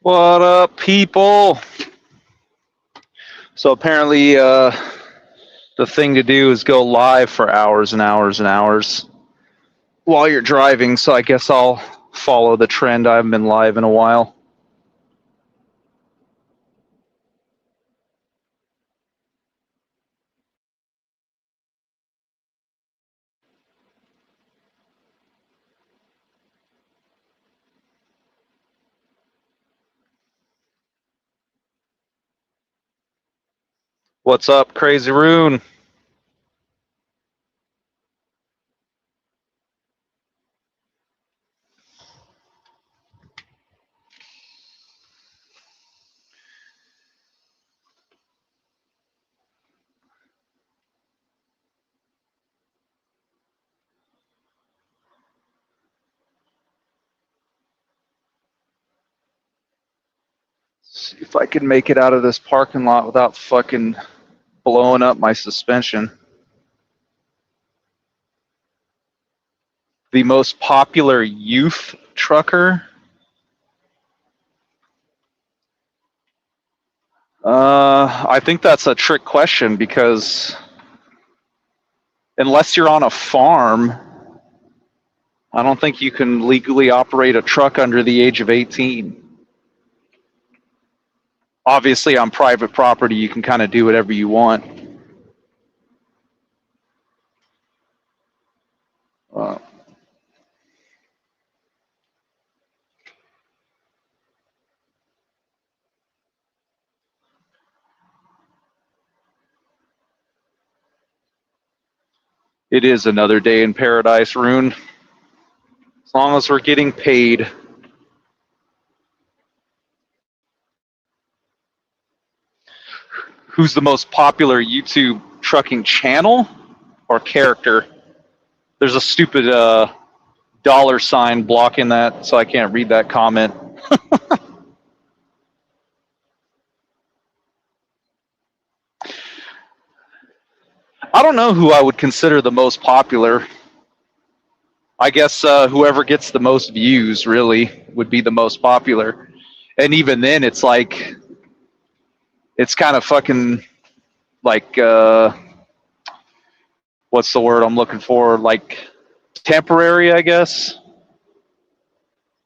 What up, people? So apparently, the thing to do is go live for hours and hours and hours while you're driving. So I guess I'll follow the trend. I haven't been live in a while. What's up, Crazy Rune? See if I can make it out of this parking lot without fucking blowing up my suspension. The most popular youth trucker? I think that's a trick question because unless you're on a farm, I don't think you can legally operate a truck under the age of 18. Obviously, on private property, you can kind of do whatever you want. Uh, it is another day in paradise, Rune. As long as we're getting paid. Who's the most popular YouTube trucking channel or character? There's a stupid dollar sign blocking that, so I can't read that comment. I don't know who I would consider the most popular. I guess whoever gets the most views really would be the most popular. And even then, it's like, it's kind of fucking like, what's the word I'm looking for? Like temporary, I guess.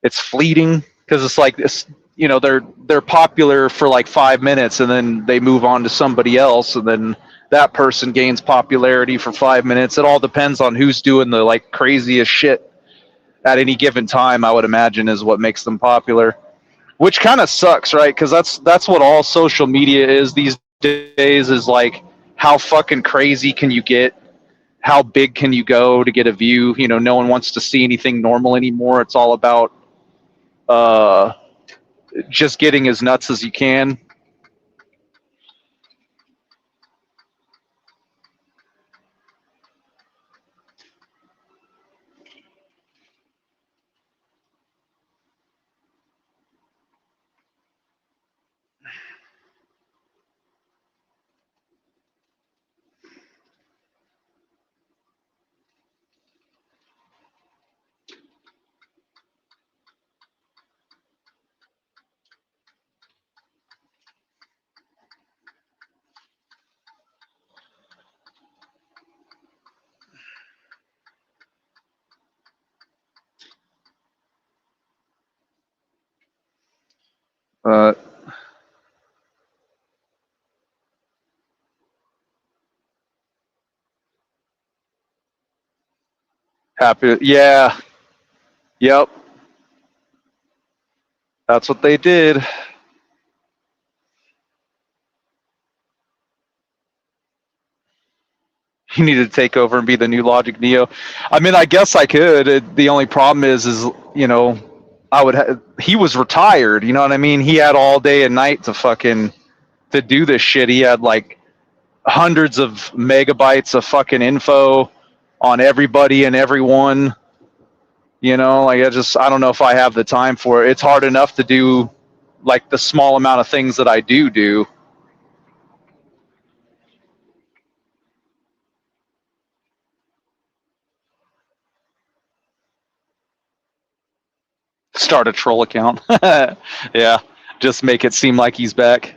It's fleeting because it's like this, you know, they're popular for like 5 minutes and then they move on to somebody else and then that person gains popularity for 5 minutes. It all depends on who's doing the like craziest shit at any given time. I would imagine is what makes them popular, which kind of sucks, right? Because that's what all social media is these days. Is like how fucking crazy can you get? How big can you go to get a view? You know, no one wants to see anything normal anymore. It's all about uh, just getting as nuts as you can. Uh, happy, yeah, yep, that's what they did. You need to take over and be the new Logic Neo. I mean, I guess I could. The only problem is you know, I would. He was retired. You know what I mean? He had all day and night to fucking to do this shit. He had like hundreds of megabytes of fucking info on everybody and everyone. You know, like I don't know if I have the time for it. It's hard enough to do like the small amount of things that I do. Start a troll account. Yeah. Just make it seem like he's back.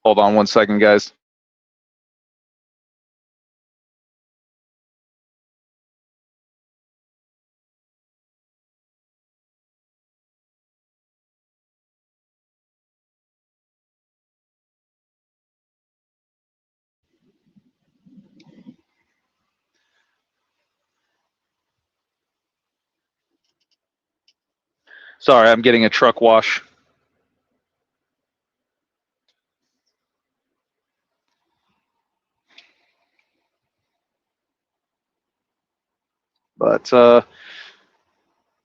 Hold on 1 second, guys. Sorry, I'm getting a truck wash. But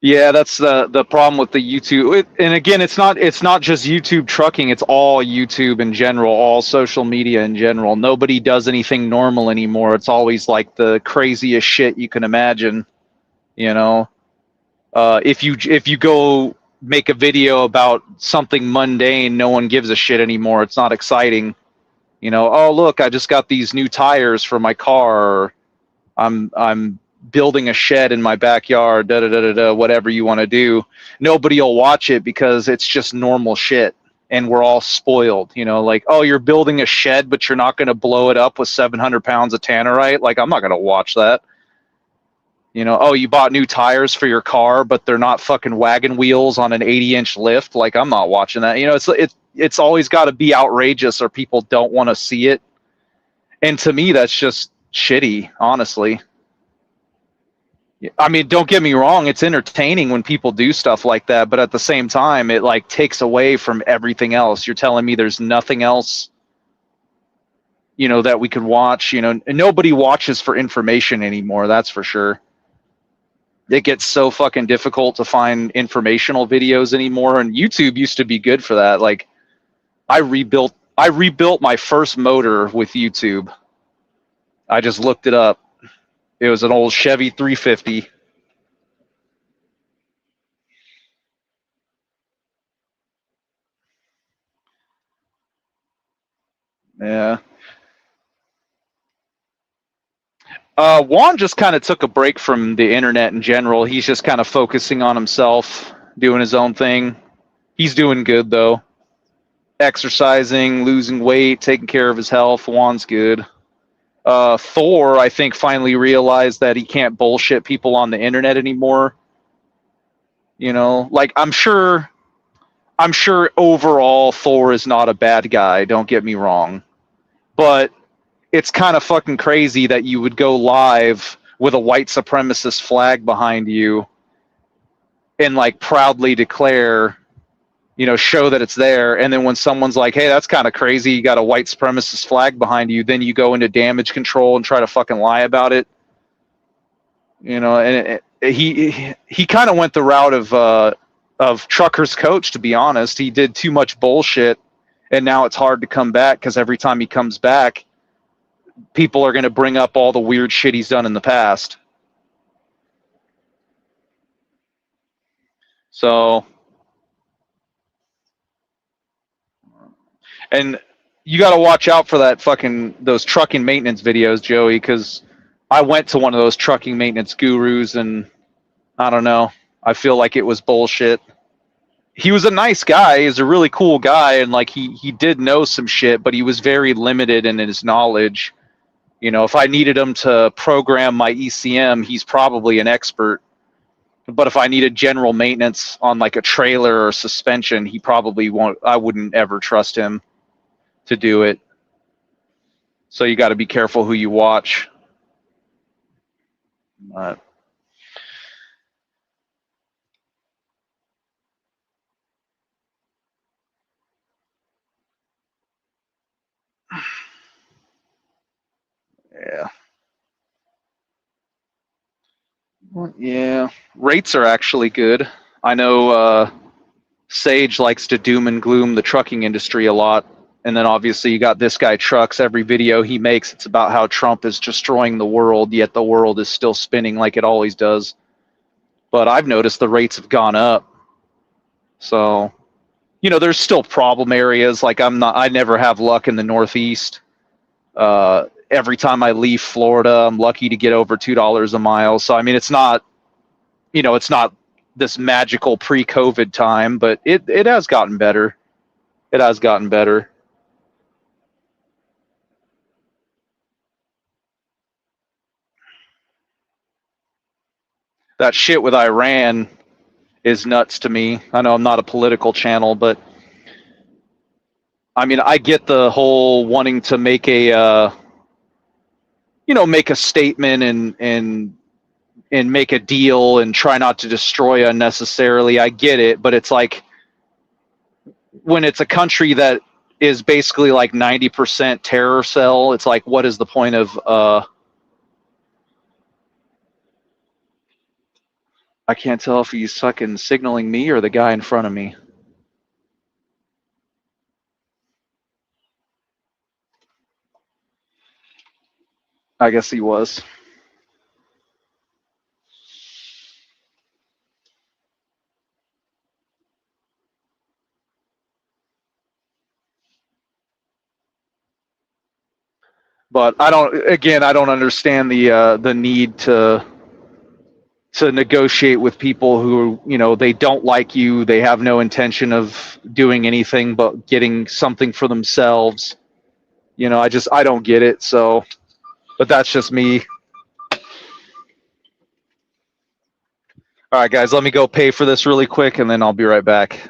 yeah, that's the problem with the YouTube. And again, it's not just YouTube trucking. It's all YouTube in general, all social media in general. Nobody does anything normal anymore. It's always like the craziest shit you can imagine. You know, if you go make a video about something mundane, no one gives a shit anymore. It's not exciting. You know, oh look, I just got these new tires for my car. Or I'm building a shed in my backyard, da da da da da, whatever you want to do. Nobody will watch it because it's just normal shit, and we're all spoiled. You know, like, oh, you're building a shed, but you're not going to blow it up with 700 pounds of tannerite. Like, I'm not going to watch that. You know, oh, you bought new tires for your car, but they're not fucking wagon wheels on an 80-inch lift. Like, I'm not watching that. You know, it's always got to be outrageous, or people don't want to see it. And to me, that's just shitty, honestly. I mean, don't get me wrong, it's entertaining when people do stuff like that, but at the same time, it like takes away from everything else. You're telling me there's nothing else, you know, that we could watch, you know, and nobody watches for information anymore, that's for sure. It gets so fucking difficult to find informational videos anymore, and YouTube used to be good for that. Like, I rebuilt my first motor with YouTube. I just looked it up. It was an old Chevy 350. Yeah. Juan just kind of took a break from the internet in general. He's just kind of focusing on himself, doing his own thing. He's doing good though. Exercising, losing weight, taking care of his health. Juan's good. Thor, I think, finally realized that he can't bullshit people on the internet anymore. You know, like I'm sure overall Thor is not a bad guy. Don't get me wrong, but it's kind of fucking crazy that you would go live with a white supremacist flag behind you and like proudly declare, you know, show that it's there. And then when someone's like, hey, that's kind of crazy, you got a white supremacist flag behind you, then you go into damage control and try to fucking lie about it. You know, and he kind of went the route of Trucker's coach, to be honest. He did too much bullshit, and now it's hard to come back because every time he comes back, people are going to bring up all the weird shit he's done in the past. So, and you got to watch out for that fucking those trucking maintenance videos, Joey, because I went to one of those trucking maintenance gurus, and I don't know, I feel like it was bullshit. He was a nice guy. He's a really cool guy, and like he did know some shit, but he was very limited in his knowledge. You know, if I needed him to program my ECM, he's probably an expert. But if I needed general maintenance on like a trailer or suspension, he probably won't. I wouldn't ever trust him to do it. So you got to be careful who you watch. Yeah. Well, yeah. Rates are actually good. I know Sage likes to doom and gloom the trucking industry a lot. And then obviously you got this guy Trucks. Every video he makes, it's about how Trump is destroying the world, yet the world is still spinning like it always does. But I've noticed the rates have gone up. So, you know, there's still problem areas. Like I never have luck in the Northeast. every time I leave Florida, I'm lucky to get over $2 a mile. So I mean, it's not, it's not this magical pre-COVID time, but it has gotten better. It has gotten better. That shit with Iran is nuts to me. I know I'm not a political channel, but I mean, I get the whole wanting to make make a statement and make a deal and try not to destroy unnecessarily. I get it, but it's like when it's a country that is basically like 90% terror cell, it's like, what is the point of I can't tell if he's fucking signaling me or the guy in front of me. I guess he was. But I don't understand the need to negotiate with people who, they don't like you, they have no intention of doing anything but getting something for themselves. I don't get it. So, but that's just me. All right, guys, let me go pay for this really quick and then I'll be right back.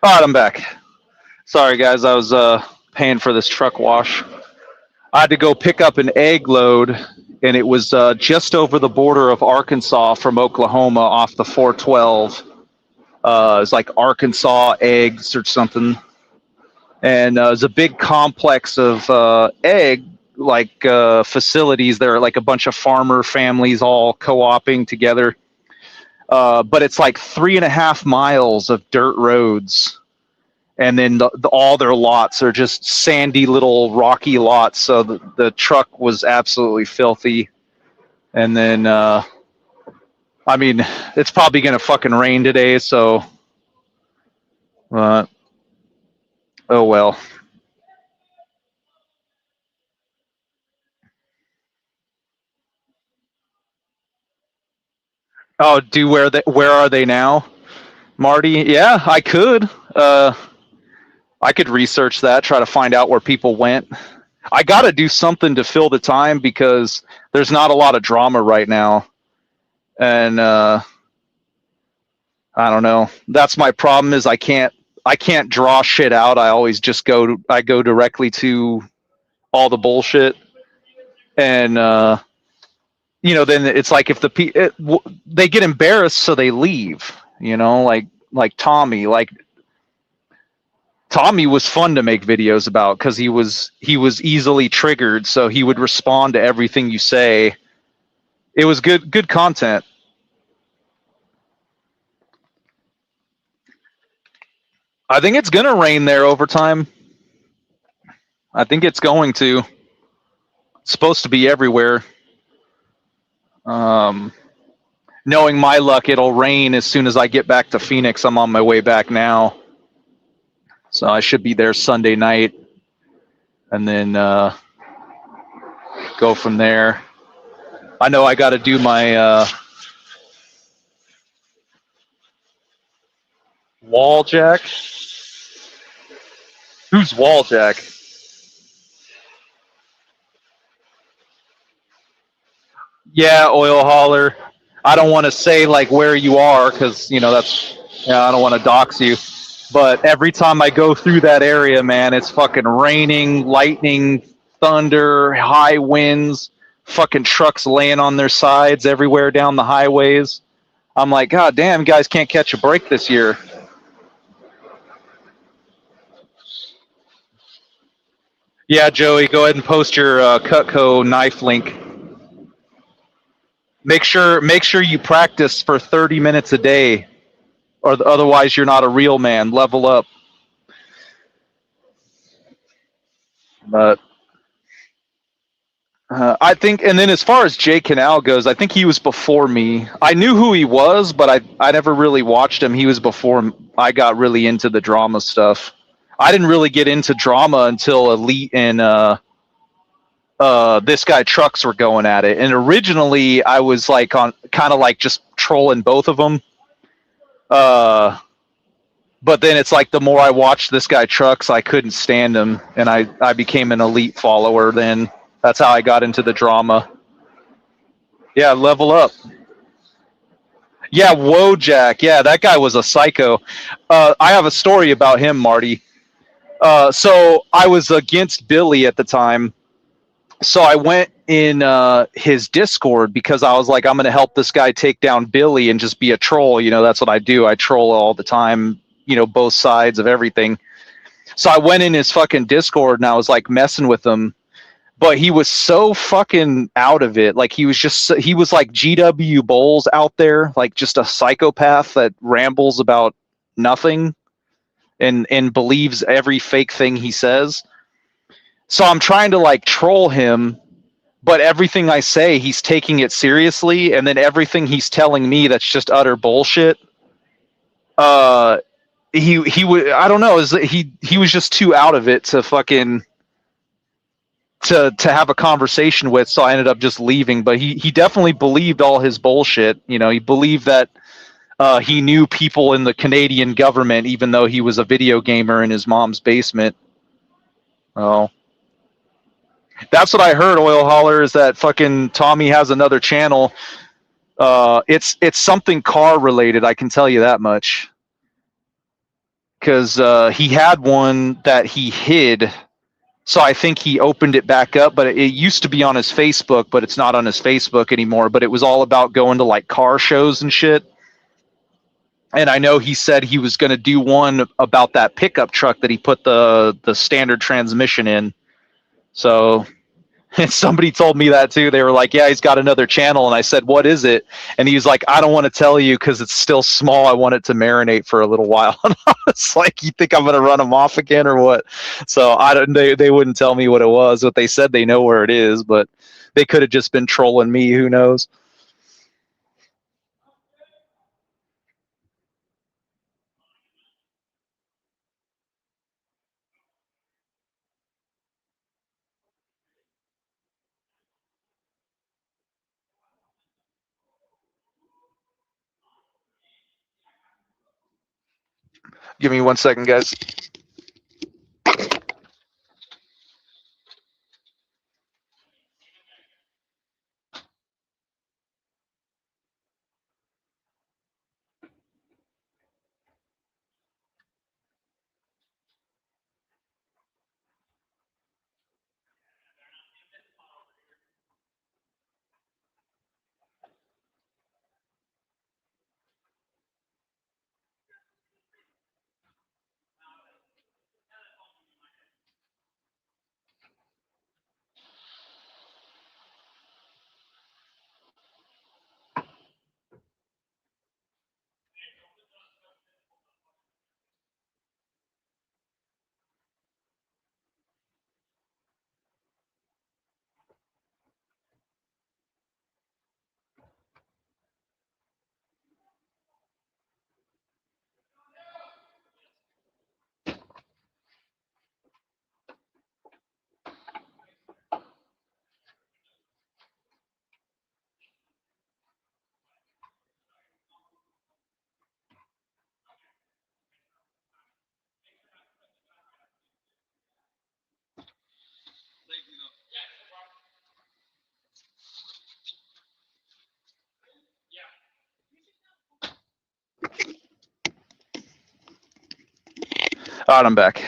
All right, I'm back. Sorry, guys, I was paying for this truck wash. I had to go pick up an egg load, and it was just over the border of Arkansas from Oklahoma off the 412. It's like Arkansas eggs or something. And it was a big complex of egg facilities. There are like a bunch of farmer families all co-oping together. But it's like 3.5 miles of dirt roads. and then all their lots are just sandy little rocky lots. So the truck was absolutely filthy. And then, I mean, it's probably gonna fucking rain today, so oh well. Oh, where are they now, Marty? Yeah, I could. I could research that, try to find out where people went. I got to do something to fill the time because there's not a lot of drama right now, and I don't know. That's my problem. Is I can't draw shit out. I always just go directly to all the bullshit, and then it's like if they get embarrassed, so they leave. Like Tommy. Like Tommy was fun to make videos about because he was easily triggered, so he would respond to everything you say. It was good content. I think it's gonna rain there over time. I think it's going to. It's supposed to be everywhere. Knowing my luck, it'll rain as soon as I get back to Phoenix. I'm on my way back now. So I should be there Sunday night, and then go from there. I know I got to do my wall jack. Who's wall jack? Yeah, oil hauler. I don't want to say like where you are because that's I don't want to dox you. But every time I go through that area, man, it's fucking raining, lightning, thunder, high winds, fucking trucks laying on their sides everywhere down the highways. I'm like, God damn, guys can't catch a break this year. Yeah, Joey, go ahead and post your Cutco knife link. Make sure you practice for 30 minutes a day, or otherwise you're not a real man. Level up. But I think, and then as far as Jay Canal goes, I think he was before me. I knew who he was, but I never really watched him. He was before I got really into the drama stuff. I didn't really get into drama until Elite and this guy Trucks were going at it. And originally I was like on kind of like just trolling both of them. But then it's like the more I watched this guy Trucks, I couldn't stand him, and I became an Elite follower. Then that's how I got into the drama. Yeah, level up. Yeah, Wojak. Yeah, that guy was a psycho. I have a story about him, Marty. So I was against Billy at the time. So I went in his Discord because I was like, I'm going to help this guy take down Billy and just be a troll. That's what I do. I troll all the time, both sides of everything. So I went in his fucking Discord and I was like messing with him. But he was so fucking out of it. Like he was like GW Bowles out there, like just a psychopath that rambles about nothing and believes every fake thing he says. So I'm trying to like troll him, but everything I say, he's taking it seriously, and then everything he's telling me that's just utter bullshit. He would, I don't know, he was just too out of it to fucking to have a conversation with, so I ended up just leaving. But he definitely believed all his bullshit. He believed that he knew people in the Canadian government, even though he was a video gamer in his mom's basement. Oh. That's what I heard, Oil Hauler, is that fucking Tommy has another channel. It's something car related, I can tell you that much. Because he had one that he hid, so I think he opened it back up, but it used to be on his Facebook, but it's not on his Facebook anymore. But it was all about going to like car shows and shit. And I know he said he was going to do one about that pickup truck that he put the standard transmission in. So And somebody told me that too. They were like, yeah, he's got another channel. And I said, what is it? And he was like, I don't want to tell you because it's still small. I want it to marinate for a little while. And I was like, you think I'm going to run him off again or what? So I don't, they wouldn't tell me what it was. What they said, they know where it is, but they could have just been trolling me. Who knows? Give me 1 second, guys. All right, I'm back.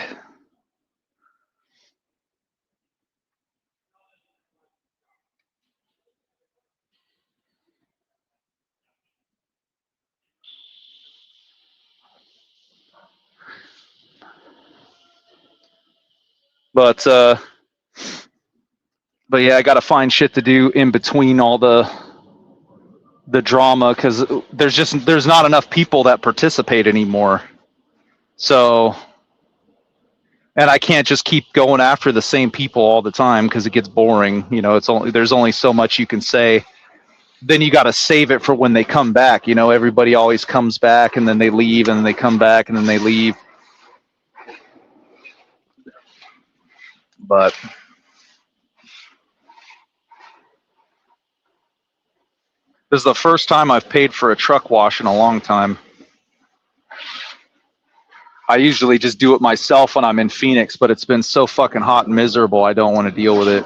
But yeah, I got to find shit to do in between all the drama because there's not enough people that participate anymore. So, and I can't just keep going after the same people all the time because it gets boring. You know, there's only so much you can say. Then you got to save it for when they come back. You know, everybody always comes back and then they leave and then they come back and then they leave. But this is the first time I've paid for a truck wash in a long time. I usually just do it myself when I'm in Phoenix, but it's been so fucking hot and miserable. I don't want to deal with it.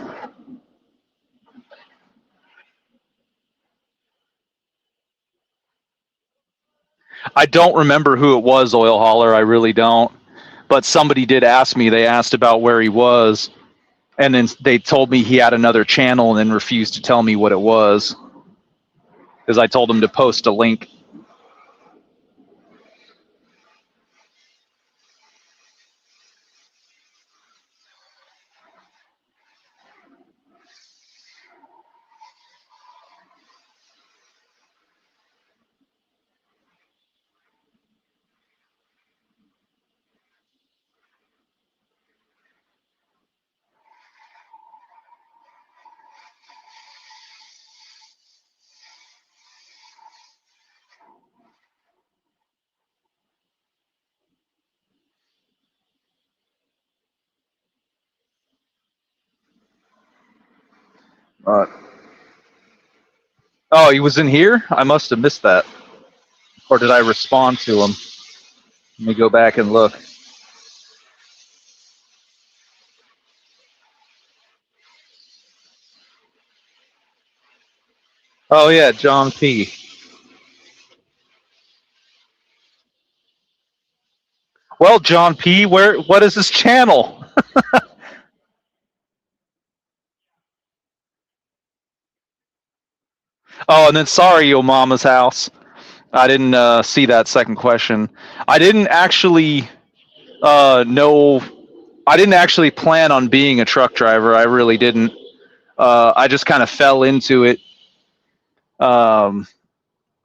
I don't remember who it was, Oil Hauler. I really don't. But somebody did ask me. They asked about where he was, and then they told me he had another channel and then refused to tell me what it was because I told them to post a link. Oh, he was in here? I must have missed that. Or did I respond to him? Let me go back and look. Oh, yeah, John P. Well, John P., what is his channel? Oh, and then sorry, Yo Mama's House. I didn't see that second question. I didn't actually know. I didn't actually plan on being a truck driver. I really didn't. I just kind of fell into it. Um,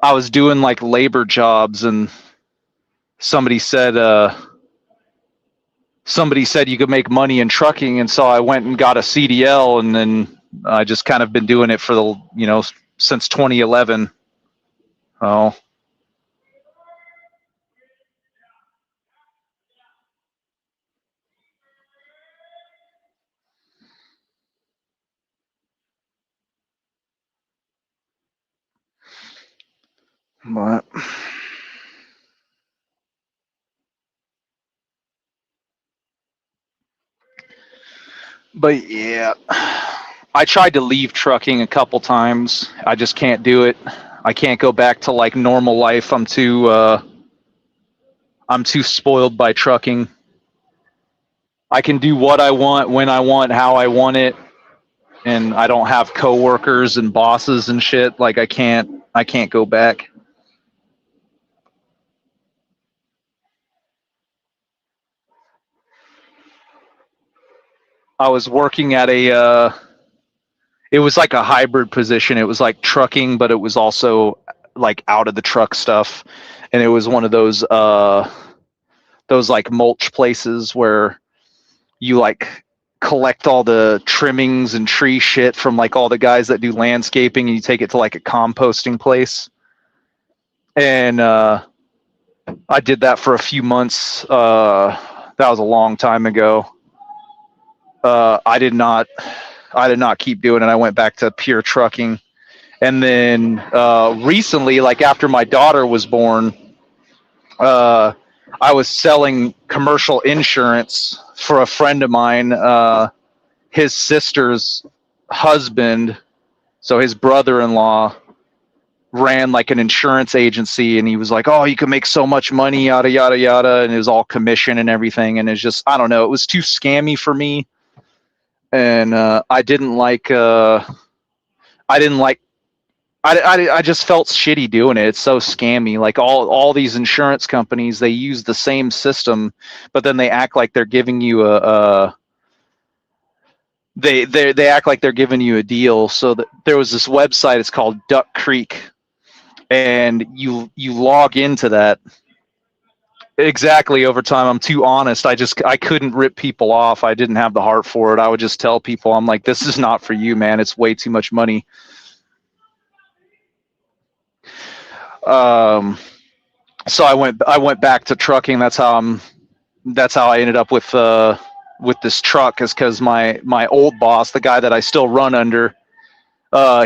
I was doing like labor jobs, and somebody said somebody said you could make money in trucking, and so I went and got a CDL, and then I just kind of been doing it for the since 2011. Oh, but yeah, I tried to leave trucking a couple times. I just can't do it. I can't go back to like normal life. I'm too spoiled by trucking. I can do what I want, when I want, how I want it, and I don't have coworkers and bosses and shit. Like I can't go back. I was working at a it was like a hybrid position. It was like trucking, but it was also like out of the truck stuff. And it was one of those like mulch places where you like collect all the trimmings and tree shit from like all the guys that do landscaping, and you take it to like a composting place. And I did that for a few months. That was a long time ago. I did not keep doing it. I went back to pure trucking. And then recently, like after my daughter was born, uh, I was selling commercial insurance for a friend of mine. His sister's husband, so his brother-in-law, ran like an insurance agency, and he was like, "Oh, you can make so much money, yada yada yada," and it was all commission and everything. And it's just, I don't know, it was too scammy for me, and I didn't like. I didn't like. I just felt shitty doing it. It's so scammy. Like all these insurance companies, they use the same system, but then they act like they're giving you a they act like they're giving you a deal. So that there was this website. It's called Duck Creek, and you log into that. Exactly. Over time, I'm too honest. I couldn't rip people off. I didn't have the heart for it. I would just tell people, I'm like, this is not for you, man. It's way too much money. Um, so I went back to trucking. That's how I ended up with this truck, is because my old boss, the guy that I still run under,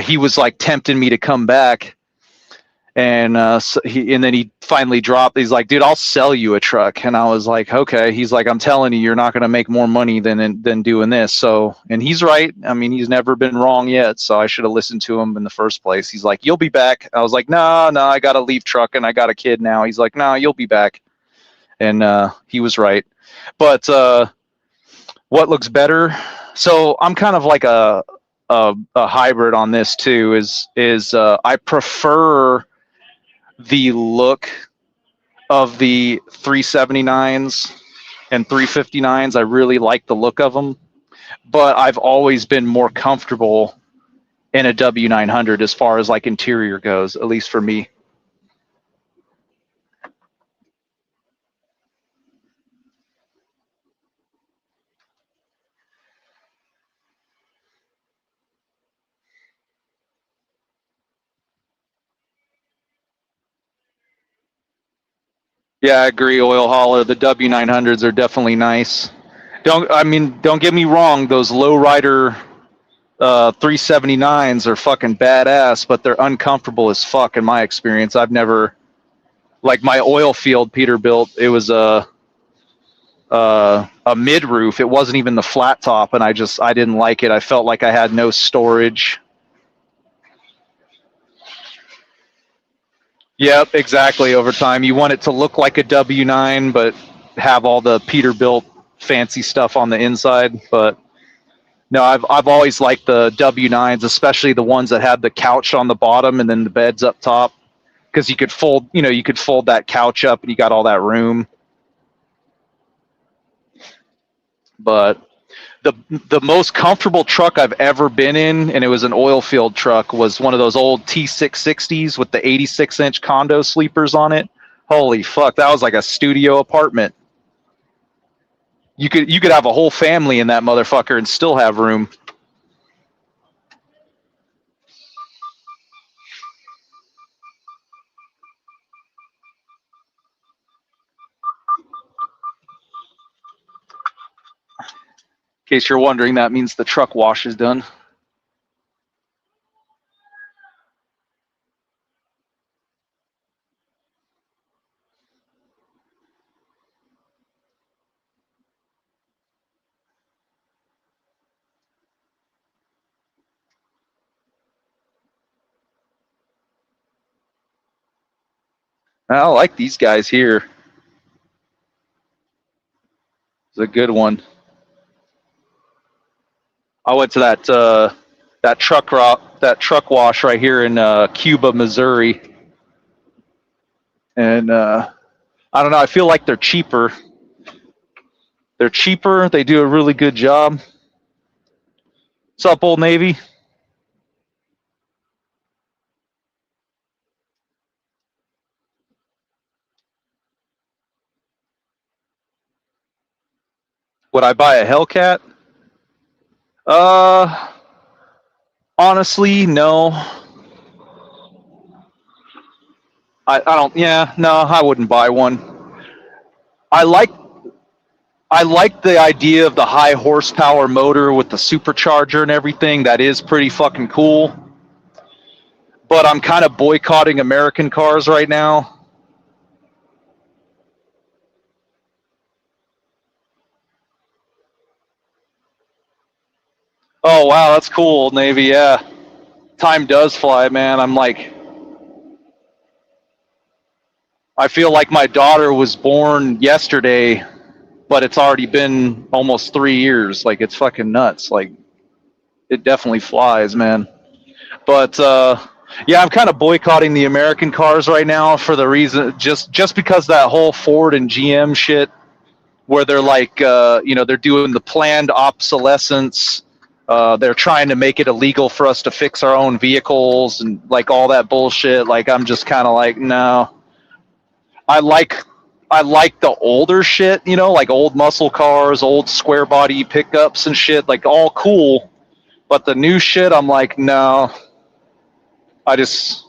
he was like tempting me to come back. And and then he finally dropped. He's like, "Dude, I'll sell you a truck." And I was like, "Okay." He's like, "I'm telling you, you're not going to make more money than doing this." So, and he's right. I mean, he's never been wrong yet. So I should have listened to him in the first place. He's like, "You'll be back." I was like, "No, no, I got to leave trucking. I got a kid now." He's like, "No, you'll be back." And he was right. But what looks better? So I'm kind of like a hybrid on this too. Is I prefer the look of the 379s and 359s. I really like the look of them, but I've always been more comfortable in a W900 as far as like interior goes, at least for me. Yeah, I agree. Oil hauler, the W900s are definitely nice. Don't get me wrong. Those lowrider 379s are fucking badass, but they're uncomfortable as fuck in my experience. I've never, like my oil field Peterbilt. It was a mid roof. It wasn't even the flat top, and I didn't like it. I felt like I had no storage. Yep, exactly. Over time, you want it to look like a W9, but have all the Peterbilt fancy stuff on the inside. But no, I've always liked the W9s, especially the ones that had the couch on the bottom and then the beds up top, because you could fold that couch up and you got all that room. But The most comfortable truck I've ever been in, and it was an oil field truck, was one of those old T660s with the 86-inch condo sleepers on it. Holy fuck, that was like a studio apartment. You could have a whole family in that motherfucker and still have room. In case you're wondering, that means the truck wash is done. I like these guys here. It's a good one. I went to that truck wash right here in Cuba, Missouri, and I don't know. I feel like they're cheaper. They're cheaper. They do a really good job. What's up, Old Navy? Would I buy a Hellcat? Uh, honestly, no. I don't. Yeah, no, I wouldn't buy one. I like I like the idea of the high horsepower motor with the supercharger and everything. That is pretty fucking cool. But I'm kind of boycotting American cars right now. Oh wow, that's cool, Navy. Yeah, time does fly, man. I feel like my daughter was born yesterday, but it's already been almost 3 years. Like it's fucking nuts. Like it definitely flies, man. But yeah, I'm kind of boycotting the American cars right now for the reason just because that whole Ford and GM shit, where they're like, they're doing the planned obsolescence. They're trying to make it illegal for us to fix our own vehicles and like all that bullshit. Like I'm just kind of like, no. I like I like the older shit, like old muscle cars, old square body pickups and shit, like all cool. But the new shit, I'm like, no. I just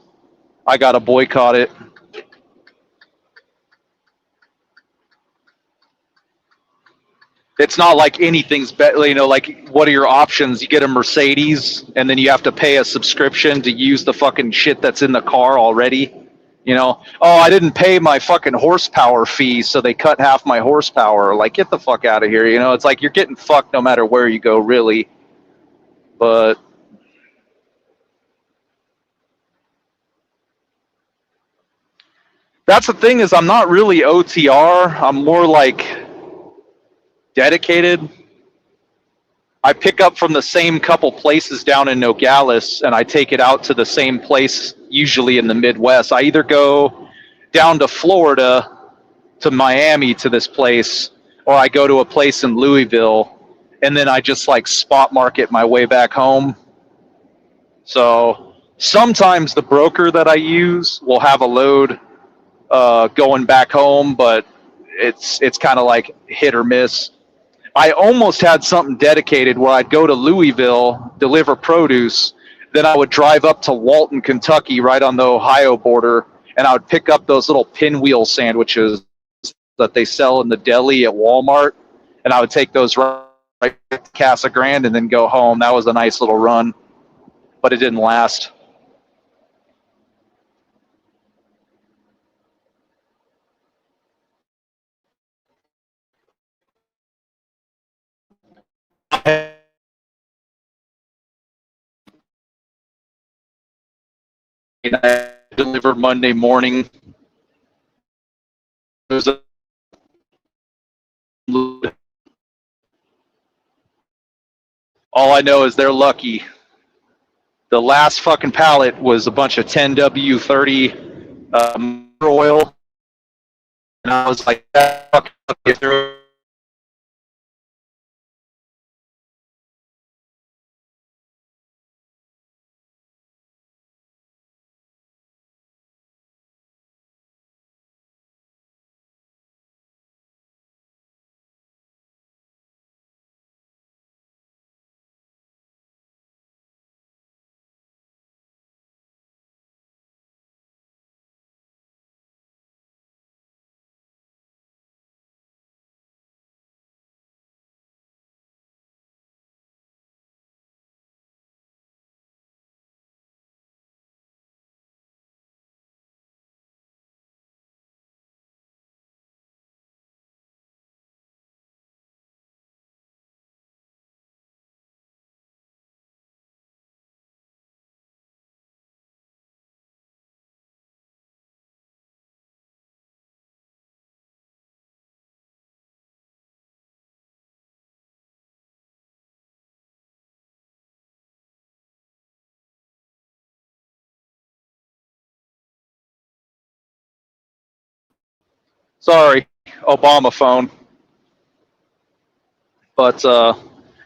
I gotta boycott it. It's not like anything's better. Like what are your options? You get a Mercedes, and then you have to pay a subscription to use the fucking shit that's in the car already. Oh, I didn't pay my fucking horsepower fee, so they cut half my horsepower. Like, get the fuck out of here. It's like you're getting fucked no matter where you go, really. But that's the thing is, I'm not really OTR. I'm more like dedicated. I pick up from the same couple places down in Nogales, and I take it out to the same place, usually in the Midwest. I either go down to Florida, to Miami, to this place, or I go to a place in Louisville, and then I just like spot market my way back home. So sometimes the broker that I use will have a load going back home, but it's kind of like hit or miss. I almost had something dedicated where I'd go to Louisville, deliver produce, then I would drive up to Walton, Kentucky, right on the Ohio border, and I would pick up those little pinwheel sandwiches that they sell in the deli at Walmart, and I would take those right to Casa Grande and then go home. That was a nice little run, but it didn't last. I delivered Monday morning. There's a all I know is they're lucky. The last fucking pallet was a bunch of 10W30 oil, and I was like, "Fuck, if they're Sorry, Obama phone. But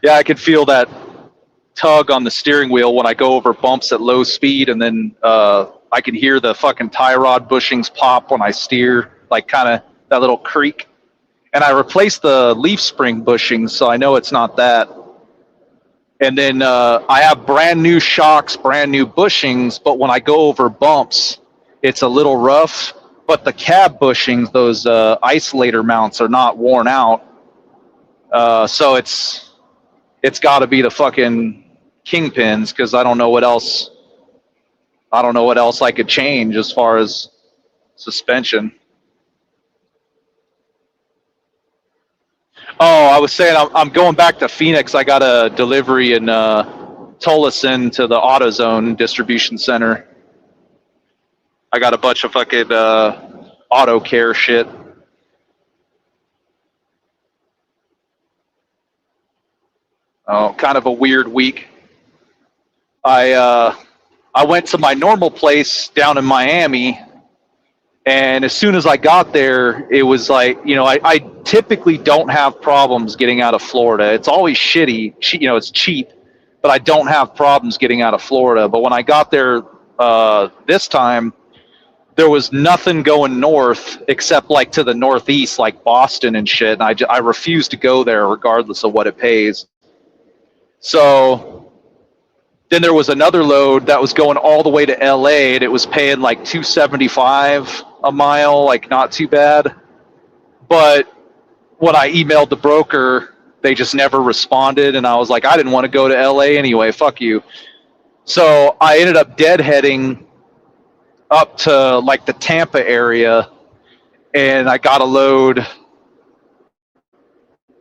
yeah, I can feel that tug on the steering wheel when I go over bumps at low speed, and then I can hear the fucking tie rod bushings pop when I steer, like kind of that little creak. And I replaced the leaf spring bushings, so I know it's not that. And then I have brand new shocks, brand new bushings, but when I go over bumps, it's a little rough. But the cab bushings, those isolator mounts, are not worn out. So it's got to be the fucking kingpins, because I don't know what else. I don't know what else I could change as far as suspension. Oh, I was saying I'm going back to Phoenix. I got a delivery in Tolleson to the AutoZone distribution center. I got a bunch of fucking auto care shit. Oh, kind of a weird week. I went to my normal place down in Miami, and as soon as I got there, it was like, I typically don't have problems getting out of Florida. It's always shitty, it's cheap, but I don't have problems getting out of Florida. But when I got there this time, there was nothing going north except like to the northeast, like Boston and shit. And I refused to go there regardless of what it pays. So then there was another load that was going all the way to LA, and it was paying like $275 a mile, like not too bad. But when I emailed the broker, they just never responded, and I was like, I didn't want to go to LA anyway, fuck you. So I ended up deadheading up to like the Tampa area, and I got a load.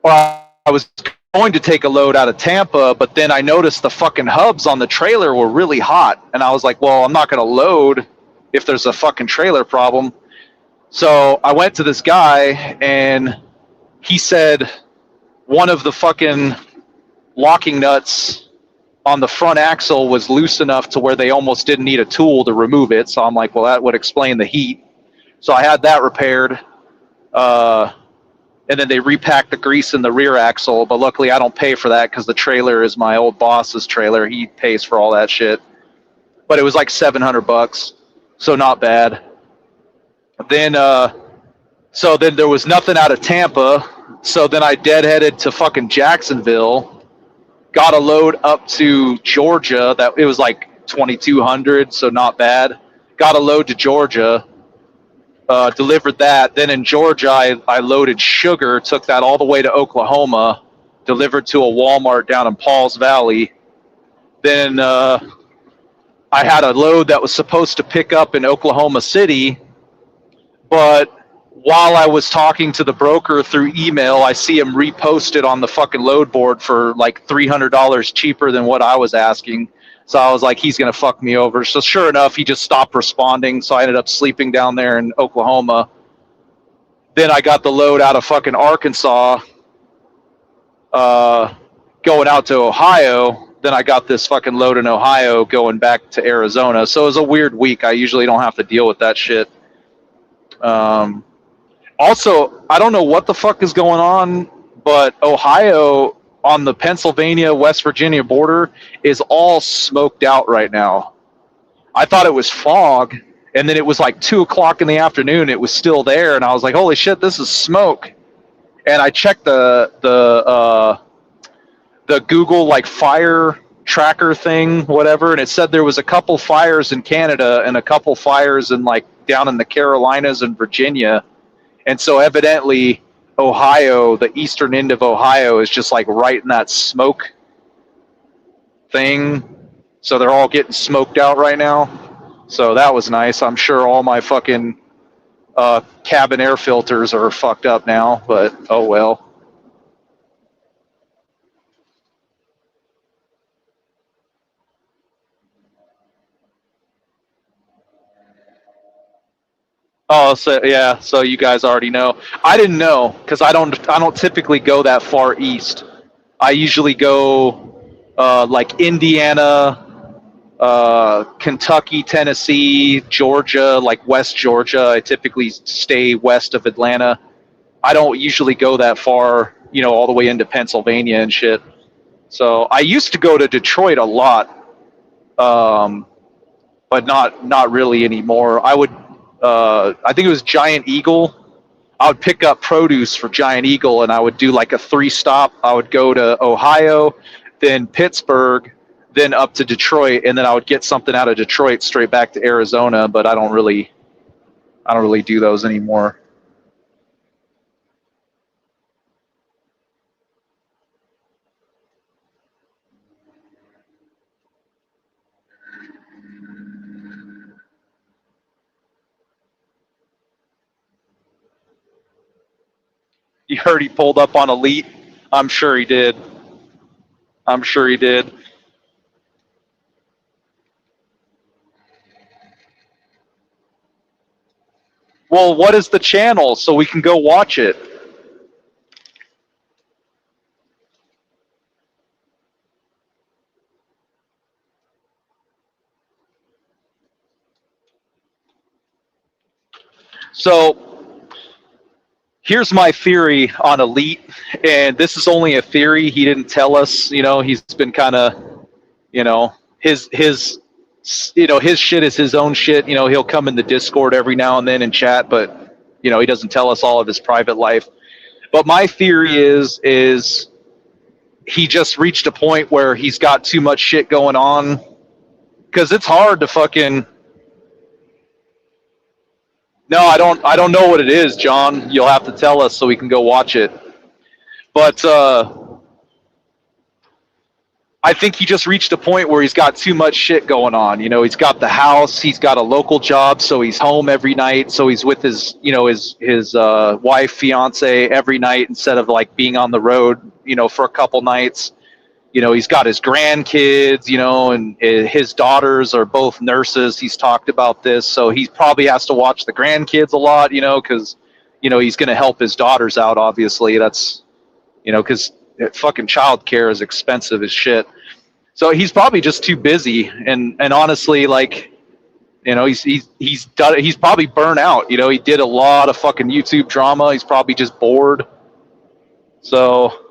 Well, I was going to take a load out of Tampa, but then I noticed the fucking hubs on the trailer were really hot, and I was like, well, I'm not going to load if there's a fucking trailer problem. So I went to this guy, and he said one of the fucking locking nuts on the front axle was loose enough to where they almost didn't need a tool to remove it. So I'm like, well, that would explain the heat. So I had that repaired. And then they repacked the grease in the rear axle, but luckily I don't pay for that because the trailer is my old boss's trailer. He pays for all that shit. But it was like $700, so not bad. Then, so then there was nothing out of Tampa, so then I deadheaded to fucking Jacksonville, got a load up to Georgia. That it was like 2,200, so not bad. Got a load to Georgia. Delivered that. Then in Georgia, I loaded sugar, took that all the way to Oklahoma, delivered to a Walmart down in Pauls Valley. Then I had a load that was supposed to pick up in Oklahoma City, but while I was talking to the broker through email, I see him reposted on the fucking load board for like $300 cheaper than what I was asking. So I was like, he's going to fuck me over. So sure enough, he just stopped responding. So I ended up sleeping down there in Oklahoma. Then I got the load out of fucking Arkansas, going out to Ohio. Then I got this fucking load in Ohio going back to Arizona. So it was a weird week. I usually don't have to deal with that shit. Also, I don't know what the fuck is going on, but Ohio on the Pennsylvania-West Virginia border is all smoked out right now. I thought it was fog, and then it was like 2 o'clock in the afternoon. It was still there, and I was like, holy shit, this is smoke. And I checked the Google like fire tracker thing, whatever, and it said there was a couple fires in Canada and a couple fires in like down in the Carolinas and Virginia. And so evidently Ohio, the eastern end of Ohio, is just like right in that smoke thing. So they're all getting smoked out right now. So that was nice. I'm sure all my fucking cabin air filters are fucked up now, but oh well. Oh, so yeah, so you guys already know. I didn't know because I don't typically go that far east. I usually go like Indiana, Kentucky, Tennessee, Georgia, like West Georgia. I typically stay west of Atlanta. I don't usually go that far, you know, all the way into Pennsylvania and shit. So I used to go to Detroit a lot, but not really anymore. I would, I think it was Giant Eagle. I would pick up produce for Giant Eagle, and I would do like a 3-stop. I would go to Ohio, then Pittsburgh, then up to Detroit, and then I would get something out of Detroit straight back to Arizona. But I don't really do those anymore. You heard he pulled up on Elite? I'm sure he did. I'm sure he did. Well, what is the channel so we can go watch it? So here's my theory on Elite, and this is only a theory. He didn't tell us. You know, he's been kind of, you know, his you know, his shit is his own shit. You know, he'll come in the Discord every now and then and chat, but you know, he doesn't tell us all of his private life. But my theory is he just reached a point where he's got too much shit going on, because it's hard to fucking. No, I don't know what it is, John. You'll have to tell us so we can go watch it. But I think he just reached a point where he's got too much shit going on. You know, he's got the house, he's got a local job, so he's home every night. So he's with his, you know, his wife, fiance every night instead of like being on the road, you know, for a couple nights. You know, he's got his grandkids, you know, and his daughters are both nurses. He's talked about this, so he probably has to watch the grandkids a lot, you know, because, you know, he's going to help his daughters out. Obviously, that's, you know, because fucking childcare is expensive as shit. So he's probably just too busy, and honestly, like, you know, he's done. He's probably burnt out. You know, he did a lot of fucking YouTube drama. He's probably just bored. So.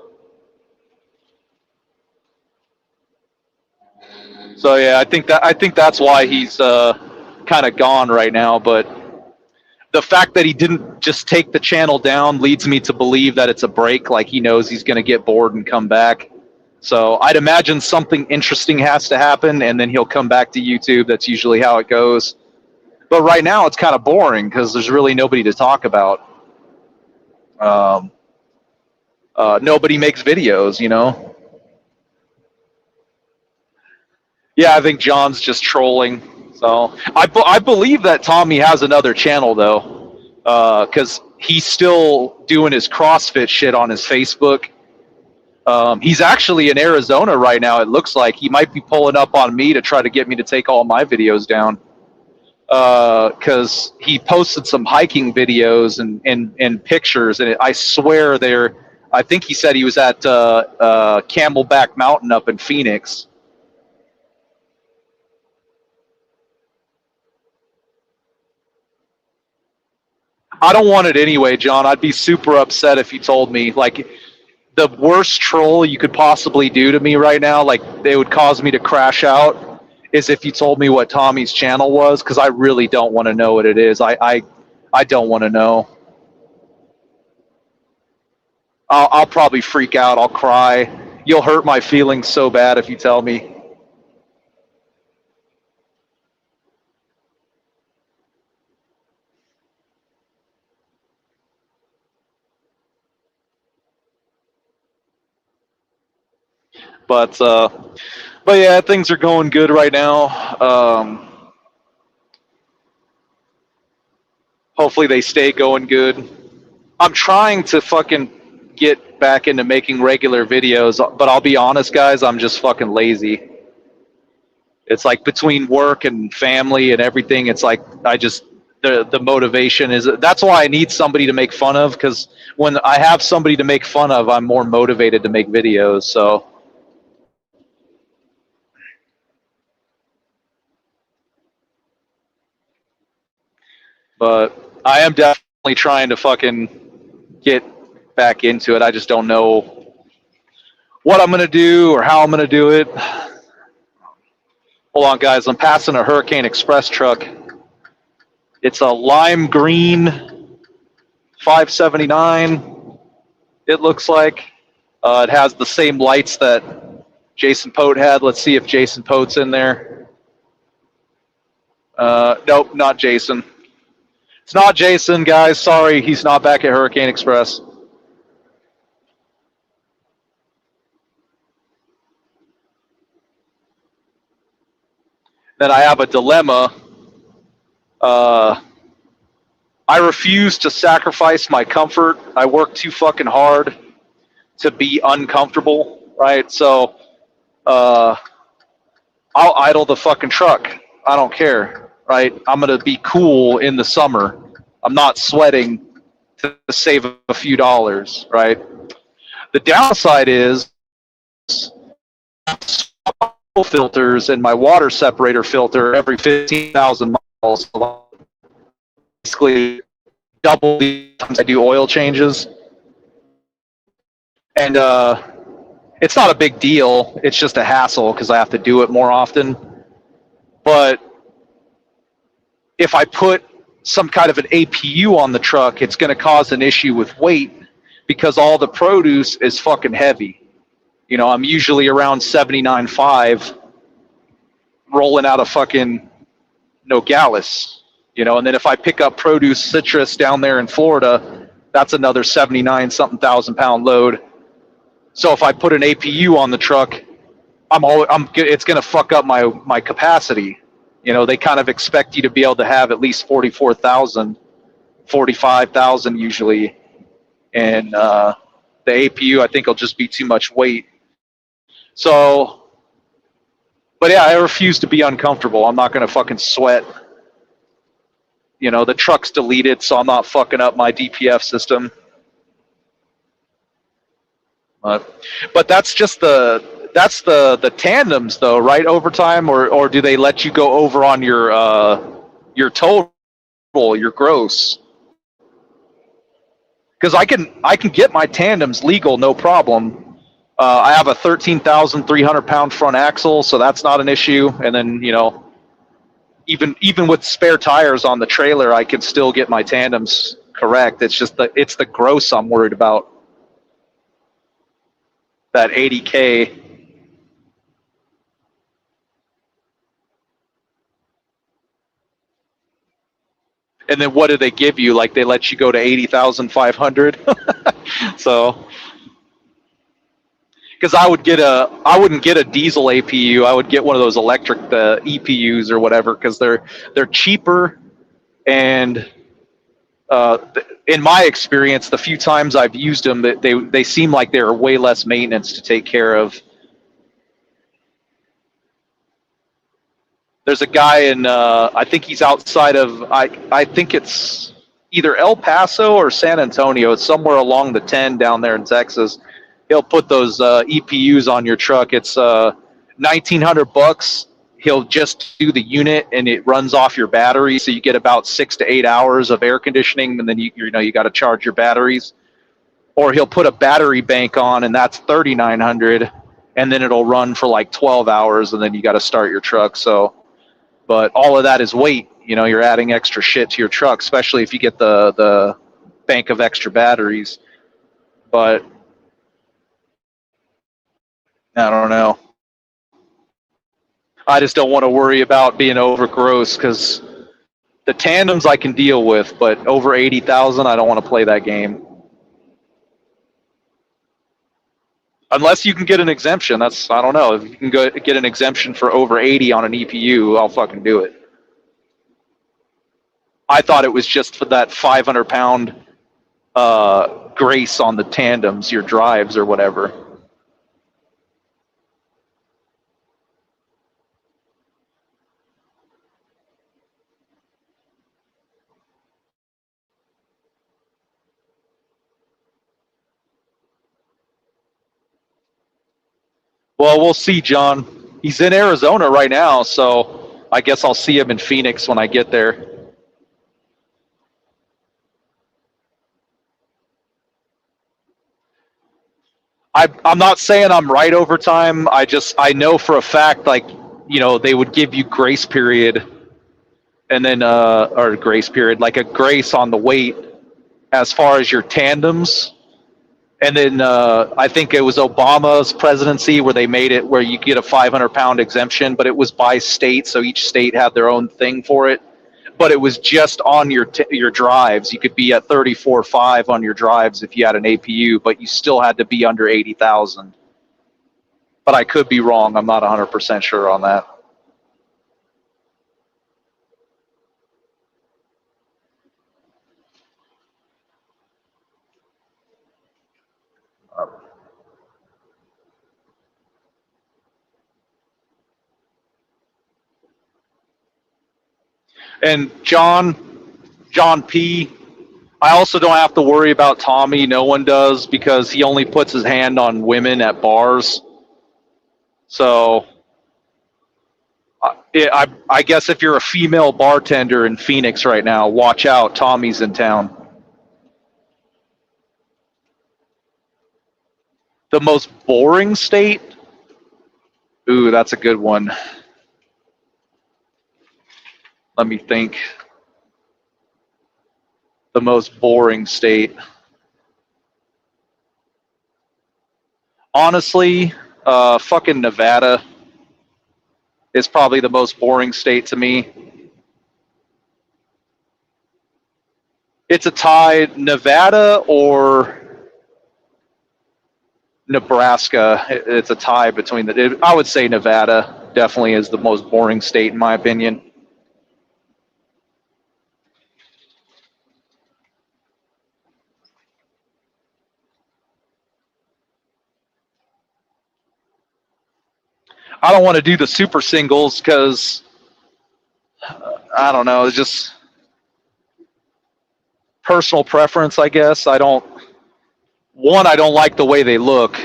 So yeah, I think that's why he's kind of gone right now. But the fact that he didn't just take the channel down leads me to believe that it's a break. Like he knows he's going to get bored and come back. So I'd imagine something interesting has to happen, and then he'll come back to YouTube. That's usually how it goes. But right now it's kind of boring because there's really nobody to talk about. Nobody makes videos, you know. Yeah, I think John's just trolling. So I believe that Tommy has another channel though, because he's still doing his CrossFit shit on his Facebook. He's actually in Arizona right now. It looks like he might be pulling up on me to try to get me to take all my videos down. Because he posted some hiking videos and pictures, and I swear they're. I think he said he was at Camelback Mountain up in Phoenix. I don't want it anyway, John. I'd be super upset if you told me. Like, the worst troll you could possibly do to me right now, like, they would cause me to crash out, is if you told me what Tommy's channel was, because I really don't want to know what it is. I don't want to know. I'll probably freak out. I'll cry. You'll hurt my feelings so bad if you tell me. But yeah, things are going good right now. Hopefully they stay going good. I'm trying to fucking get back into making regular videos, but I'll be honest, guys, I'm just fucking lazy. It's like between work and family and everything, it's like the motivation is. That's why I need somebody to make fun of, because when I have somebody to make fun of, I'm more motivated to make videos. So But I am definitely trying to fucking get back into it. I just don't know what I'm gonna do or how I'm gonna do it. Hold on, guys. I'm passing a Hurricane Express truck. It's a lime green 579. It looks like it has the same lights that Jason Pote had. Let's see if Jason Pote's in there. Nope, not Jason. It's not Jason, guys. Sorry, he's not back at Hurricane Express. Then I have a dilemma. I refuse to sacrifice my comfort. I work too fucking hard to be uncomfortable, right? So I'll idle the fucking truck. I don't care, right? I'm gonna be cool in the summer. I'm not sweating to save a few dollars, right? The downside is filters and my water separator filter every 15,000 miles. Basically, double the times I do oil changes, and it's not a big deal. It's just a hassle because I have to do it more often. But if I put some kind of an APU on the truck, it's going to cause an issue with weight because all the produce is fucking heavy. You know, I'm usually around 79.5 rolling out of fucking Nogales, you know, and then if I pick up produce citrus down there in Florida, that's another 79 something thousand pound load. So if I put an APU on the truck, it's going to fuck up my capacity. You know, they kind of expect you to be able to have at least 44,000, 45,000 usually. And the APU, I think, will just be too much weight. So, but yeah, I refuse to be uncomfortable. I'm not going to fucking sweat. You know, the truck's deleted, so I'm not fucking up my DPF system. But that's just the tandems though, right? Overtime, or do they let you go over on your total, your gross? Because I can get my tandems legal, no problem. I have a 13,300 pound front axle, so that's not an issue. And then, you know, even with spare tires on the trailer, I can still get my tandems correct. It's just it's the gross I'm worried about. That 80K. And then what do they give you? Like they let you go to 80,500. So, because I wouldn't get a diesel APU. I would get one of those electric EPUs or whatever because they're cheaper. And in my experience, the few times I've used them, they seem like they're way less maintenance to take care of. There's a guy in I think he's outside of I think it's either El Paso or San Antonio. It's somewhere along the 10 down there in Texas. He'll put those EPUs on your truck. It's $1,900. He'll just do the unit and it runs off your battery, so you get about 6 to 8 hours of air conditioning, and then you got to charge your batteries. Or he'll put a battery bank on, and that's $3,900, and then it'll run for like 12 hours, and then you got to start your truck. So, but all of that is weight. You know, you're adding extra shit to your truck, especially if you get the bank of extra batteries. But I don't know. I just don't want to worry about being over gross because the tandems I can deal with, but over 80,000, I don't want to play that game. Unless you can get an exemption. I don't know. If you can get an exemption for over 80 on an EPU, I'll fucking do it. I thought it was just for that 500 pound grace on the tandems, your drives or whatever. Well, we'll see, John. He's in Arizona right now, so I guess I'll see him in Phoenix when I get there. I'm not saying I'm right over time. I know for a fact, like, they would give you grace period, and then or grace period, like a grace on the weight as far as your tandems. And then I think it was Obama's presidency where they made it where you get a 500-pound exemption, but it was by state, so each state had their own thing for it. But it was just on your drives. You could be at 34.5 on your drives if you had an APU, but you still had to be under 80,000. But I could be wrong. I'm not 100% sure on that. And John P. I also don't have to worry about Tommy. No one does because he only puts his hand on women at bars. So I guess if you're a female bartender in Phoenix right now, watch out. Tommy's in town. The most boring state? Ooh, that's a good one. Let me think. The most boring state. Honestly, fucking Nevada is probably the most boring state to me. It's a tie, Nevada or Nebraska. It's a tie between I would say Nevada definitely is the most boring state in my opinion. I don't want to do the super singles because I don't know. It's just personal preference, I guess. I don't like the way they look,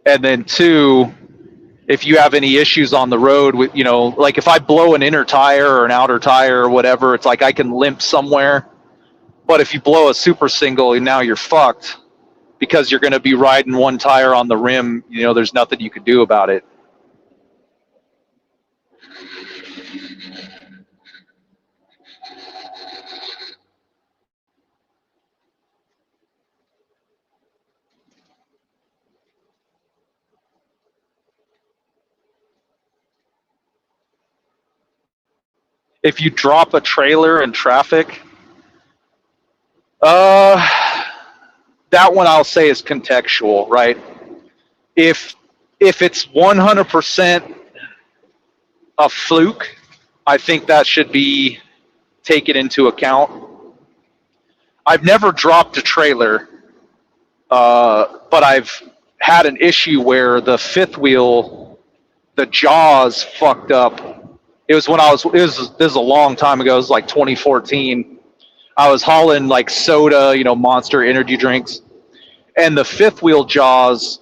and then two, if you have any issues on the road with, like if I blow an inner tire or an outer tire or whatever, it's like I can limp somewhere. But if you blow a super single, now you're fucked because you're going to be riding one tire on the rim. There's nothing you can do about it. If you drop a trailer in traffic, uh, that one I'll say is contextual, right? If it's 100% a fluke, I think that should be taken into account. I've never dropped a trailer, but I've had an issue where the fifth wheel, the jaws fucked up. It was when this is a long time ago. It was like 2014. I was hauling like soda, Monster energy drinks, and the fifth wheel jaws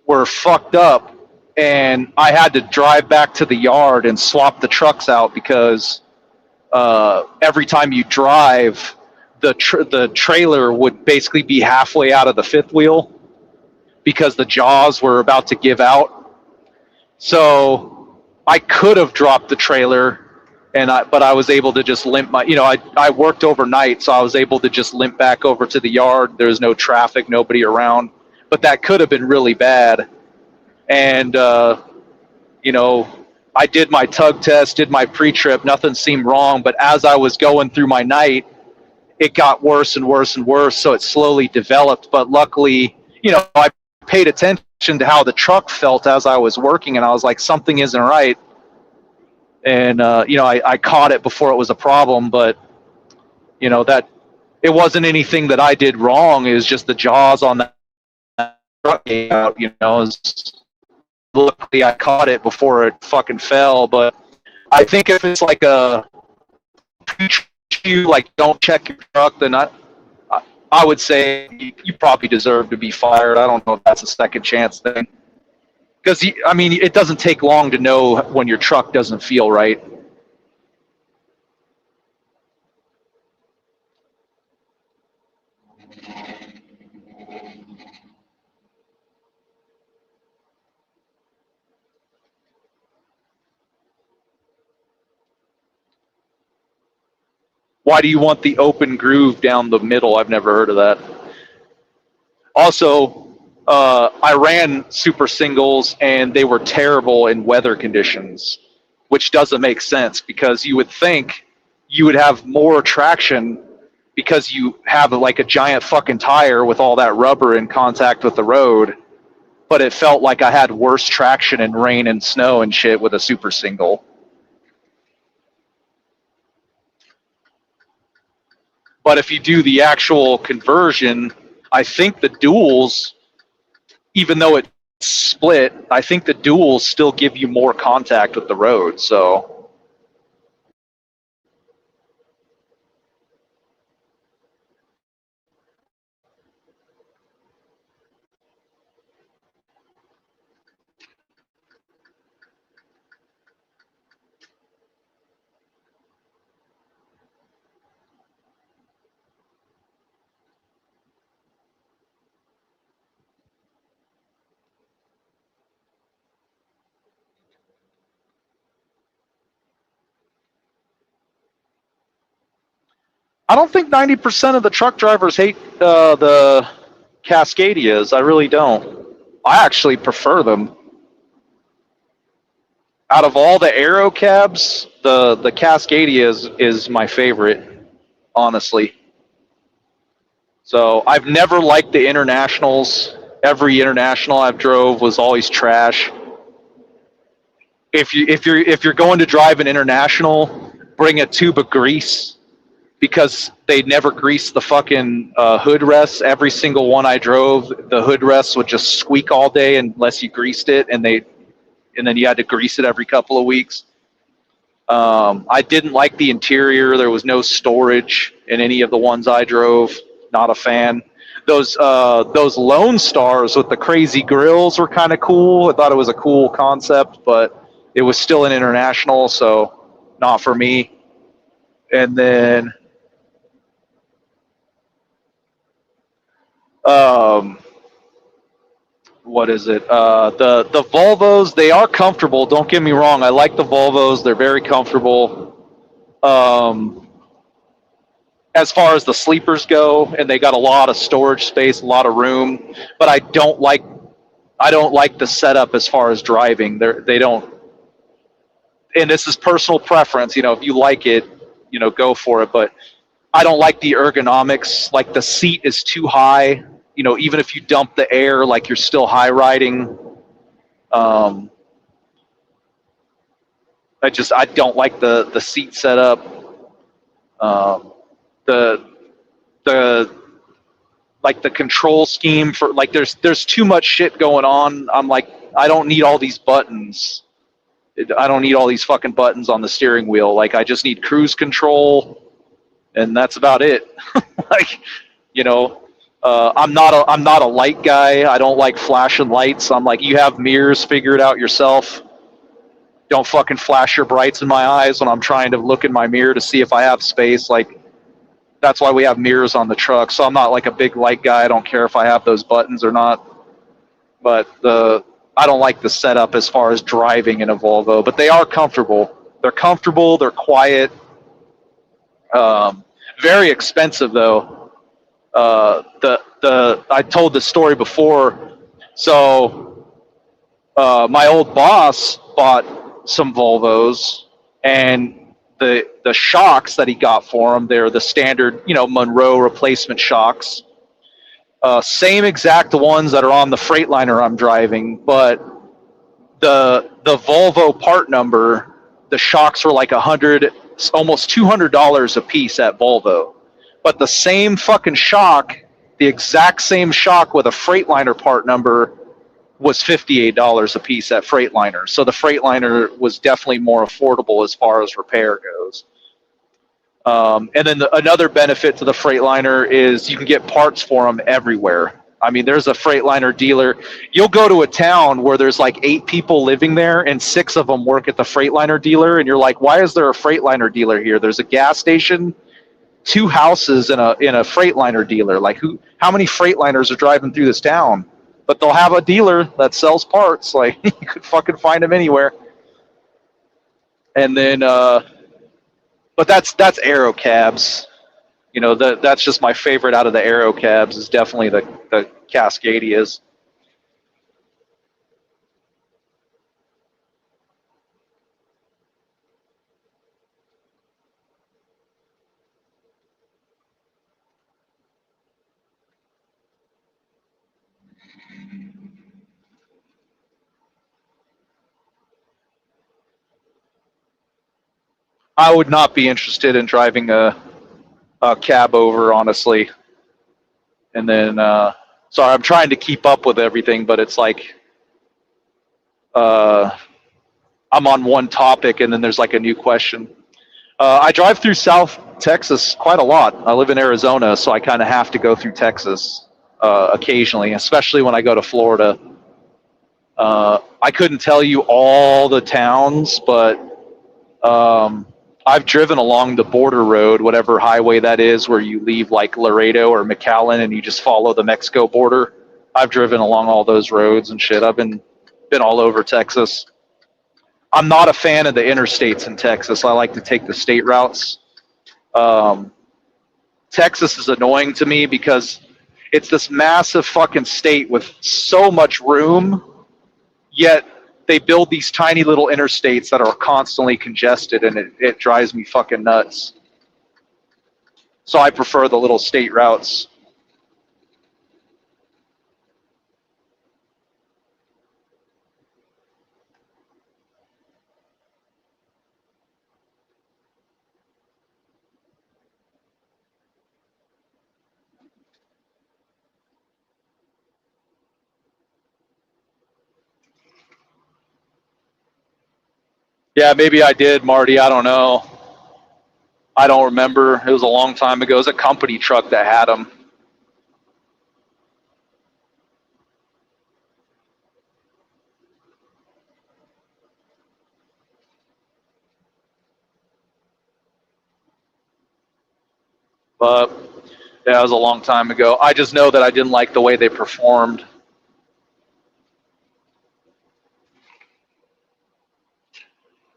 were fucked up, and I had to drive back to the yard and swap the trucks out because every time you drive, the trailer would basically be halfway out of the fifth wheel because the jaws were about to give out. So I could have dropped the trailer, but I was able to just limp I worked overnight, so I was able to just limp back over to the yard. There was no traffic, nobody around, but that could have been really bad. And I did my tug test, did my pre-trip, nothing seemed wrong, but as I was going through my night, it got worse and worse and worse, so it slowly developed. But luckily, I paid attention to how the truck felt as I was working, and I was like, something isn't right. And I caught it before it was a problem, but that it wasn't anything that I did wrong. It was just the jaws on that truck came out. Luckily, I caught it before it fucking fell. But I think if it's like you like don't check your truck, then I would say you probably deserve to be fired. I don't know if that's a second chance thing. Because, it doesn't take long to know when your truck doesn't feel right. Why do you want the open groove down the middle? I've never heard of that. Also, I ran super singles and they were terrible in weather conditions, which doesn't make sense because you would think you would have more traction because you have like a giant fucking tire with all that rubber in contact with the road. But it felt like I had worse traction in rain and snow and shit with a super single. But if you do the actual conversion, I think the duals, even though it's split, I think the duals still give you more contact with the road. So I don't think 90% of the truck drivers hate the Cascadias. I really don't. I actually prefer them. Out of all the Aero cabs, the Cascadia is my favorite, honestly. So I've never liked the internationals. Every international I've drove was always trash. If you're going to drive an international, bring a tube of grease because they never grease the fucking hood rests. Every single one I drove, the hood rests would just squeak all day unless you greased it, and then you had to grease it every couple of weeks. I didn't like the interior. There was no storage in any of the ones I drove. Not a fan. Those Lone Stars with the crazy grills were kind of cool. I thought it was a cool concept, but it was still an international, so not for me. And then what is it? The Volvos, they are comfortable. Don't get me wrong. I like the Volvos. They're very comfortable. Um, as far as the sleepers go, and they got a lot of storage space, a lot of room. But I don't like the setup as far as driving. They don't. And this is personal preference. If you like it, go for it. But I don't like the ergonomics. Like the seat is too high. Even if you dump the air, like you're still high riding. Um, I don't like the seat setup. Um, the the like the control scheme for like there's too much shit going on. I'm like I don't need all these buttons. I don't need all these fucking buttons on the steering wheel. Like I just need cruise control, and that's about it. like you know I'm not a light guy. I don't like flashing lights. I'm like, you have mirrors, figure it out yourself. Don't fucking flash your brights in my eyes when I'm trying to look in my mirror to see if I have space. Like, that's why we have mirrors on the truck. So I'm not like a big light guy. I don't care if I have those buttons or not. But I don't like the setup as far as driving in a Volvo. But they are comfortable. They're comfortable. They're quiet. Very expensive though. The I told the story before. So my old boss bought some Volvos, and the shocks that he got for them, they're the standard, Monroe replacement shocks. Same exact ones that are on the Freightliner I'm driving, but the Volvo part number, the shocks were like almost $200 a piece at Volvo. But the same fucking shock, the exact same shock with a Freightliner part number, was $58 a piece at Freightliner. So the Freightliner was definitely more affordable as far as repair goes. And then another benefit to the Freightliner is you can get parts for them everywhere. I mean, there's a Freightliner dealer. You'll go to a town where there's like 8 people living there, and 6 of them work at the Freightliner dealer, and you're like, why is there a Freightliner dealer here? There's a gas station, 2 houses, in a Freightliner dealer. Like, how many Freightliners are driving through this town? But they'll have a dealer that sells parts. Like, you could fucking find them anywhere. And then But that's aero cabs. You know, that's just my favorite out of the aero cabs is definitely the Cascadias. I would not be interested in driving a cab over, honestly. And then, sorry, I'm trying to keep up with everything, but it's like uh, I'm on one topic and then there's like a new question. I drive through South Texas quite a lot. I live in Arizona, so I kind of have to go through Texas occasionally, especially when I go to Florida. I couldn't tell you all the towns, but I've driven along the border road, whatever highway that is, where you leave like Laredo or McAllen and you just follow the Mexico border. I've driven along all those roads and shit. I've been all over Texas. I'm not a fan of the interstates in Texas. I like to take the state routes. Um, Texas is annoying to me because it's this massive fucking state with so much room, yet they build these tiny little interstates that are constantly congested, and it drives me fucking nuts. So I prefer the little state routes. Yeah, maybe I did, Marty. I don't know. I don't remember. It was a long time ago. It was a company truck that had them. But yeah, it was a long time ago. I just know that I didn't like the way they performed.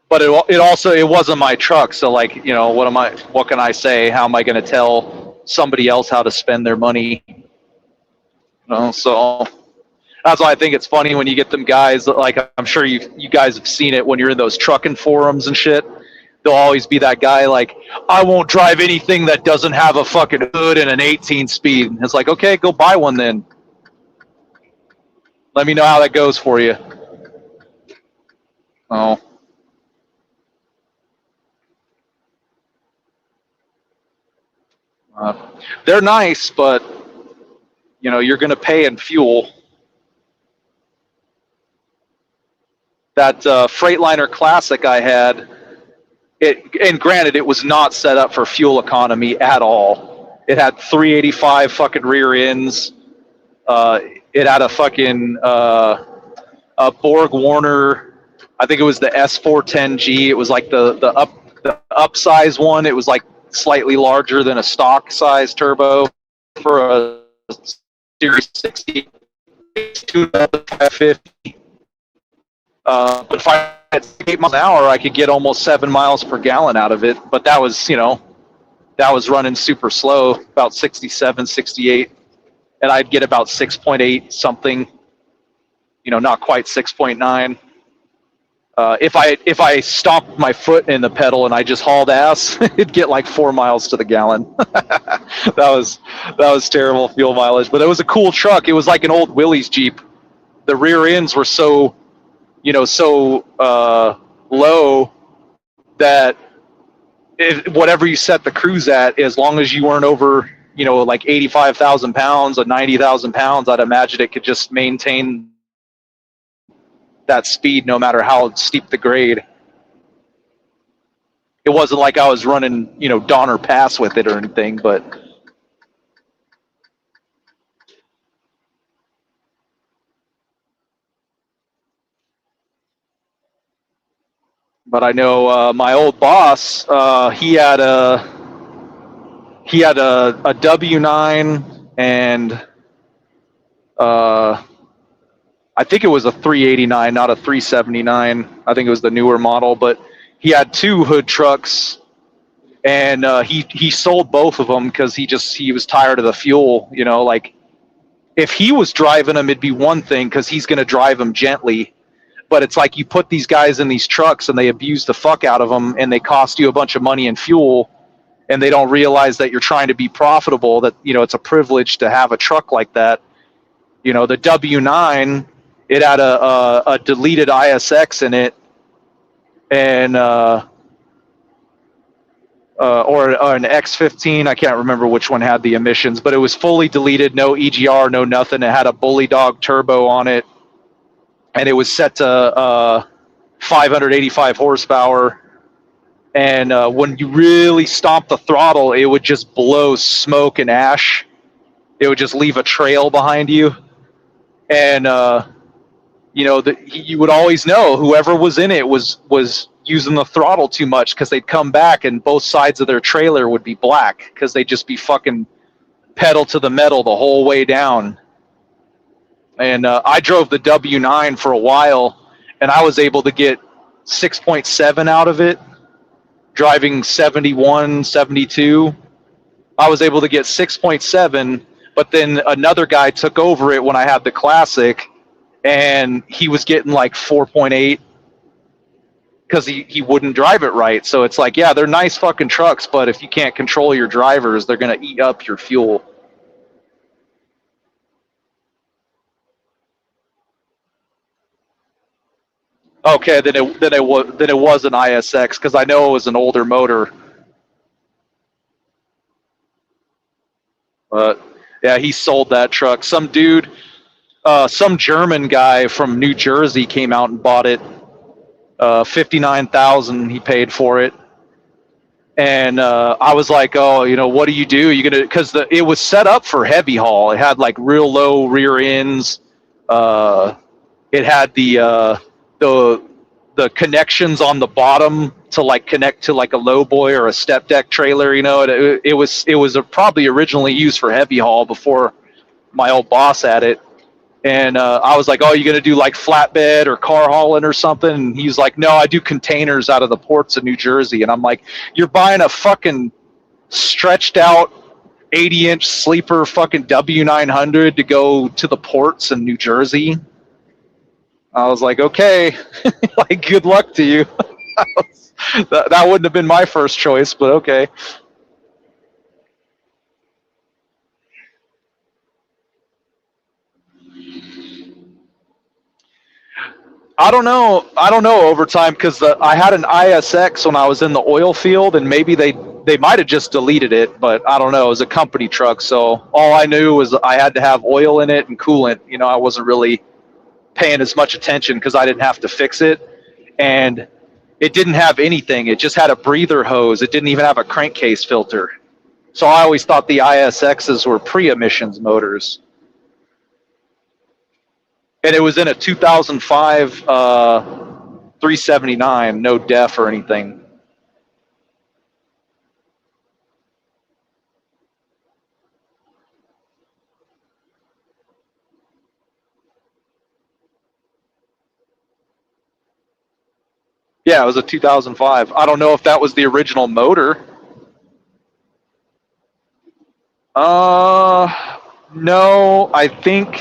But it also it wasn't my truck, so like what can I say? How am I going to tell somebody else how to spend their money? So that's why I think it's funny when you get them guys like I'm sure you guys have seen it when you're in those trucking forums and shit. There'll always be that guy like, I won't drive anything that doesn't have a fucking hood and an 18 speed. It's like, okay, go buy one then. Let me know how that goes for you. Oh, uh, they're nice, but you're going to pay in fuel. That Freightliner Classic I had, and granted, it was not set up for fuel economy at all. It had 385 fucking rear ends. It had a fucking a Borg Warner. I think it was the S410G. It was like the upsize one. It was like slightly larger than a stock size turbo for a Series 60. 550. But if I had 8 miles an hour, I could get almost 7 miles per gallon out of it. But that was running super slow, about 67, 68, and I'd get about 6.8 something. Not quite 6.9. If I stopped my foot in the pedal and I just hauled ass, it'd get like 4 miles to the gallon. that was terrible fuel mileage, but it was a cool truck. It was like an old Willys Jeep. The rear ends were so low that whatever you set the cruise at, as long as you weren't over like 85,000 pounds or 90,000 pounds, I'd imagine it could just maintain that speed no matter how steep the grade. It wasn't like I was running Donner Pass with it or anything, but I know my old boss, he had a W9 and I think it was a 389, not a 379. I think it was the newer model, but he had two hood trucks, and he sold both of them because he was tired of the fuel. You know, like if he was driving them, it'd be one thing because he's going to drive them gently. But it's like you put these guys in these trucks and they abuse the fuck out of them, and they cost you a bunch of money in fuel, and they don't realize that you're trying to be profitable. That, you know, it's a privilege to have a truck like that. You know, the W9, it had a deleted ISX in it, and or an X15. I can't remember which one had the emissions, but it was fully deleted, no EGR, no nothing. It had a Bully Dog turbo on it, and it was set to 585 horsepower. And when you really stomp the throttle, it would just blow smoke and ash. It would just leave a trail behind you. And you know, you would always know whoever was in it was using the throttle too much, because they'd come back and both sides of their trailer would be black because they'd just be fucking pedal to the metal the whole way down. And I drove the W9 for a while, and I was able to get 6.7 out of it, driving 71, 72. I was able to get 6.7, but then another guy took over it when I had the Classic, and he was getting like 4.8 because he wouldn't drive it right. So it's like, yeah, they're nice fucking trucks, but if you can't control your drivers, they're going to eat up your fuel. Okay, then it was an ISX, because I know it was an older motor. But yeah, he sold that truck. Some dude, some German guy from New Jersey came out and bought it. 59,000 he paid for it. And I was like, oh, you know, what do? You gonna, because it was set up for heavy haul. It had like real low rear ends. It had the connections on the bottom to like connect to like a lowboy or a step deck trailer. You know, it was probably originally used for heavy haul before my old boss had it. And I was like, oh, you going to do like flatbed or car hauling or something? And he's like, no, I do containers out of the ports of New Jersey. And I'm like, you're buying a fucking stretched out 80-inch sleeper fucking W900 to go to the ports in New Jersey? I was like, okay, like, good luck to you. That wouldn't have been my first choice, but okay. I don't know over time, because I had an ISX when I was in the oil field, and maybe they might have just deleted it, but I don't know. It was a company truck, so all I knew was I had to have oil in it and coolant. You know, I wasn't really paying as much attention because I didn't have to fix it, and it didn't have anything. It just had a breather hose. It didn't even have a crankcase filter. So I always thought the ISXs were pre-emissions motors. And it was in a 2005 379, no def or anything. Yeah, it was a 2005. I don't know if that was the original motor. No, I think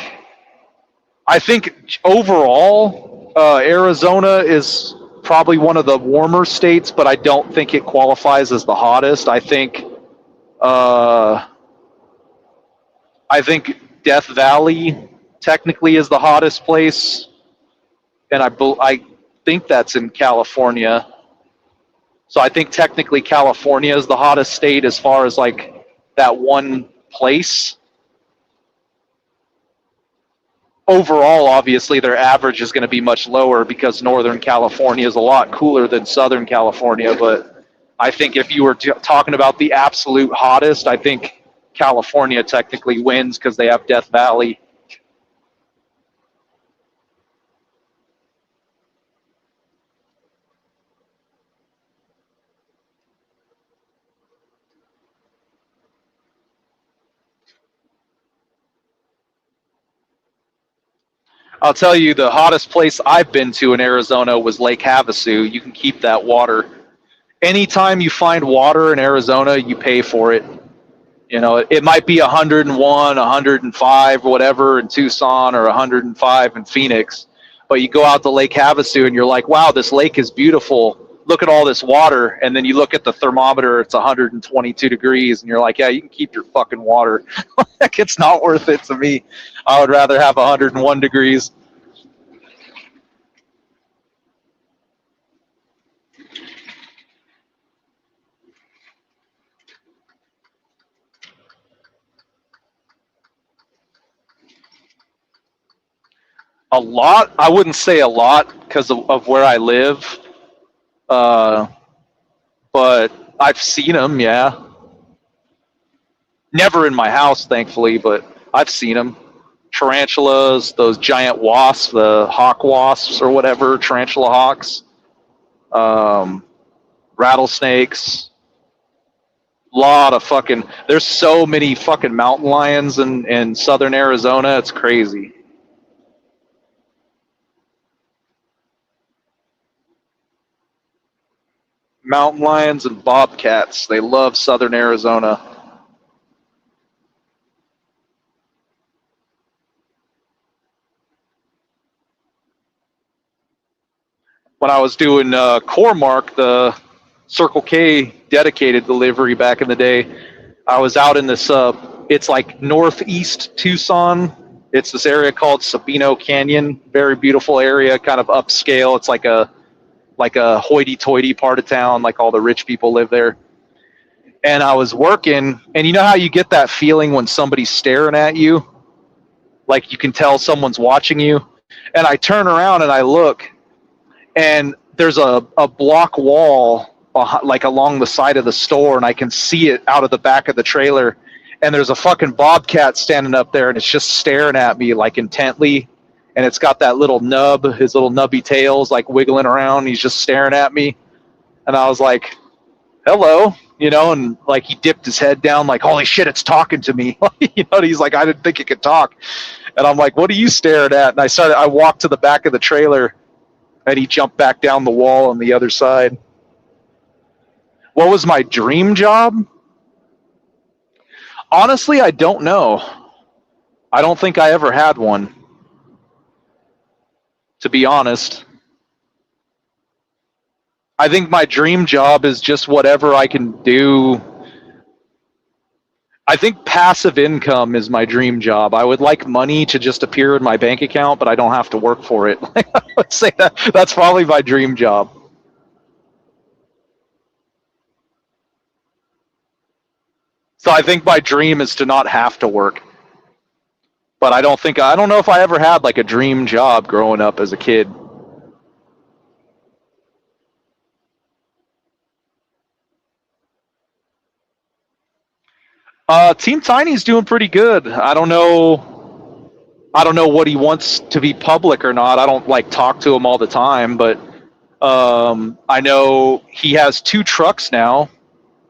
overall, Arizona is probably one of the warmer states, but I don't think it qualifies as the hottest. I think Death Valley technically is the hottest place, and I think that's in California. So I think technically California is the hottest state as far as like that one place. Overall, obviously, their average is going to be much lower because Northern California is a lot cooler than Southern California. But I think if you were talking about the absolute hottest, I think California technically wins because they have Death Valley. I'll tell you, the hottest place I've been to in Arizona was Lake Havasu. You can keep that water. anytime you find water in Arizona, you pay for it. You know, it might be 101, 105, whatever in Tucson, or 105 in Phoenix, but you go out to Lake Havasu and you're like, wow, this lake is beautiful. Look at all this water. And then you look at the thermometer, it's 122 degrees, and you're like, yeah, you can keep your fucking water. Like, it's not worth it to me. I would rather have 101 degrees. A lot? I wouldn't say a lot because of where I live. Uh, but I've seen them, yeah. Never in my house, thankfully, but I've seen them. Tarantulas, those giant wasps, the hawk wasps or whatever, tarantula hawks, um, rattlesnakes. Lot of fucking. There's so many fucking mountain lions in southern Arizona. It's crazy. Mountain lions and bobcats. They love southern Arizona. When I was doing Core-Mark, the Circle K dedicated delivery back in the day, I was out in this, it's like northeast Tucson. It's this area called Sabino Canyon. Very beautiful area, kind of upscale. It's like a hoity-toity part of town, like all the rich people live there. And I was working, and you know how you get that feeling when somebody's staring at you? Like you can tell someone's watching you. And I turn around and I look, and there's a block wall behind, like along the side of the store, and I can see it out of the back of the trailer. And there's a fucking bobcat standing up there, and it's just staring at me like intently. And it's got that little nub, his little nubby tails like wiggling around. He's just staring at me. And I was like, hello, you know, and like he dipped his head down like, holy shit, it's talking to me. You know, and he's like, I didn't think it could talk. And I'm like, what are you staring at? And I walked to the back of the trailer, and he jumped back down the wall on the other side. What was my dream job? Honestly, I don't know. I don't think I ever had one, to be honest. I think my dream job is just whatever I can do. I think passive income is my dream job. I would like money to just appear in my bank account, but I don't have to work for it. Let's say that's probably my dream job. So I think my dream is to not have to work. But I don't know if I ever had like a dream job growing up as a kid. Team Tiny's doing pretty good. I don't know what he wants to be public or not. I don't like talk to him all the time, but I know he has 2 trucks now.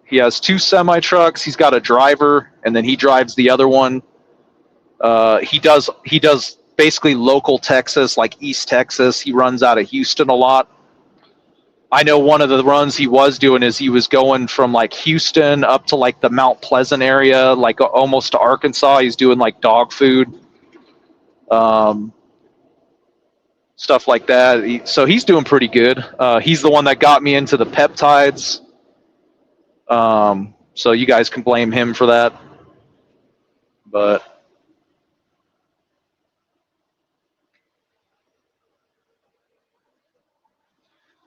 He has 2 semi trucks. He's got a driver, and then he drives the other one. He does basically local Texas, like East Texas. He runs out of Houston a lot. I know one of the runs he was doing is he was going from like Houston up to like the Mount Pleasant area, like almost to Arkansas. He's doing like dog food, um, stuff like that. So he's doing pretty good. He's the one that got me into the peptides. So you guys can blame him for that. But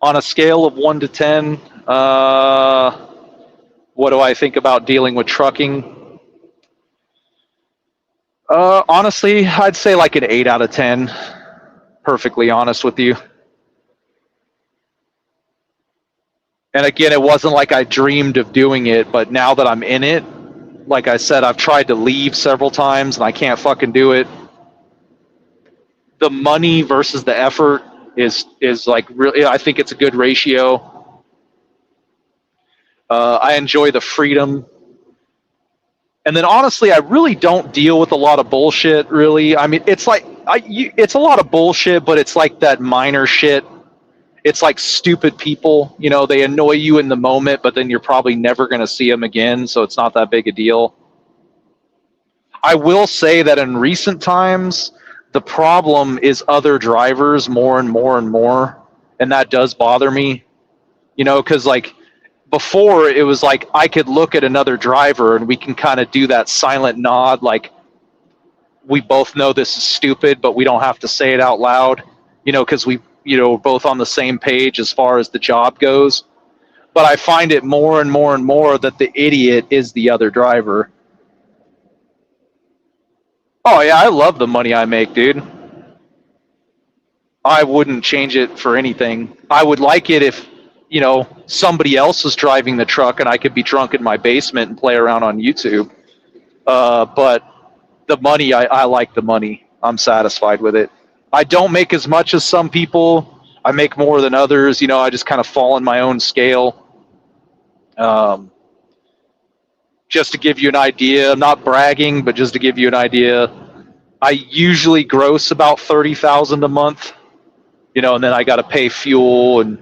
on a scale of 1 to 10, what do I think about dealing with trucking? Honestly, I'd say like an 8 out of 10. Perfectly honest with you. And again, it wasn't like I dreamed of doing it, but now that I'm in it, like I said, I've tried to leave several times and I can't fucking do it. The money versus the effort is like really, I think it's a good ratio. I enjoy the freedom. And then honestly, I really don't deal with a lot of bullshit, really. I mean, it's like it's a lot of bullshit, but it's like that minor shit. It's like stupid people, you know, they annoy you in the moment, but then you're probably never going to see them again, so it's not that big a deal. I will say that in recent times, the problem is other drivers more and more and more, and that does bother me, you know, because like before it was like I could look at another driver and we can kind of do that silent nod, like we both know this is stupid, but we don't have to say it out loud, you know, because we, you know, both on the same page as far as the job goes. But I find it more and more and more that the idiot is the other driver. Oh yeah, I love the money I make, dude. I wouldn't change it for anything. I would like it if, you know, somebody else was driving the truck and I could be drunk in my basement and play around on YouTube. But the money, I like the money. I'm satisfied with it. I don't make as much as some people. I make more than others. You know, I just kind of fall in my own scale. Um, just to give you an idea, I'm not bragging, but just to give you an idea, I usually gross about 30,000 a month. You know, and then I got to pay fuel, and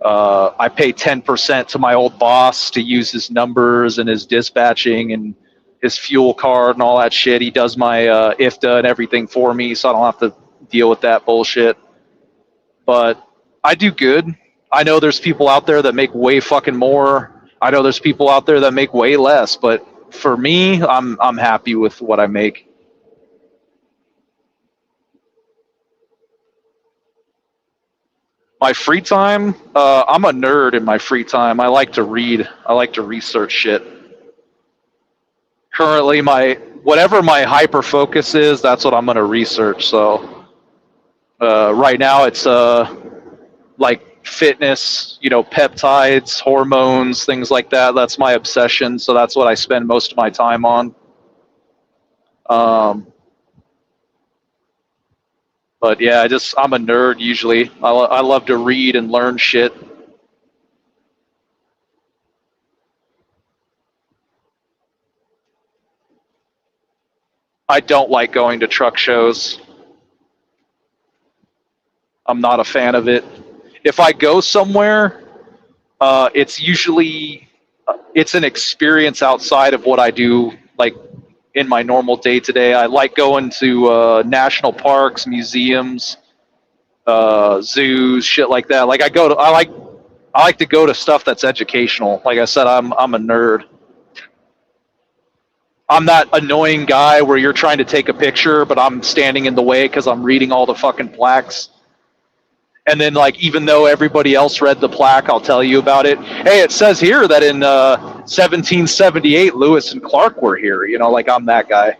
I pay 10% to my old boss to use his numbers and his dispatching and his fuel card and all that shit. He does my IFTA and everything for me, so I don't have to deal with that bullshit. But I do good. I know there's people out there that make way fucking more. I know there's people out there that make way less, but for me, I'm happy with what I make. My free time, I'm a nerd in my free time. I like to read. I like to research shit. Currently, my whatever my hyper focus is, that's what I'm going to research. So right now, it's like fitness, you know, peptides, hormones, things like that. That's my obsession. So that's what I spend most of my time on. Um, but yeah, I'm a nerd usually. I love to read and learn shit. I don't like going to truck shows. I'm not a fan of it. If I go somewhere, it's usually it's an experience outside of what I do, like in my normal day to day. I like going to national parks, museums, zoos, shit like that. Like I like to go to stuff that's educational. Like I said, I'm a nerd. I'm that annoying guy where you're trying to take a picture, but I'm standing in the way because I'm reading all the fucking plaques. And then, like, even though everybody else read the plaque, I'll tell you about it. Hey, it says here that in 1778, Lewis and Clark were here. You know, like I'm that guy.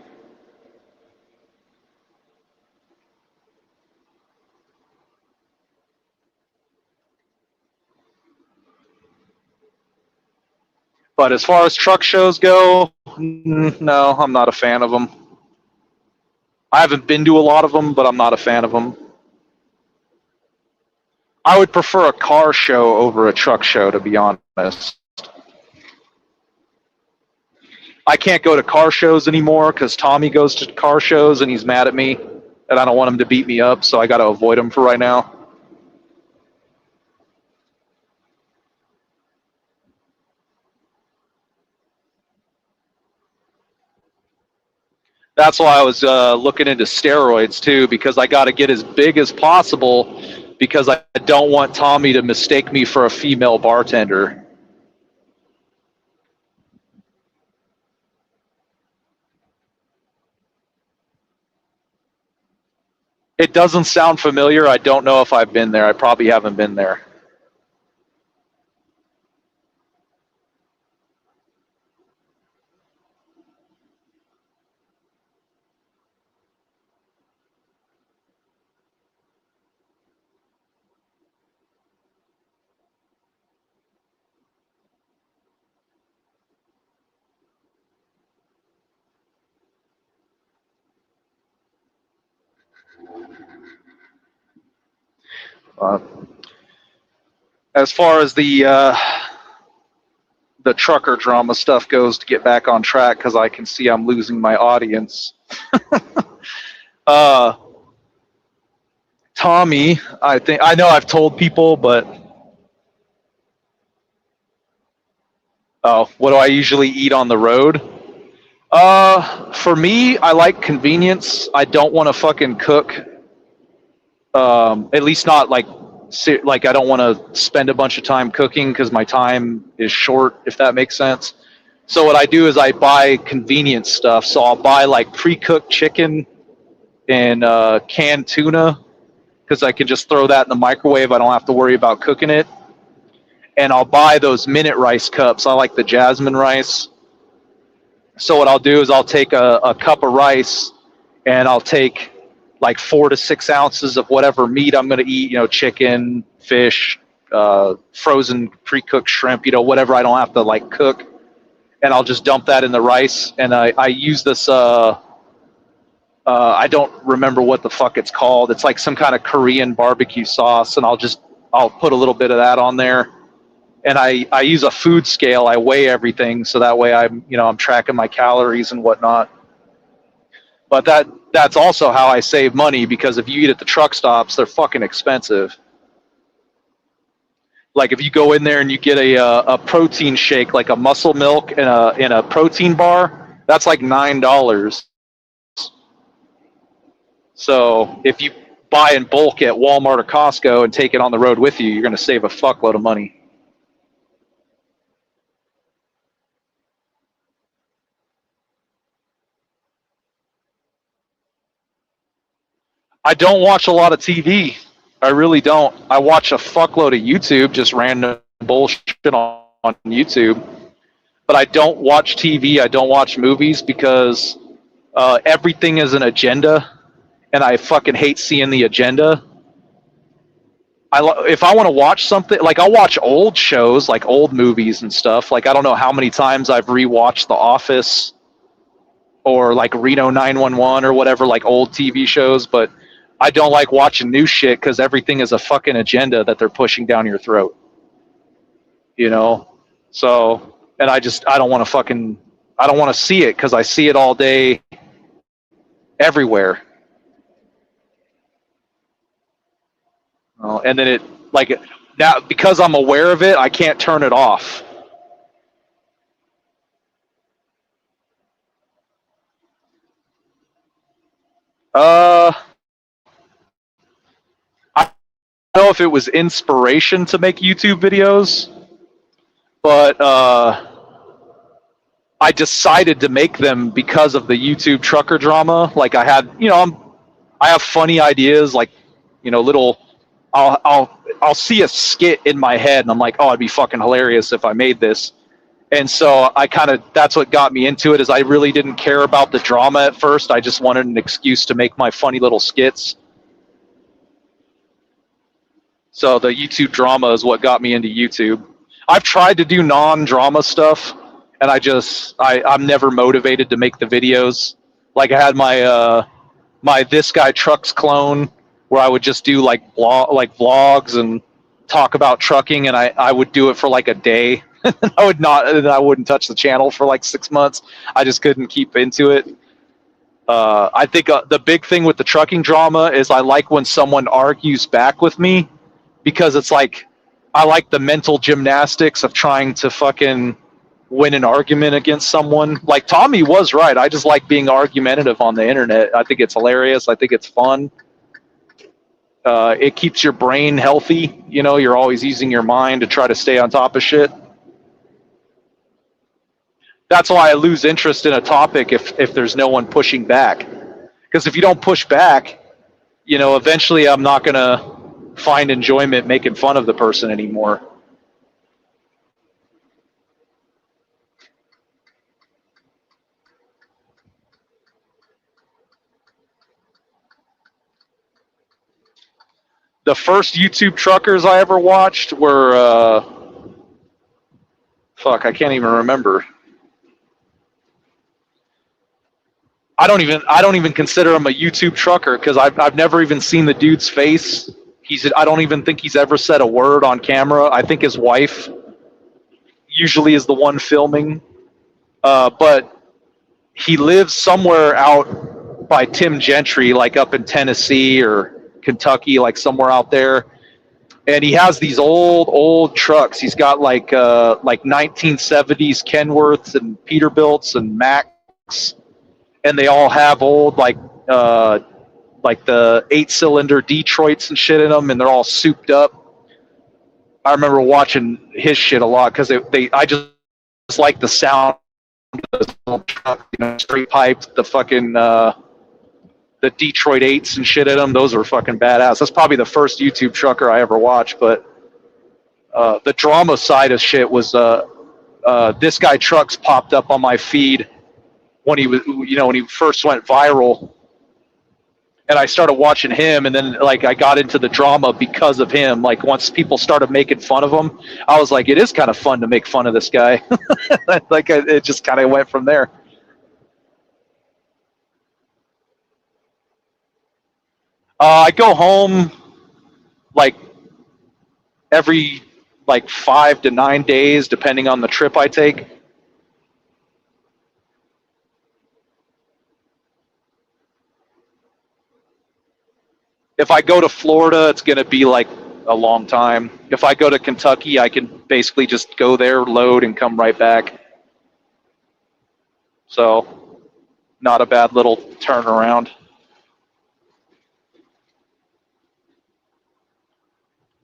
But as far as truck shows go, no, I'm not a fan of them. I haven't been to a lot of them, but I'm not a fan of them. I would prefer a car show over a truck show, to be honest. I can't go to car shows anymore because Tommy goes to car shows and he's mad at me, and I don't want him to beat me up, so I got to avoid him for right now. That's why I was looking into steroids too, because I got to get as big as possible because I don't want Tommy to mistake me for a female bartender. It doesn't sound familiar. I don't know if I've been there. I probably haven't been there. Uh, as far as the trucker drama stuff goes, to get back on track, because I can see I'm losing my audience. uh, Tommy, I know I've told people, but what do I usually eat on the road? For me, I like convenience. I don't want to fucking cook. At least not like I don't want to spend a bunch of time cooking because my time is short, if that makes sense. So what I do is I buy convenience stuff. So I'll buy like pre-cooked chicken and canned tuna because I can just throw that in the microwave. I don't have to worry about cooking it. And I'll buy those minute rice cups. I like the jasmine rice. So what I'll do is I'll take a cup of rice and I'll take like 4 to 6 ounces of whatever meat I'm going to eat, chicken, fish, frozen pre-cooked shrimp, whatever I don't have to like cook. And I'll just dump that in the rice. And I use this, I don't remember what the fuck it's called. It's like some kind of Korean barbecue sauce. And I'll put a little bit of that on there. And I use a food scale. I weigh everything. So that way I'm tracking my calories and whatnot. But that's also how I save money, because if you eat at the truck stops, they're fucking expensive. Like if you go in there and you get a protein shake, like a Muscle Milk and a protein bar, that's like $9. So if you buy in bulk at Walmart or Costco and take it on the road with you, you're going to save a fuckload of money. I don't watch a lot of TV. I really don't. I watch a fuckload of YouTube, just random bullshit on YouTube. But I don't watch TV. I don't watch movies because everything is an agenda, and I fucking hate seeing the agenda. If I want to watch something, like I'll watch old shows, like old movies and stuff. Like I don't know how many times I've rewatched The Office or like Reno 911 or whatever, like old TV shows, but I don't like watching new shit because everything is a fucking agenda that they're pushing down your throat. So, and I don't want to see it because I see it all day everywhere. And then now because I'm aware of it, I can't turn it off. I don't know if it was inspiration to make YouTube videos, but I decided to make them because of the YouTube trucker drama. Like I had, I have funny ideas, like, little. I'll see a skit in my head, and I'm like, oh, it'd be fucking hilarious if I made this. And so that's what got me into it. Is I really didn't care about the drama at first. I just wanted an excuse to make my funny little skits. So the YouTube drama is what got me into YouTube. I've tried to do non-drama stuff, and I'm never motivated to make the videos. Like I had my This Guy Trucks clone, where I would just do like vlogs and talk about trucking, and I would do it for like a day. I wouldn't touch the channel for like 6 months. I just couldn't keep into it. I think the big thing with the trucking drama is I like when someone argues back with me, because it's like I like the mental gymnastics of trying to fucking win an argument against someone. Like Tommy was right. I just like being argumentative on the internet. I think it's hilarious. I think it's fun. It keeps your brain healthy. You're always using your mind to try to stay on top of shit. That's why I lose interest in a topic if there's no one pushing back. Because if you don't push back, eventually I'm not going to find enjoyment making fun of the person anymore. The first YouTube truckers I ever watched were I can't even remember. I don't even consider him a YouTube trucker because I've never even seen the dude's face. I don't even think he's ever said a word on camera. I think his wife usually is the one filming, but he lives somewhere out by Tim Gentry, like up in Tennessee or Kentucky, like somewhere out there. And he has these old trucks. He's got like 1970s Kenworths and Peterbilts and Macs, and they all have old like the 8-cylinder Detroits and shit in them, and they're all souped up. I remember watching his shit a lot because I just like the sound of the truck, straight piped, the fucking the Detroit 8s and shit in them. Those are fucking badass. That's probably the first YouTube trucker I ever watched. But the drama side of shit was this guy Trucks popped up on my feed when he was, when he first went viral, and I started watching him, and then like I got into the drama because of him. Like once people started making fun of him, I was like, it is kind of fun to make fun of this guy. Like it just kind of went from there. I go home like every like 5 to 9 days, depending on the trip I take. If I go to Florida, it's going to be like a long time. If I go to Kentucky, I can basically just go there, load, and come right back. So, not a bad little turnaround.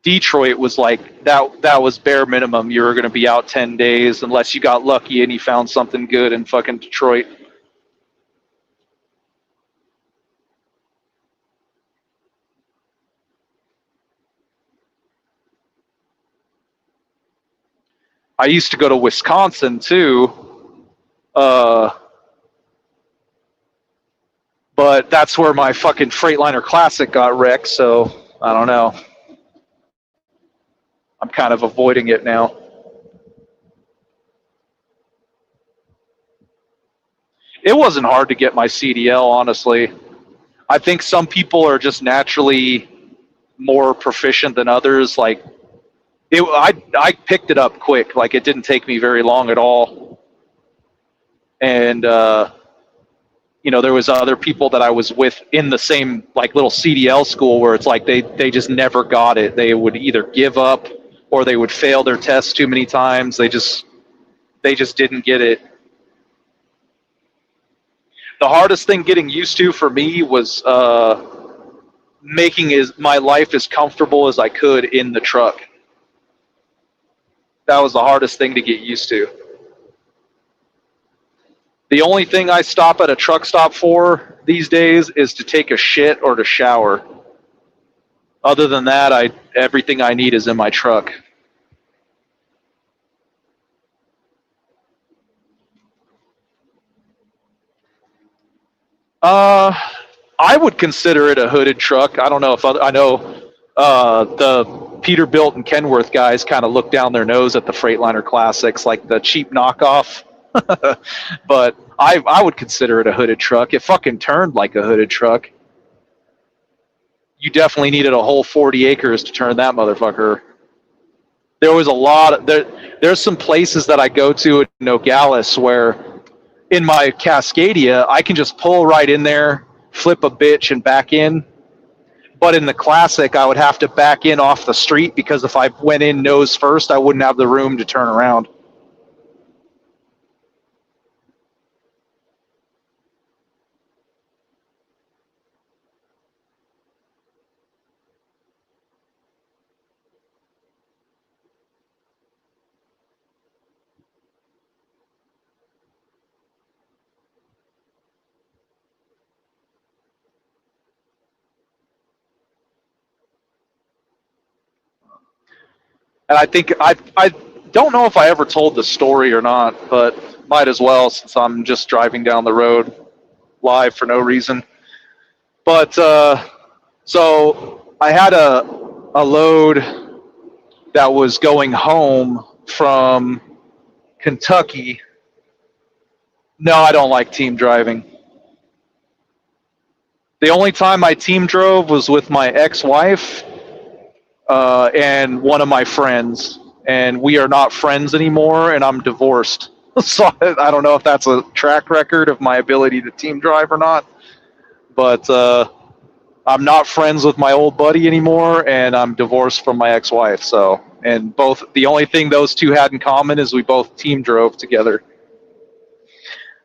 Detroit was like that was bare minimum. You were going to be out 10 days unless you got lucky and you found something good in fucking Detroit. I used to go to Wisconsin too, but that's where my fucking Freightliner Classic got wrecked, so I don't know. I'm kind of avoiding it now. It wasn't hard to get my CDL, honestly. I think some people are just naturally more proficient than others. Like, I picked it up quick. Like, it didn't take me very long at all. And, there was other people that I was with in the same, like, little CDL school where it's like they just never got it. They would either give up or they would fail their tests too many times. They just didn't get it. The hardest thing getting used to for me was making my life as comfortable as I could in the truck. That was the hardest thing to get used to. The only thing I stop at a truck stop for these days is to take a shit or to shower. Other than that, everything I need is in my truck. I would consider it a hooded truck. I don't know if I know the Peterbilt and Kenworth guys kind of look down their nose at the Freightliner Classics, like the cheap knockoff. But I would consider it a hooded truck. It fucking turned like a hooded truck. You definitely needed a whole 40 acres to turn that motherfucker. There was a lot. There's some places that I go to in Nogales where in my Cascadia, I can just pull right in there, flip a bitch, and back in. But in the Classic, I would have to back in off the street because if I went in nose first, I wouldn't have the room to turn around. And I think I don't know if I ever told the story or not, but might as well since I'm just driving down the road live for no reason. But so I had a load that was going home from Kentucky. No, I don't like team driving. The only time I team drove was with my ex-wife and one of my friends, and we are not friends anymore, and I'm divorced. So I don't know if that's a track record of my ability to team drive or not, but I'm not friends with my old buddy anymore, and I'm divorced from my ex-wife. So, and both the only thing those two had in common is we both team drove together.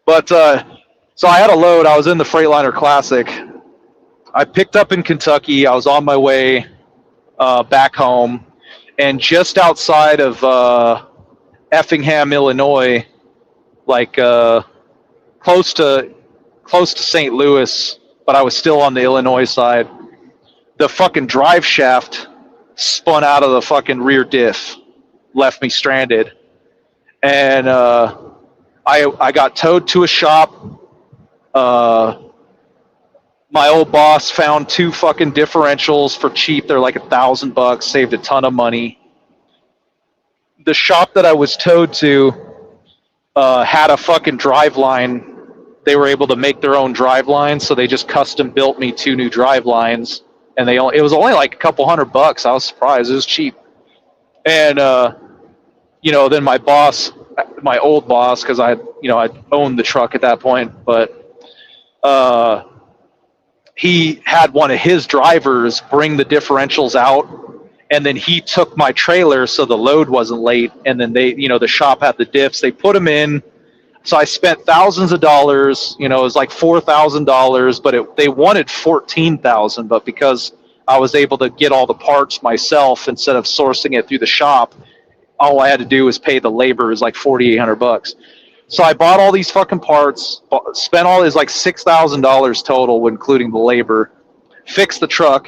But so I had a load. I was in the Freightliner Classic. I picked up in Kentucky. I was on my way back home, and just outside of Effingham, Illinois, like close to St. Louis, but I was still on the Illinois side. The fucking drive shaft spun out of the fucking rear diff, left me stranded, and I got towed to a shop. My old boss found 2 fucking differentials for cheap. They're like $1,000, saved a ton of money. The shop that I was towed to had a fucking drive line. They were able to make their own drive lines, so they just custom built me 2 new drive lines, and it was only like a couple $100. I was surprised. It was cheap. And then my boss, my old boss, because I owned the truck at that point, but he had one of his drivers bring the differentials out, and then he took my trailer so the load wasn't late, and then the shop had the diffs. They put them in. So I spent thousands of dollars. It was like $4,000, but they wanted $14,000. But because I was able to get all the parts myself instead of sourcing it through the shop, all I had to do was pay the labor. It was like $4,800. So I bought all these fucking parts, spent all this like $6,000 total, including the labor, fixed the truck.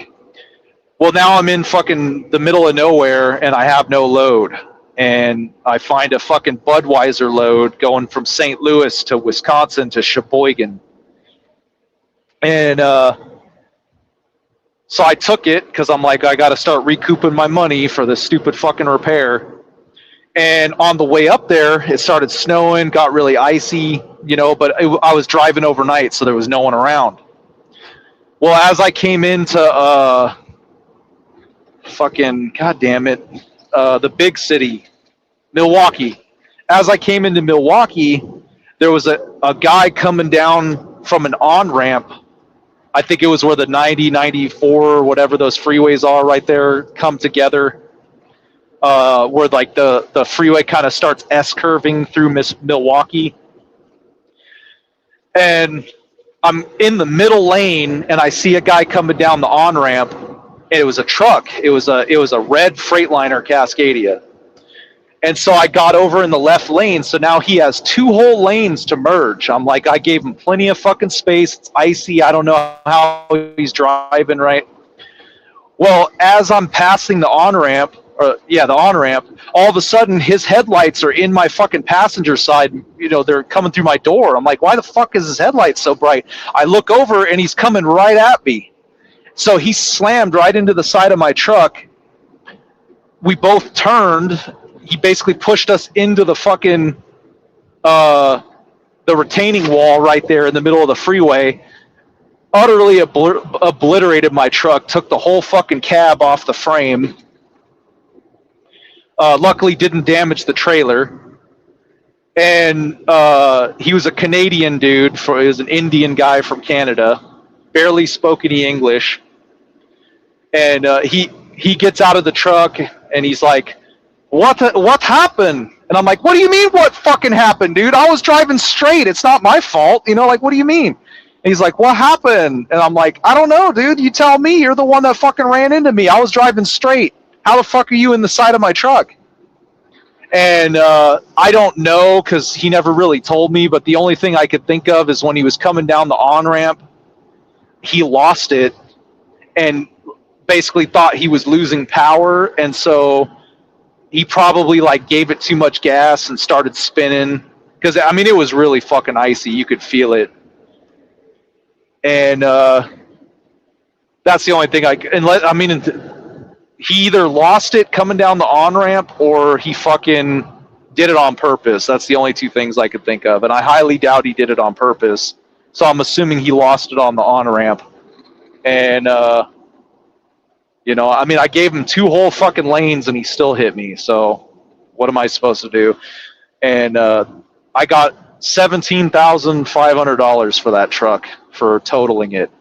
Well, now I'm in fucking the middle of nowhere and I have no load. And I find a fucking Budweiser load going from St. Louis to Wisconsin to Sheboygan. And so I took it because I'm like, I got to start recouping my money for this stupid fucking repair. And on the way up there, it started snowing, got really icy, but I was driving overnight, so there was no one around. Well, as I came into fucking, goddamn it, the big city, Milwaukee. As I came into Milwaukee, there was a guy coming down from an on-ramp. I think it was where the 90, 94, whatever those freeways are right there come together, where like the freeway kind of starts S-curving through Milwaukee. And I'm in the middle lane, and I see a guy coming down the on-ramp, and it was a truck. It was a red Freightliner Cascadia. And so I got over in the left lane, so now he has 2 whole lanes to merge. I'm like, I gave him plenty of fucking space. It's icy. I don't know how he's driving right. Well, as I'm passing the on-ramp, all of a sudden his headlights are in my fucking passenger side. They're coming through my door. I'm like, why the fuck is his headlights so bright? I look over and he's coming right at me. So he slammed right into the side of my truck. We both turned. He basically pushed us into the fucking the retaining wall right there in the middle of the freeway. Utterly obliterated my truck. Took the whole fucking cab off the frame. Luckily, didn't damage the trailer. And he was a Canadian dude. He was an Indian guy from Canada. Barely spoke any English. And he gets out of the truck and he's like, What happened? And I'm like, what do you mean what fucking happened, dude? I was driving straight. It's not my fault. What do you mean? And he's like, what happened? And I'm like, I don't know, dude. You tell me. You're the one that fucking ran into me. I was driving straight. How the fuck are you in the side of my truck? And I don't know because he never really told me, but the only thing I could think of is when he was coming down the on-ramp, he lost it and basically thought he was losing power, and so he probably gave it too much gas and started spinning because it was really fucking icy. You could feel it. And that's the only thing he either lost it coming down the on-ramp or he fucking did it on purpose. That's the only 2 things I could think of. And I highly doubt he did it on purpose. So I'm assuming he lost it on the on-ramp. And, I gave him 2 whole fucking lanes and he still hit me. So what am I supposed to do? And I got $17,500 for that truck for totaling it.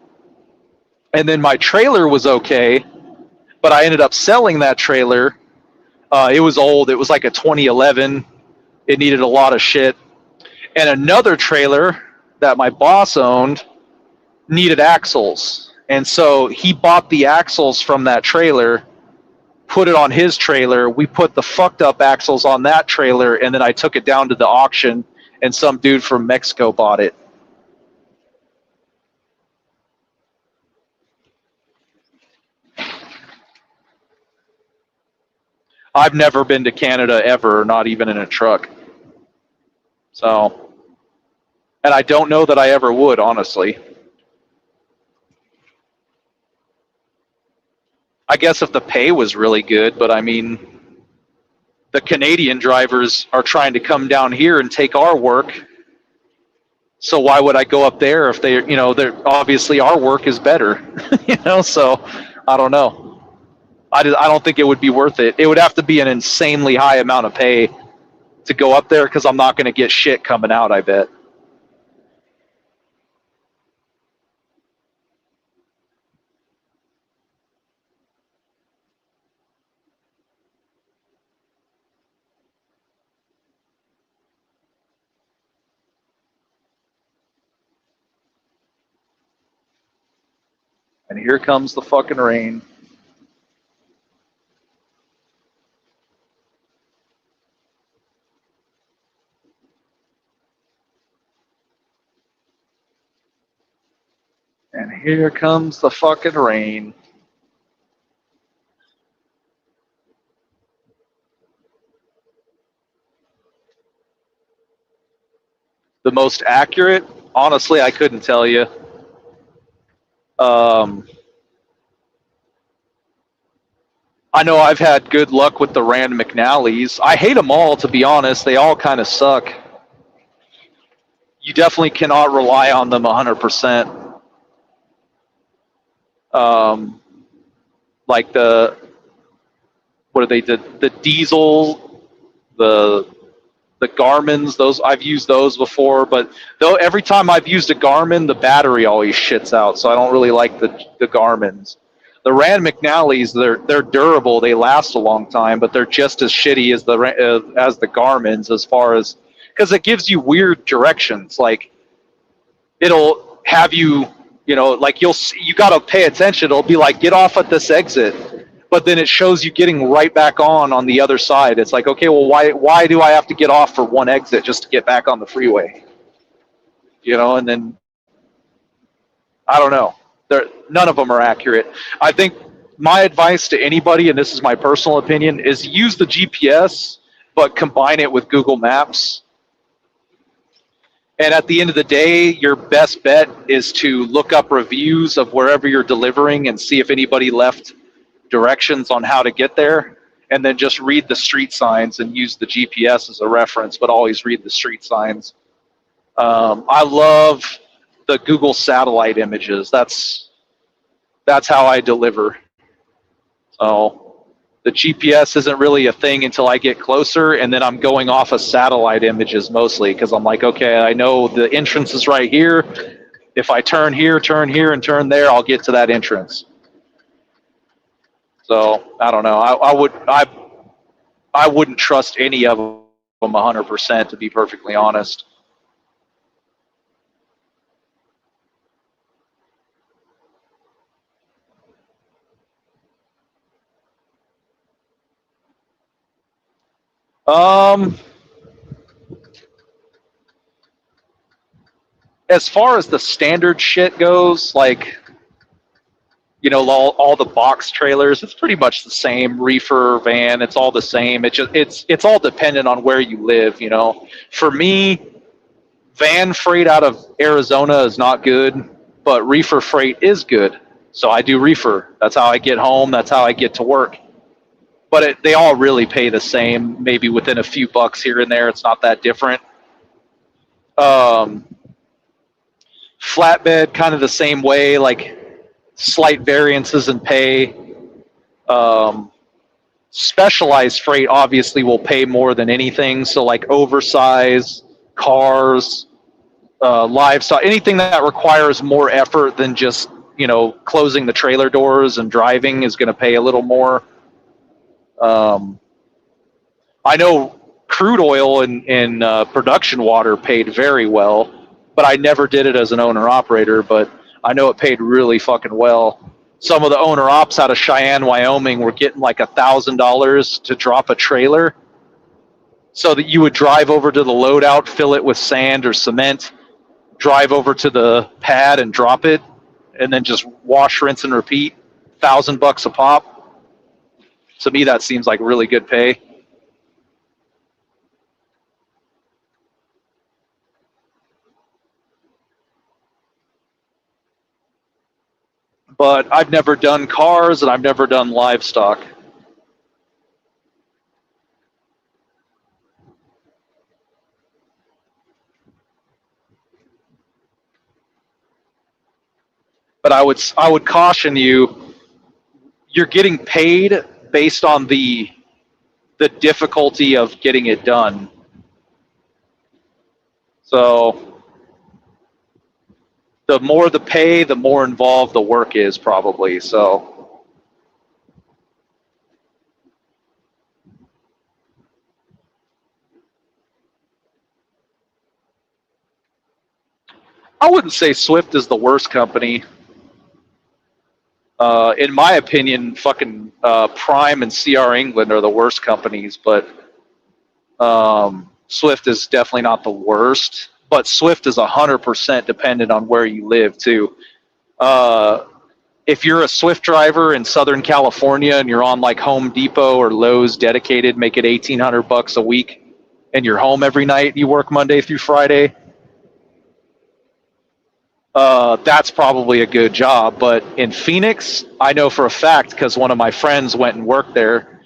And then my trailer was okay, but I ended up selling that trailer. It was old. It was like a 2011. It needed a lot of shit. And another trailer that my boss owned needed axles. And so he bought the axles from that trailer, put it on his trailer. We put the fucked up axles on that trailer, and then I took it down to the auction, and some dude from Mexico bought it. I've never been to Canada ever, not even in a truck. So, and I don't know that I ever would, honestly. I guess if the pay was really good, but I mean, the Canadian drivers are trying to come down here and take our work. So why would I go up there if they're obviously our work is better, So I don't know. I don't think it would be worth it. It would have to be an insanely high amount of pay to go up there because I'm not going to get shit coming out, I bet. And here comes the fucking rain. And here comes the fucking rain. The most accurate? Honestly, I couldn't tell you. I know I've had good luck with the Rand McNallys. I hate them all, to be honest. They all kind of suck. You definitely cannot rely on them 100%. Like what are they? The Diesel, the Garmins. Those I've used those before, but though every time I've used a Garmin, the battery always shits out. So I don't really like the Garmins. The Rand McNallys, they're durable. They last a long time, but they're just as shitty as the Garmins as far as because it gives you weird directions. Like it'll have you, like you got to pay attention. It'll be like get off at this exit, but then it shows you getting right back on the other side. It's like, okay, well, why do I have to get off for one exit just to get back on the freeway? And then I don't know. None of them are accurate. I think my advice to anybody, and this is my personal opinion, is use the GPS, but combine it with Google Maps. And at the end of the day, your best bet is to look up reviews of wherever you're delivering and see if anybody left directions on how to get there. And then just read the street signs and use the GPS as a reference, but always read the street signs. I love the Google satellite images. That's how I deliver. So the GPS isn't really a thing until I get closer, and then I'm going off of satellite images mostly because I'm like, okay, I know the entrance is right here. If I turn here, and turn there, I'll get to that entrance. So I don't know. I wouldn't trust any of them 100%, to be perfectly honest. As far as the standard shit goes, like, all the box trailers, it's pretty much the same. Reefer, van, it's all the same. It's all dependent on where you live. For me, van freight out of Arizona is not good, but reefer freight is good. So I do reefer. That's how I get home. That's how I get to work. But they all really pay the same, maybe within a few bucks here and there. It's not that different. Flatbed, kind of the same way, like slight variances in pay. Specialized freight obviously will pay more than anything. So like oversized cars, livestock, anything that requires more effort than just closing the trailer doors and driving is going to pay a little more. I know crude oil and production water paid very well, but I never did it as an owner operator. But I know it paid really fucking well. Some of the owner ops out of Cheyenne, Wyoming, were getting like $1,000 to drop a trailer, so that you would drive over to the loadout, fill it with sand or cement, drive over to the pad and drop it, and then just wash, rinse, and repeat. $1,000 a pop. To me, that seems like really good pay. But I've never done cars and I've never done livestock. But I would caution you, you're getting paid based on the difficulty of getting it done. So the more the pay, the more involved the work is probably. So I wouldn't say Swift is the worst company. In my opinion, fucking Prime and CR England are the worst companies, but Swift is definitely not the worst. But Swift is 100% dependent on where you live too. If you're a Swift driver in Southern California and you're on like Home Depot or Lowe's dedicated, make it $1,800 a week, and you're home every night, you work Monday through Friday, that's probably a good job. But in Phoenix, I know for a fact, because one of my friends went and worked there,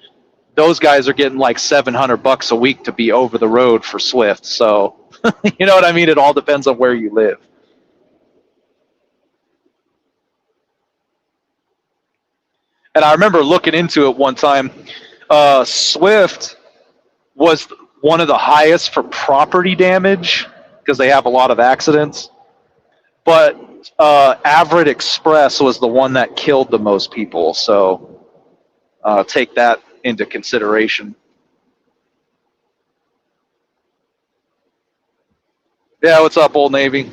those guys are getting like $700 a week to be over the road for Swift. So, you know what I mean? It all depends on where you live. And I remember looking into it one time. Swift was one of the highest for property damage because they have a lot of accidents. But Averett Express was the one that killed the most people. So take that into consideration. Yeah, what's up, Old Navy?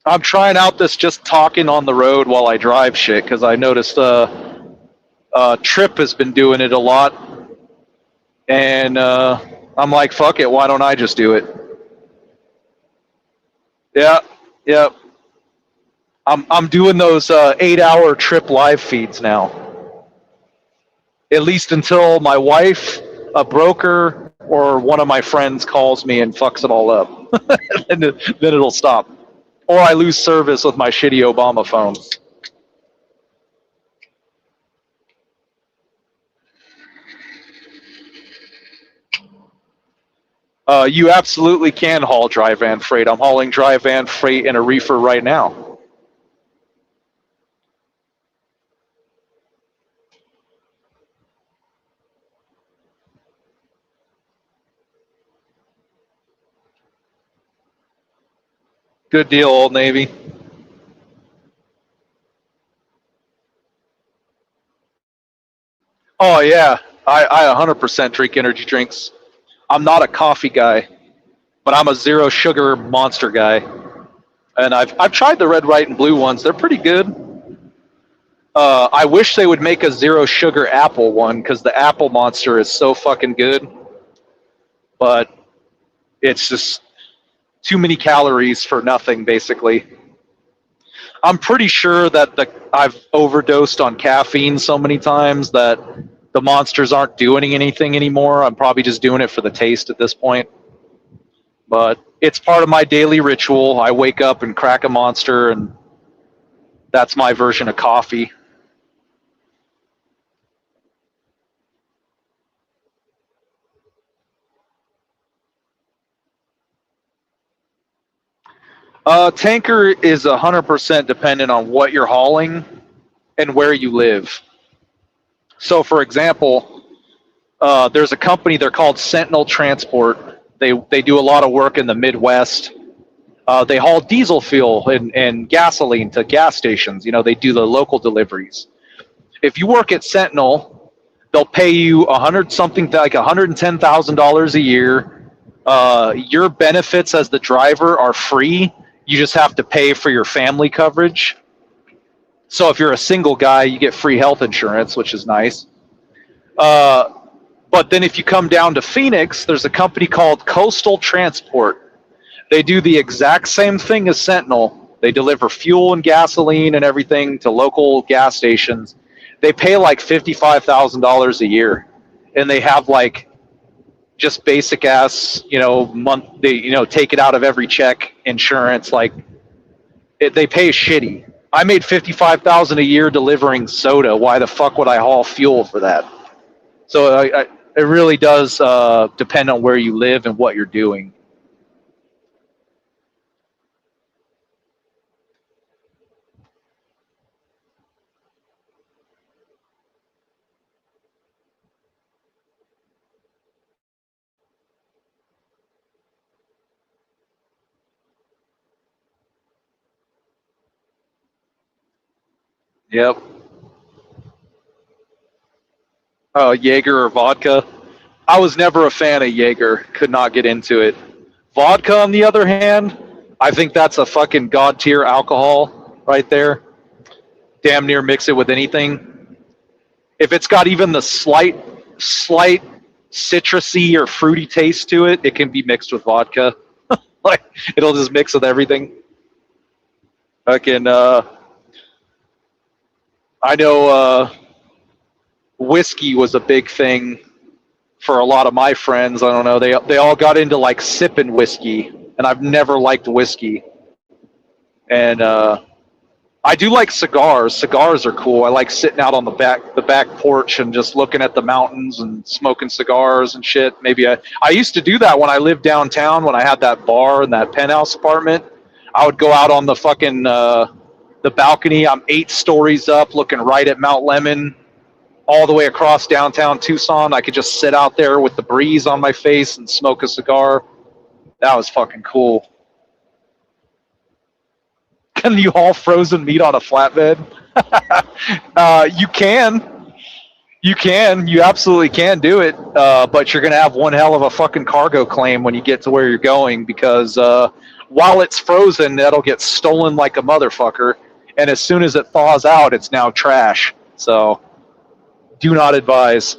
I'm trying out this just talking on the road while I drive shit because I noticed Trip has been doing it a lot, and I'm like, fuck it, why don't I just do it? Yeah, yeah. I'm doing those 8-hour Trip live feeds now, at least until my wife, a broker, or one of my friends calls me and fucks it all up. And then it'll stop. Or I lose service with my shitty Obama phone. You absolutely can haul dry van freight. I'm hauling dry van freight in a reefer right now. Good deal, Old Navy. Oh yeah, I 100% drink energy drinks. I'm not a coffee guy, but I'm a zero sugar monster guy. And I've tried the red, white, and blue ones. They're pretty good. I wish they would make a zero sugar apple one because the apple monster is so fucking good. But it's just too many calories for nothing, basically. I'm pretty sure that I've overdosed on caffeine so many times that the monsters aren't doing anything anymore. I'm probably just doing it for the taste at this point. But it's part of my daily ritual. I wake up and crack a monster, and that's my version of coffee. Tanker is 100% dependent on what you're hauling and where you live. So, for example, there's a company, they're called Sentinel Transport. They do a lot of work in the Midwest. They haul diesel fuel and gasoline to gas stations. You know, they do the local deliveries. If you work at Sentinel, they'll pay you 100 something, like $110,000 a year. Your benefits as the driver are free. You just have to pay for your family coverage. So if you're a single guy, you get free health insurance, which is nice. But then if you come down to Phoenix, there's a company called Coastal Transport. They do the exact same thing as Sentinel. They deliver fuel and gasoline and everything to local gas stations. They pay like $55,000 a year, and they have like just basic ass, month. They take it out of every check, insurance. Like they pay shitty. I made $55,000 a year delivering soda. Why the fuck would I haul fuel for that? So it really does depend on where you live and what you're doing. Yep. Jaeger or vodka. I was never a fan of Jaeger. Could not get into it. Vodka, on the other hand, I think that's a fucking god tier alcohol right there. Damn near mix it with anything. If it's got even the slight citrusy or fruity taste to it, it can be mixed with vodka. Like it'll just mix with everything. Fucking I know whiskey was a big thing for a lot of my friends. I don't know. They all got into like sipping whiskey, and I've never liked whiskey. And I do like cigars. Cigars are cool. I like sitting out on the back porch and just looking at the mountains and smoking cigars and shit. Maybe I used to do that when I lived downtown, when I had that bar and that penthouse apartment. I would go out on the fucking the balcony. I'm 8 stories up, looking right at Mount Lemmon, all the way across downtown Tucson. I could just sit out there with the breeze on my face and smoke a cigar. That was fucking cool. Can you haul frozen meat on a flatbed? You can. You can. You absolutely can do it. But you're going to have one hell of a fucking cargo claim when you get to where you're going, because while it's frozen, that'll get stolen like a motherfucker. And as soon as it thaws out, it's now trash. So do not advise.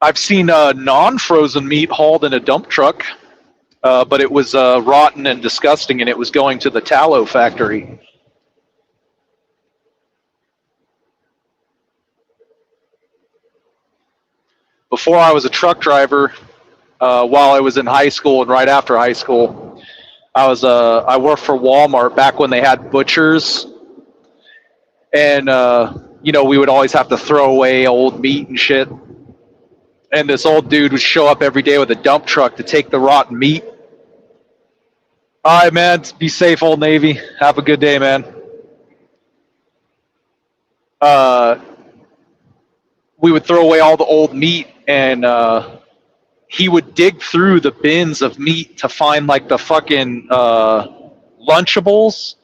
I've seen non-frozen meat hauled in a dump truck, but it was rotten and disgusting, and it was going to the tallow factory. Before I was a truck driver, while I was in high school and right after high school, I worked for Walmart back when they had butchers, and we would always have to throw away old meat and shit. And this old dude would show up every day with a dump truck to take the rotten meat. All right, man. Be safe, Old Navy. Have a good day, man. We would throw away all the old meat, and he would dig through the bins of meat to find like the fucking Lunchables,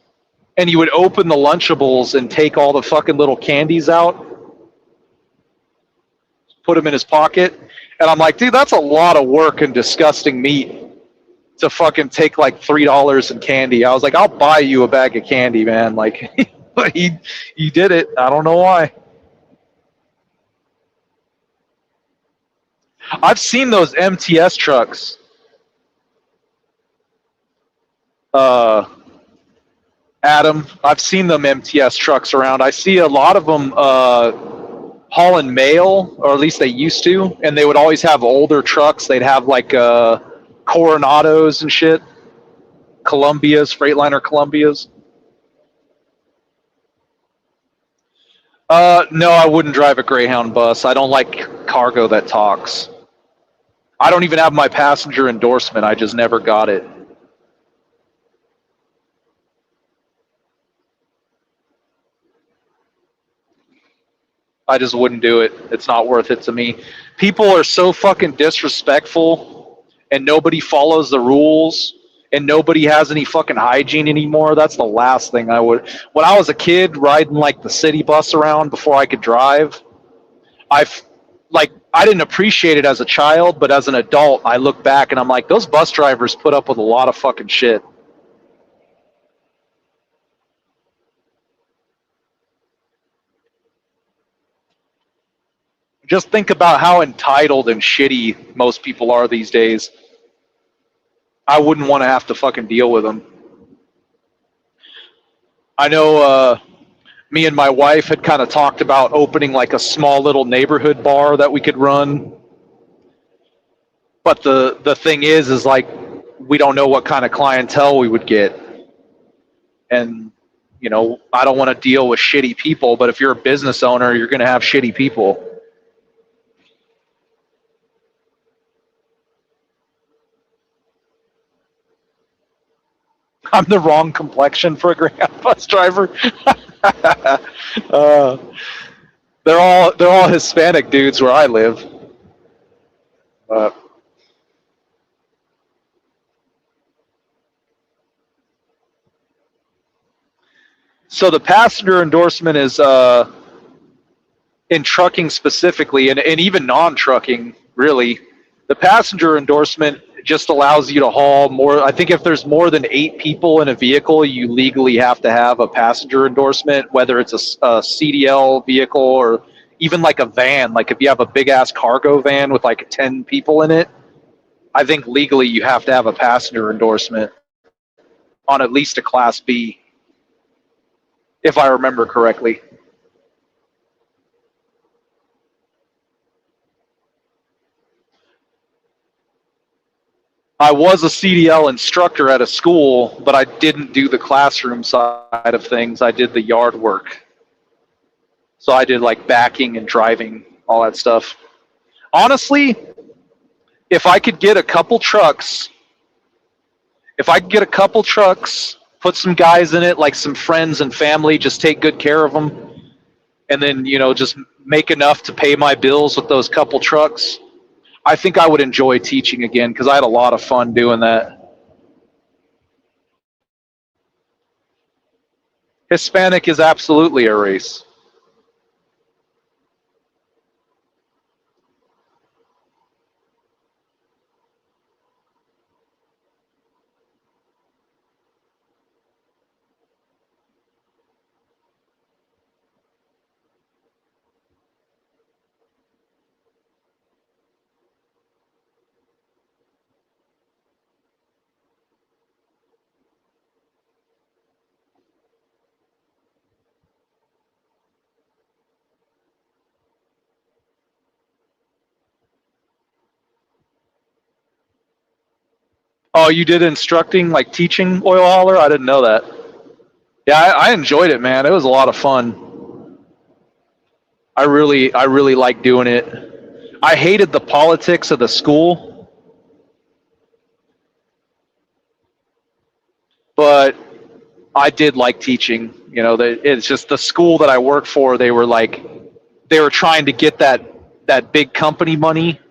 and he would open the Lunchables and take all the fucking little candies out, put them in his pocket. And I'm like, dude, that's a lot of work and disgusting meat to fucking take like $3 in candy. I was like, I'll buy you a bag of candy, man. Like, but he did it. I don't know why. I've seen those MTS trucks. Adam, I've seen them MTS trucks around. I see a lot of them hauling mail, or at least they used to, and they would always have older trucks. They'd have like Coronados and shit, Columbias, Freightliner Columbias. No, I wouldn't drive a Greyhound bus. I don't like cargo that talks. I don't even have my passenger endorsement. I just never got it. I just wouldn't do it. It's not worth it to me. People are so fucking disrespectful and nobody follows the rules and nobody has any fucking hygiene anymore. That's the last thing I would. When I was a kid riding like the city bus around before I could drive, I've like I didn't appreciate it as a child, but as an adult, I look back and I'm like, those bus drivers put up with a lot of fucking shit. Just think about how entitled and shitty most people are these days. I wouldn't want to have to fucking deal with them. I know me and my wife had kind of talked about opening like a small little neighborhood bar that we could run. But the thing is like we don't know what kind of clientele we would get. And I don't want to deal with shitty people, but if you're a business owner, you're going to have shitty people. I'm the wrong complexion for a Greyhound bus driver. uh, they're all Hispanic dudes where I live. Uh, so the passenger endorsement is in trucking specifically, and even non-trucking, really. The passenger endorsement just allows you to haul more. I think if there's more than 8 people in a vehicle, you legally have to have a passenger endorsement, whether it's a CDL vehicle or even like a van. Like if you have a big ass cargo van with like 10 people in it, I think legally you have to have a passenger endorsement on at least a Class B, if I remember correctly. I was a CDL instructor at a school, but I didn't do the classroom side of things. I did the yard work. So I did like backing and driving, all that stuff. Honestly, if I could get a couple trucks, put some guys in it, like some friends and family, just take good care of them, and then, just make enough to pay my bills with those couple trucks, I think I would enjoy teaching again because I had a lot of fun doing that. Hispanic is absolutely a race. Oh, you did instructing, like teaching oil hauler? I didn't know that. Yeah, I enjoyed it, man. It was a lot of fun. I really liked doing it. I hated the politics of the school, but I did like teaching. It's just the school that I worked for. They were trying to get that big company money,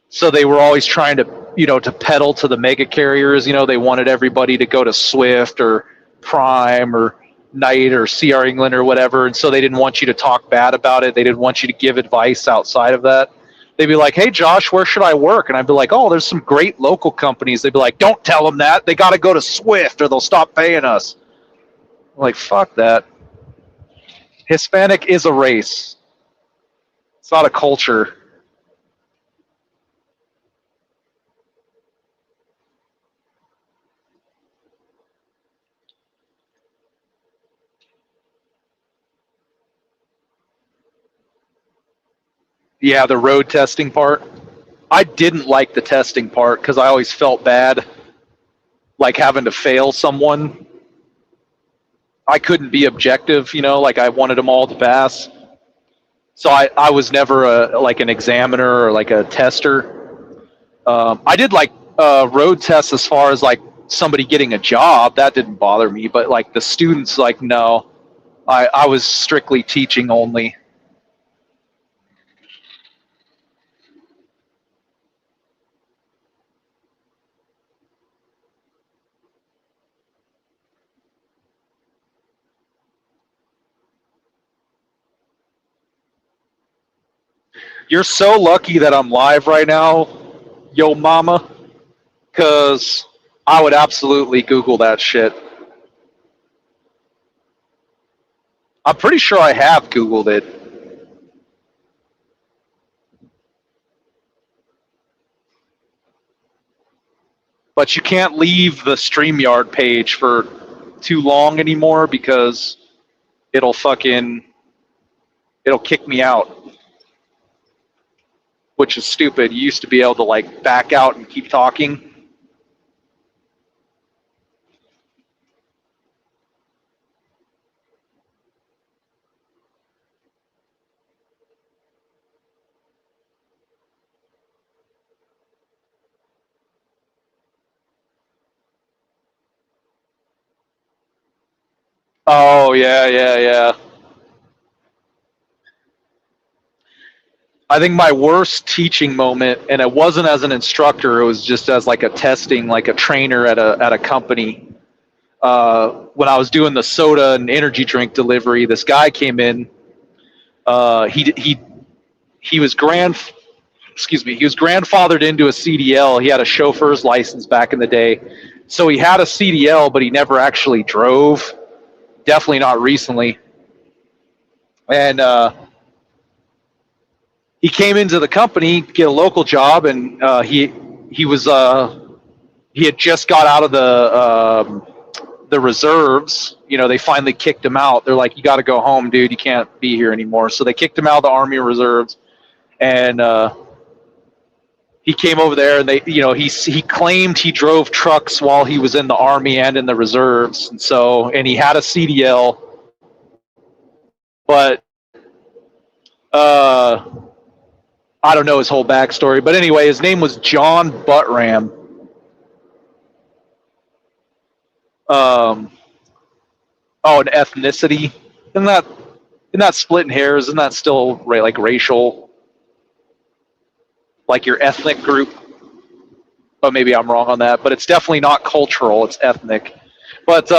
so they were always trying to peddle to the mega carriers. They wanted everybody to go to Swift or Prime or Knight or CR England or whatever, and so they didn't want you to talk bad about it. They didn't want you to give advice outside of that. They'd be like, "Hey, Josh, where should I work?" And I'd be like, "Oh, there's some great local companies." They'd be like, "Don't tell them that. They got to go to Swift or they'll stop paying us." I'm like, fuck that. Hispanic is a race. It's not a culture. Yeah, the road testing part. I didn't like the testing part because I always felt bad, like having to fail someone. I couldn't be objective, like I wanted them all to pass. So I was never like an examiner or like a tester. I did like road tests as far as like somebody getting a job. That didn't bother me, but like the students, like no, I was strictly teaching only. You're so lucky that I'm live right now, yo mama, because I would absolutely Google that shit. I'm pretty sure I have Googled it. But you can't leave the StreamYard page for too long anymore because it'll fucking it'll kick me out, which is stupid. You used to be able to like back out and keep talking. Oh yeah, yeah, yeah. I think my worst teaching moment, and it wasn't as an instructor, it was just as like a testing, like a trainer at a company. When I was doing the soda and energy drink delivery, this guy came in. He was he was grandfathered into a CDL. He had a chauffeur's license back in the day, so he had a CDL, but he never actually drove. Definitely not recently. And he came into the company, get a local job, and he had just got out of the reserves. You know, they finally kicked him out. They're like, "You got to go home, dude. You can't be here anymore." So they kicked him out of the Army Reserves, and he came over there, and he claimed he drove trucks while he was in the Army and in the reserves, and he had a CDL, but I don't know his whole backstory. But anyway, his name was John Buttram. An ethnicity. Isn't that splitting hairs? Isn't that still like racial? Like your ethnic group? Oh, maybe I'm wrong on that, but it's definitely not cultural. It's ethnic. But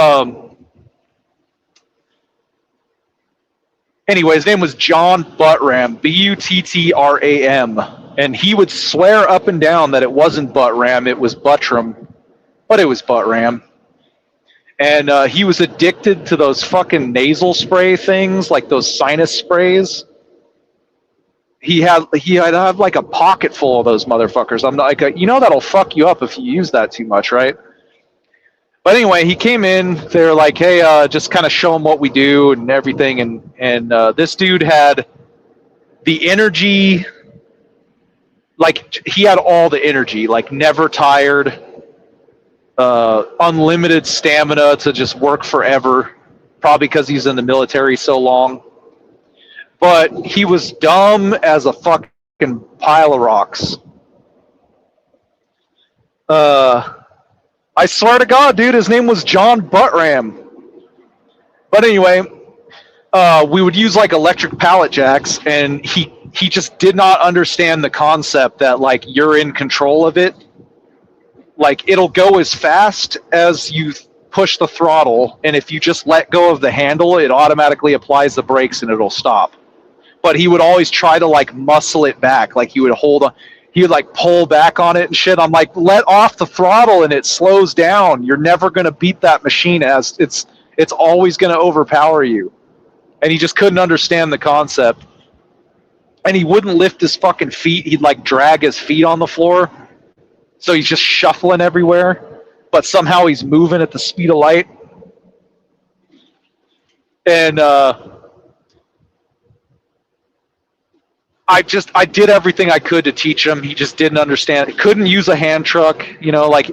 anyway, his name was John Buttram, Buttram, and he would swear up and down that it wasn't Buttram, it was Buttram, but it was Buttram. And he was addicted to those fucking nasal spray things, like those sinus sprays. He'd have like a pocket full of those motherfuckers. I'm like, that'll fuck you up if you use that too much, right? But anyway, he came in. They're like, "Hey, just kind of show him what we do and everything." And this dude had the energy, like he had all the energy, like never tired, unlimited stamina to just work forever. Probably because he's in the military so long. But he was dumb as a fucking pile of rocks. I swear to God, dude, his name was John Buttram. But anyway, we would use like electric pallet jacks, and he just did not understand the concept that like you're in control of it. Like it'll go as fast as you push the throttle, and if you just let go of the handle, it automatically applies the brakes and it'll stop. But he would always try to like muscle it back, like he would like pull back on it and shit. I'm like, let off the throttle and it slows down. You're never gonna beat that machine, as it's always gonna overpower you. And he just couldn't understand the concept. And he wouldn't lift his fucking feet. He'd like drag his feet on the floor. So he's just shuffling everywhere, but somehow he's moving at the speed of light. And I did everything I could to teach him. He just didn't understand. He couldn't use a hand truck, like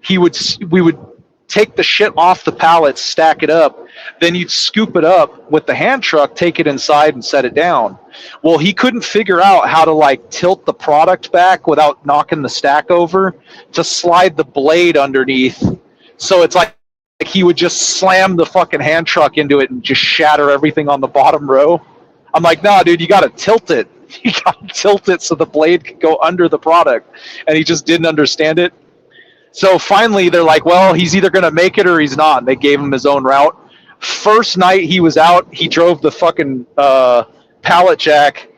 we would take the shit off the pallets, stack it up, then you'd scoop it up with the hand truck, take it inside and set it down. Well, he couldn't figure out how to like tilt the product back without knocking the stack over to slide the blade underneath. So it's like he would just slam the fucking hand truck into it and just shatter everything on the bottom row. I'm like, nah, dude, you got to tilt it. You got to tilt it so the blade could go under the product. And he just didn't understand it. So finally, they're like, well, he's either going to make it or he's not. And they gave him his own route. First night he was out, he drove the fucking pallet jack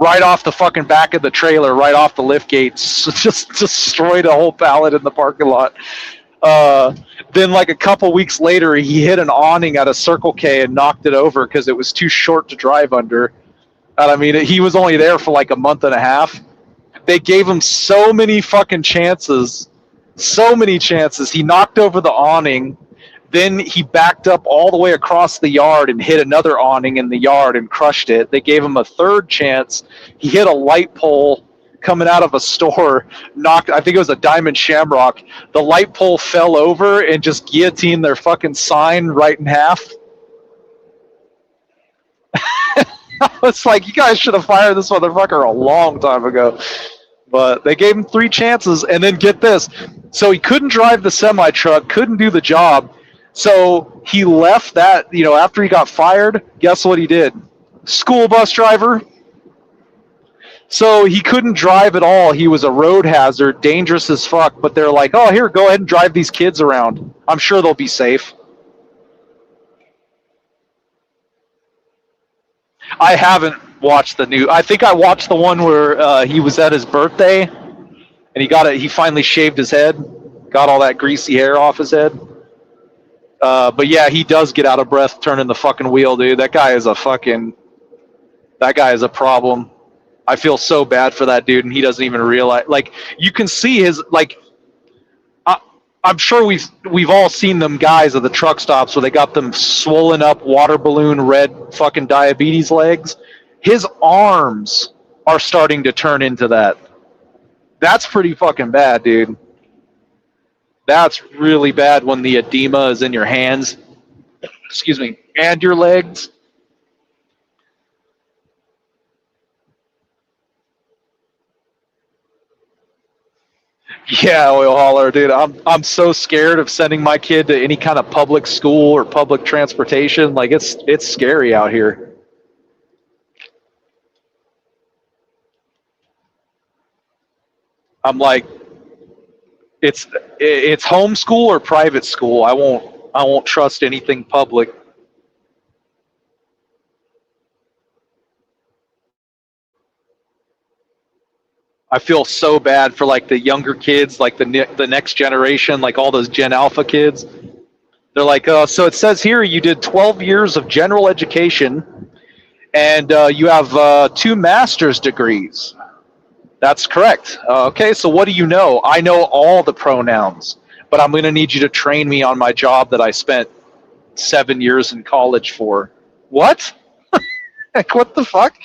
right off the fucking back of the trailer, right off the lift gates. Just destroyed a whole pallet in the parking lot. Then like a couple weeks later, he hit an awning at a Circle K and knocked it over because it was too short to drive under. And I mean, he was only there for like a month and a half. They gave him so many fucking chances. So many chances. He knocked over the awning. Then he backed up all the way across the yard and hit another awning in the yard and crushed it. They gave him a third chance. He hit a light pole coming out of a store, knocked, I think it was a Diamond Shamrock. The light pole fell over and just guillotined their fucking sign right in half. It's like, you guys should have fired this motherfucker a long time ago. But they gave him 3 chances, and then get this. So he couldn't drive the semi-truck, couldn't do the job. So he left that, after he got fired, guess what he did? School bus driver. So he couldn't drive at all. He was a road hazard, dangerous as fuck. But they're like, oh, here, go ahead and drive these kids around. I'm sure they'll be safe. I haven't watched the new. I think I watched the one where he was at his birthday, and he finally shaved his head, got all that greasy hair off his head. But yeah, he does get out of breath turning the fucking wheel, dude. That guy is a problem. I feel so bad for that dude, and he doesn't even realize. Like, you can see his, like, I'm sure we've all seen them guys at the truck stops where they got them swollen up water balloon red fucking diabetes legs. His arms are starting to turn into that. That's pretty fucking bad, dude. That's really bad when the edema is in your hands, and your legs. Yeah, oil hauler, dude. I'm so scared of sending my kid to any kind of public school or public transportation. Like, it's scary out here. I'm like, it's homeschool or private school. I won't trust anything public. I feel so bad for like the younger kids, like the next generation, like all those Gen Alpha kids. They're like, so it says here you did 12 years of general education, and you have 2 master's degrees. That's correct. Okay, so what do you know? I know all the pronouns, but I'm going to need you to train me on my job that I spent 7 years in college for. What? Like, what the fuck?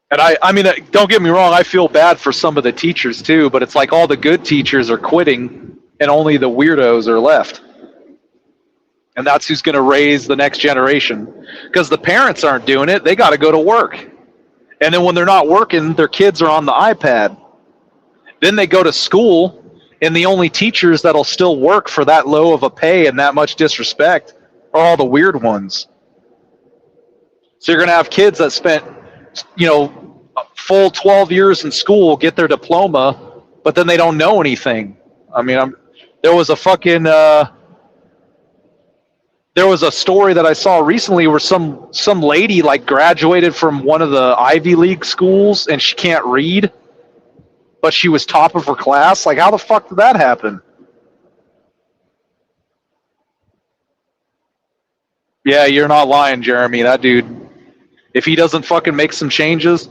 And I mean, don't get me wrong, I feel bad for some of the teachers too, but it's like all the good teachers are quitting and only the weirdos are left. And that's who's going to raise the next generation. Because the parents aren't doing it, they got to go to work. And then when they're not working, their kids are on the iPad. Then they go to school, and the only teachers that'll still work for that low of a pay and that much disrespect are all the weird ones. So you're going to have kids that spent, a full 12 years in school, get their diploma, but then they don't know anything. I mean, there was a fucking, there was a story that I saw recently where some lady like graduated from one of the Ivy League schools and she can't read, but she was top of her class. Like, how the fuck did that happen? Yeah, you're not lying, Jeremy. That dude, if he doesn't fucking make some changes,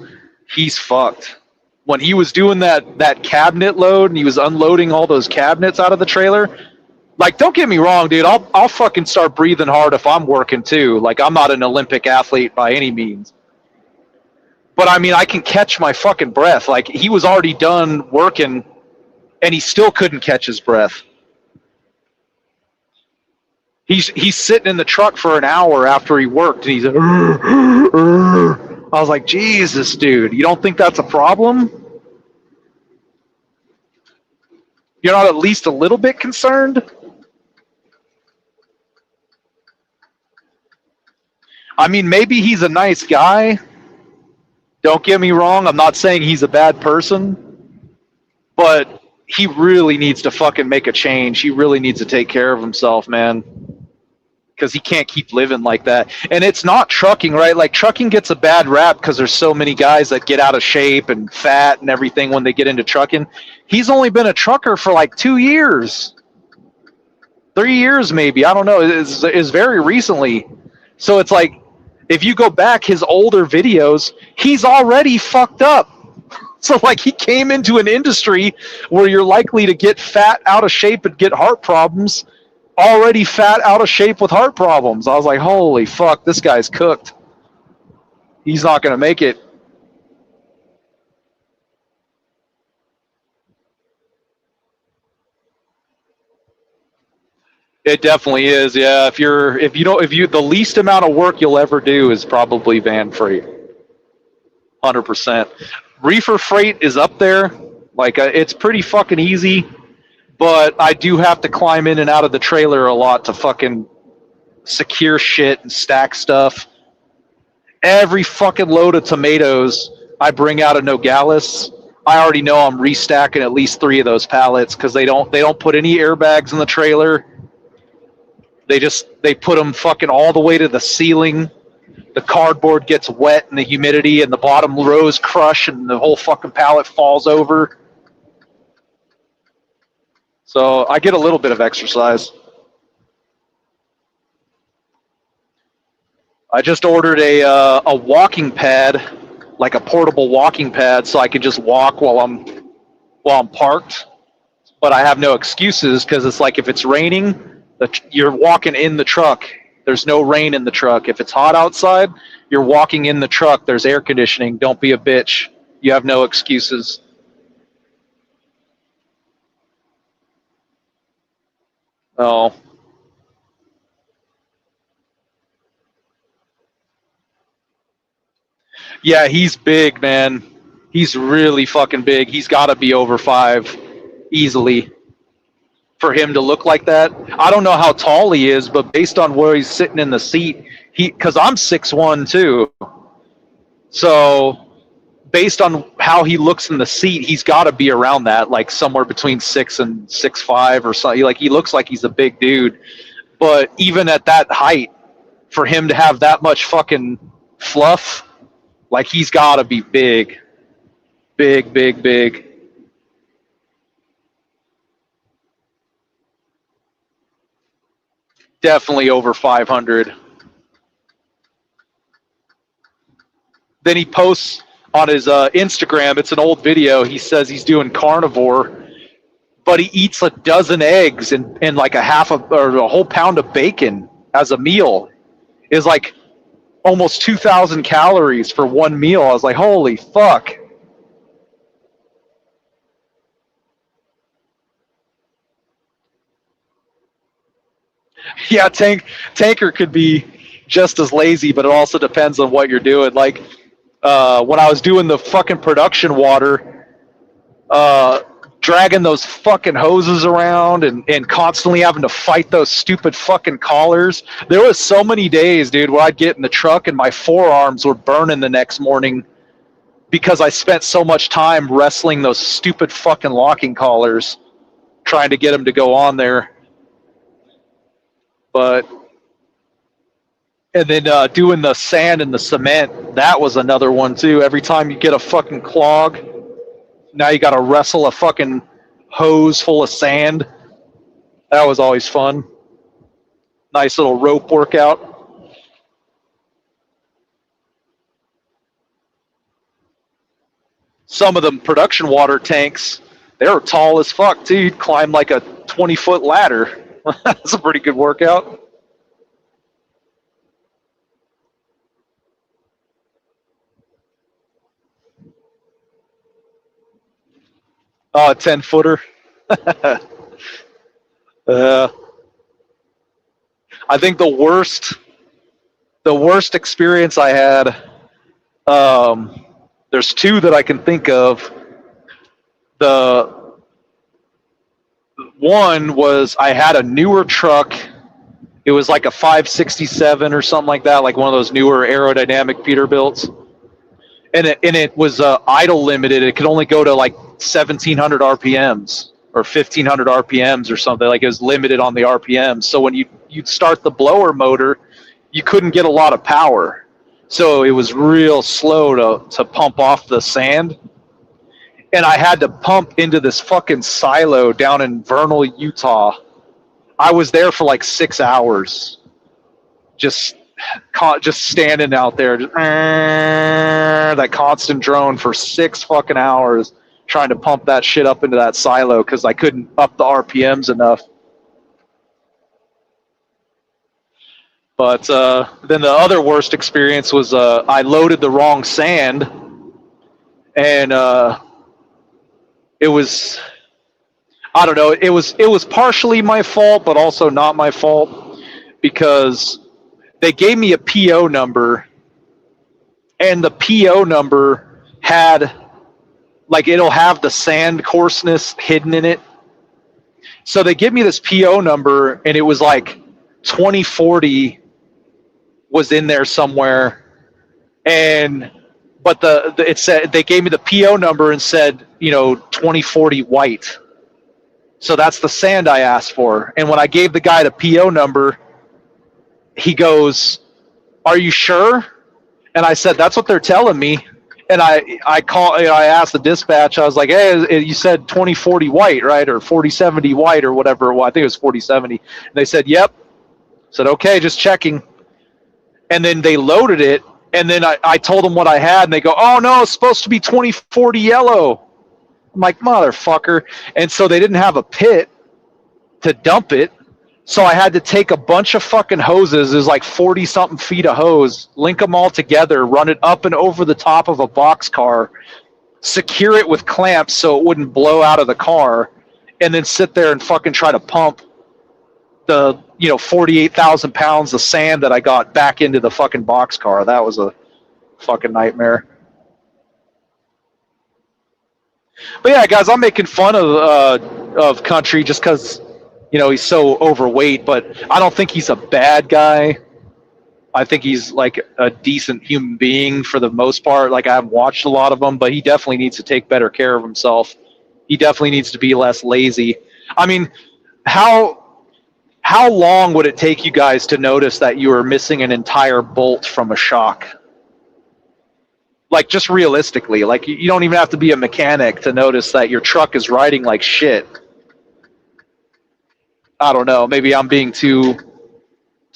he's fucked. When he was doing that cabinet load and he was unloading all those cabinets out of the trailer, Like, don't get me wrong, dude. I'll fucking start breathing hard if I'm working too. Like, I'm not an Olympic athlete by any means. But I mean, I can catch my fucking breath. Like, he was already done working and he still couldn't catch his breath. He's sitting in the truck for an hour after he worked and he's like, I was like, Jesus, dude, you don't think that's a problem? You're not at least a little bit concerned? I mean, maybe he's a nice guy. Don't get me wrong. I'm not saying he's a bad person, but he really needs to fucking make a change. He really needs to take care of himself, man. Because he can't keep living like that. And it's not trucking, right? Like, trucking gets a bad rap because there's so many guys that get out of shape and fat and everything when they get into trucking. He's only been a trucker for like 2 years, 3 years maybe. I don't know. It's very recently. So it's like, if you go back his older videos, he's already fucked up. So like, he came into an industry where you're likely to get fat, out of shape, and get heart problems. Already fat, out of shape with heart problems. I was like, holy fuck, this guy's cooked. He's not going to make it. It definitely is. Yeah, the least amount of work you'll ever do is probably van freight. 100%. Reefer freight is up there. Like, it's pretty fucking easy, but I do have to climb in and out of the trailer a lot to fucking secure shit and stack stuff. Every fucking load of tomatoes I bring out of Nogales, I already know I'm restacking at least 3 of those pallets because they don't put any airbags in the trailer. They put them fucking all the way to the ceiling. The cardboard gets wet in the humidity and the bottom rows crush and the whole fucking pallet falls over. So I get a little bit of exercise. I just ordered a walking pad, like a portable walking pad, so I can just walk while I'm parked. But I have no excuses because it's like, if it's raining, you're walking in the truck. There's no rain in the truck. If it's hot outside, you're walking in the truck. There's air conditioning. Don't be a bitch. You have no excuses. Oh, yeah, he's big, man. He's really fucking big. He's got to be over 5 easily for him to look like that. I don't know how tall he is, but based on where he's sitting in the seat, because I'm 6'1" too. So based on how he looks in the seat, he's got to be around that, like somewhere between 6 and 6'5" or something. Like, he looks like he's a big dude. But even at that height, for him to have that much fucking fluff, like, he's got to be big. Big, big, big. Definitely over 500. Then he posts on his Instagram, it's an old video, he says he's doing carnivore, but he eats a dozen eggs and like a whole pound of bacon as a meal. Is like almost 2,000 calories for one meal. I was like, holy fuck. Yeah, Tanker could be just as lazy, but it also depends on what you're doing. Like, when I was doing the fucking production water, dragging those fucking hoses around and constantly having to fight those stupid fucking collars. There was so many days, dude, where I'd get in the truck and my forearms were burning the next morning because I spent so much time wrestling those stupid fucking locking collars, trying to get them to go on there. But and then doing the sand and the cement, that was another one too. Every time you get a fucking clog, now you got to wrestle a fucking hose full of sand. That was always fun. Nice little rope workout. Some of them production water tanks, they were tall as fuck too. You'd climb like a 20-foot ladder. That's a pretty good workout. Oh, a 10-footer. uh, I think the worst experience I had, there's two that I can think of. The one was I had a newer truck. It was like a 567 or something like that, like one of those newer aerodynamic Peterbilts. And it was idle limited. It could only go to like 1,700 RPMs or 1,500 RPMs or something. Like it was limited on the RPMs. So when you'd start the blower motor, you couldn't get a lot of power. So it was real slow to pump off the sand. And I had to pump into this fucking silo down in Vernal, Utah. I was there for like 6 hours, just standing out there, that constant drone for 6 fucking hours, trying to pump that shit up into that silo because I couldn't up the RPMs enough. But then the other worst experience was I loaded the wrong sand, and it was, I don't know, it was partially my fault, but also not my fault, because they gave me a PO number, and the PO number had, like, it'll have the sand coarseness hidden in it. So they give me this PO number, and it was like 2040 was in there somewhere, but it said, they gave me the PO number and said, 2040 white. So that's the sand I asked for. And when I gave the guy the PO number, he goes, "Are you sure?" And I said, "That's what they're telling me." And I asked the dispatch. I was like, "Hey, you said 2040 white, right? Or 4070 white, or whatever." Well, I think it was 4070. And they said, "Yep." I said, "Okay, just checking." And then they loaded it. And then I told them what I had, and they go, "Oh no, it's supposed to be 2040 yellow." I'm like, "Motherfucker!" And so they didn't have a pit to dump it. So I had to take a bunch of fucking hoses. There's like 40 something feet of hose, link them all together, run it up and over the top of a box car, secure it with clamps so it wouldn't blow out of the car, and then sit there and fucking try to pump the 48,000 pounds of sand that I got back into the fucking box car. That was a fucking nightmare. But yeah, guys, I'm making fun of Country just because he's so overweight, but I don't think he's a bad guy. I think he's like a decent human being for the most part. Like, I haven't watched a lot of him, but he definitely needs to take better care of himself. He definitely needs to be less lazy. I mean, how long would it take you guys to notice that you were missing an entire bolt from a shock? Like, just realistically, like, you don't even have to be a mechanic to notice that your truck is riding like shit. I don't know. Maybe I'm being too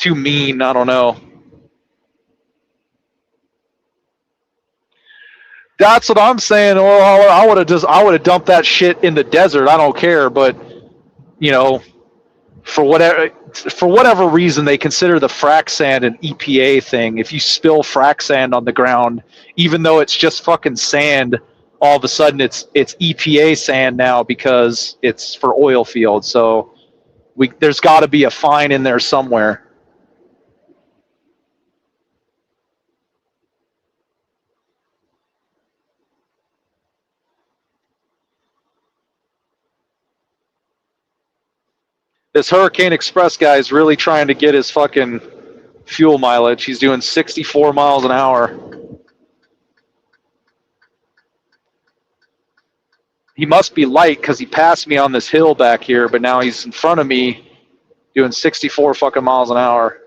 mean. I don't know. That's what I'm saying. Well, I would have dumped that shit in the desert. I don't care, but for whatever reason, they consider the frac sand an EPA thing. If you spill frac sand on the ground, even though it's just fucking sand, all of a sudden it's EPA sand now because it's for oil fields. So there's got to be a fine in there somewhere. This Hurricane Express guy is really trying to get his fucking fuel mileage. He's doing 64 miles an hour. He must be light because he passed me on this hill back here, but now he's in front of me doing 64 fucking miles an hour.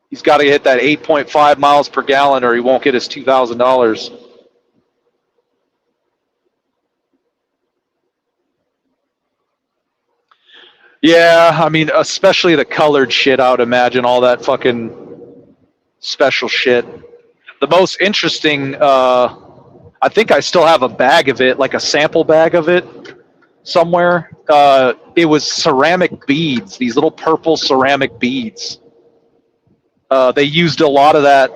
He's got to hit that 8.5 miles per gallon or he won't get his $2,000. Yeah, I mean, especially the colored shit, I would imagine, all that fucking special shit. The most interesting, I I think I still have a bag of it, like a sample bag of it somewhere. It was ceramic beads, these little purple ceramic beads. They used a lot of that.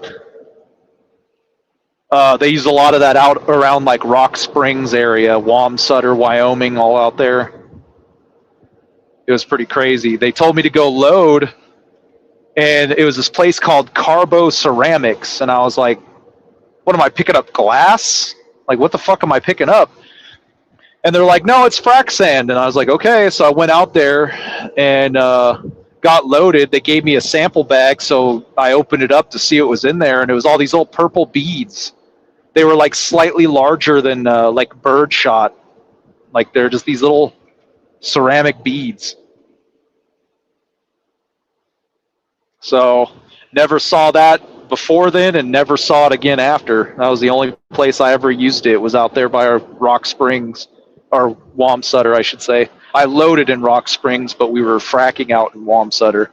They used a lot of that out around like Rock Springs area, Wamsutter, Wyoming, all out there. It was pretty crazy. They told me to go load, and it was this place called Carbo Ceramics, and I was like, "What am I picking up? Glass? Like, what the fuck am I picking up?" And they're like, "No, it's frac sand." And I was like, "Okay." So I went out there and got loaded. They gave me a sample bag, so I opened it up to see what was in there, and it was all these little purple beads. They were like slightly larger than like birdshot. Like they're just these little ceramic beads. So never saw that before then, and never saw it again after. That was the only place I ever used it, was out there by Rock Springs, or Wamsutter, I should say. I loaded in Rock Springs, but we were fracking out in Wamsutter.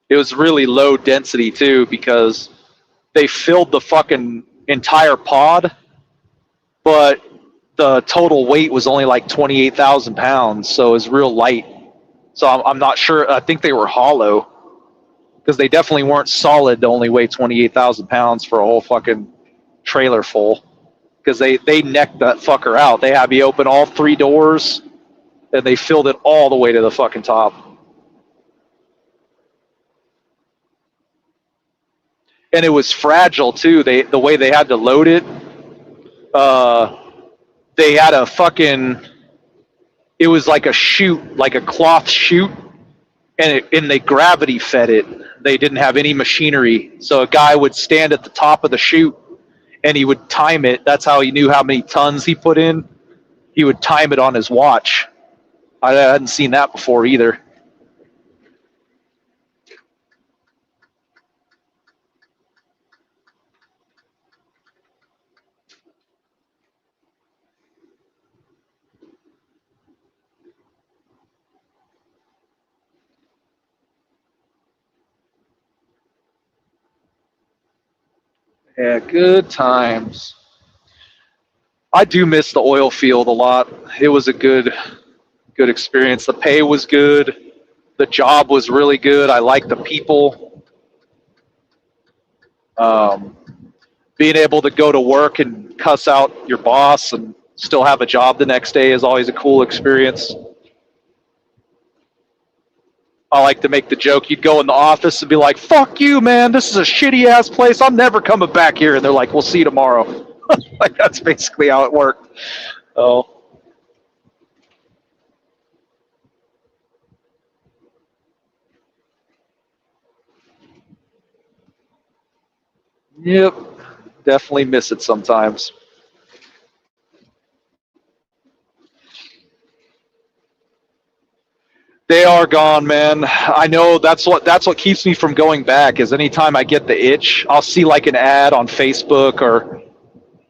It was really low density too, because they filled the fucking entire pod, but the total weight was only like 28,000 pounds, so it was real light. So I'm not sure. I think they were hollow, because they definitely weren't solid to only weigh 28,000 pounds for a whole fucking trailer full. Because they necked that fucker out. They had me open all 3 doors, and they filled it all the way to the fucking top. And it was fragile too. The way they had to load it, they had a fucking. It was like a chute, like a cloth chute, and they gravity fed it. They didn't have any machinery, so a guy would stand at the top of the chute, and he would time it. That's how he knew how many tons he put in. He would time it on his watch. I hadn't seen that before either. Yeah, good times. I do miss the oil field a lot. It was a good experience. The pay was good. The job was really good. I liked the people. Um, Being able to go to work and cuss out your boss and still have a job the next day is always a cool experience. I like to make the joke, you'd go in the office and be like, "Fuck you, man, this is a shitty ass place, I'm never coming back here." And they're like, "We'll see you tomorrow." Like, that's basically how it worked. Oh, yep, definitely miss it sometimes. They are gone, man. I know that's what keeps me from going back. Is anytime I get the itch, I'll see like an ad on Facebook, or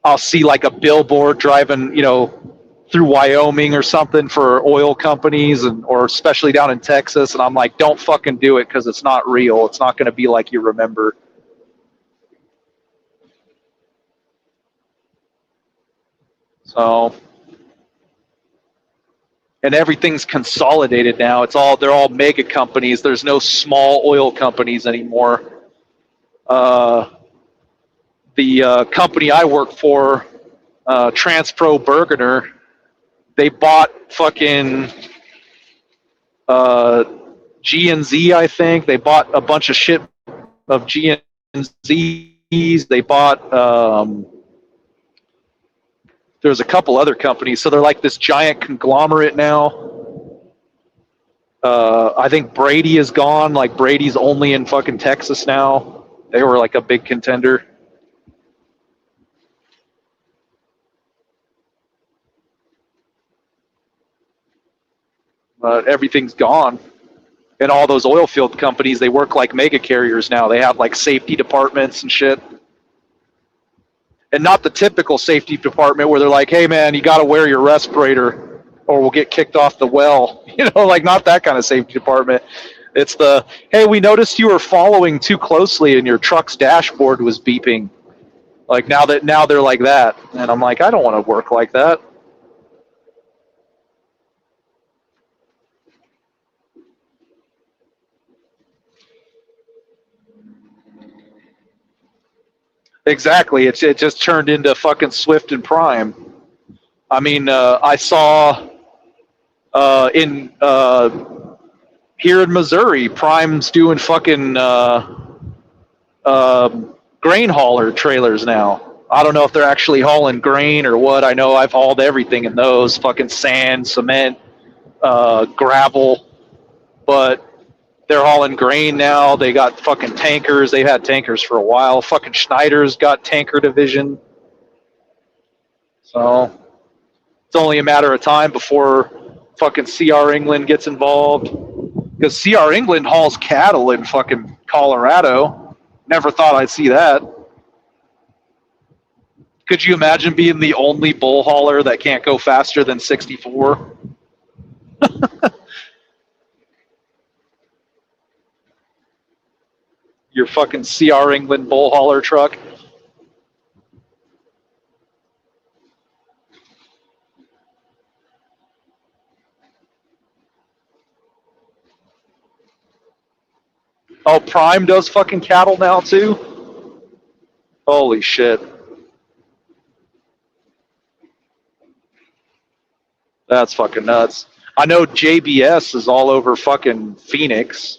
I'll see like a billboard driving, through Wyoming or something for oil companies, and or especially down in Texas, and I'm like, don't fucking do it, because it's not real. It's not going to be like you remember. So, and everything's consolidated now. They're all mega companies. There's no small oil companies anymore. Uh, the company I work for, Transpro Bergener, they bought fucking G and Z. I think they bought a bunch of shit of G and Z's. They bought. There's a couple other companies, so they're like this giant conglomerate now. I think Brady is gone. Like, Brady's only in fucking Texas now. They were like a big contender. But everything's gone. And all those oil field companies, they work like mega carriers now. They have like safety departments and shit. and not the typical safety department where they're like, hey man, you got to wear your respirator or we'll get kicked off the well. Like not that kind of safety department. It's the, hey, we noticed you were following too closely and your truck's dashboard was beeping. Like now they're like that. And I'm like, I don't want to work like that. Exactly. It just turned into fucking Swift and Prime. I mean, I saw in here in Missouri, Prime's doing fucking grain hauler trailers now. I don't know if they're actually hauling grain or what. I know I've hauled everything in those, fucking sand, cement, gravel, but they're hauling grain now. They got fucking tankers. They've had tankers for a while. Fucking Schneider's got tanker division. So it's only a matter of time before fucking CR England gets involved. Because CR England hauls cattle in fucking Colorado. Never thought I'd see that. Could you imagine being the only bull hauler that can't go faster than 64? Your fucking CR England bull hauler truck. Oh, Prime does fucking cattle now too? Holy shit. That's fucking nuts. I know JBS is all over fucking Phoenix.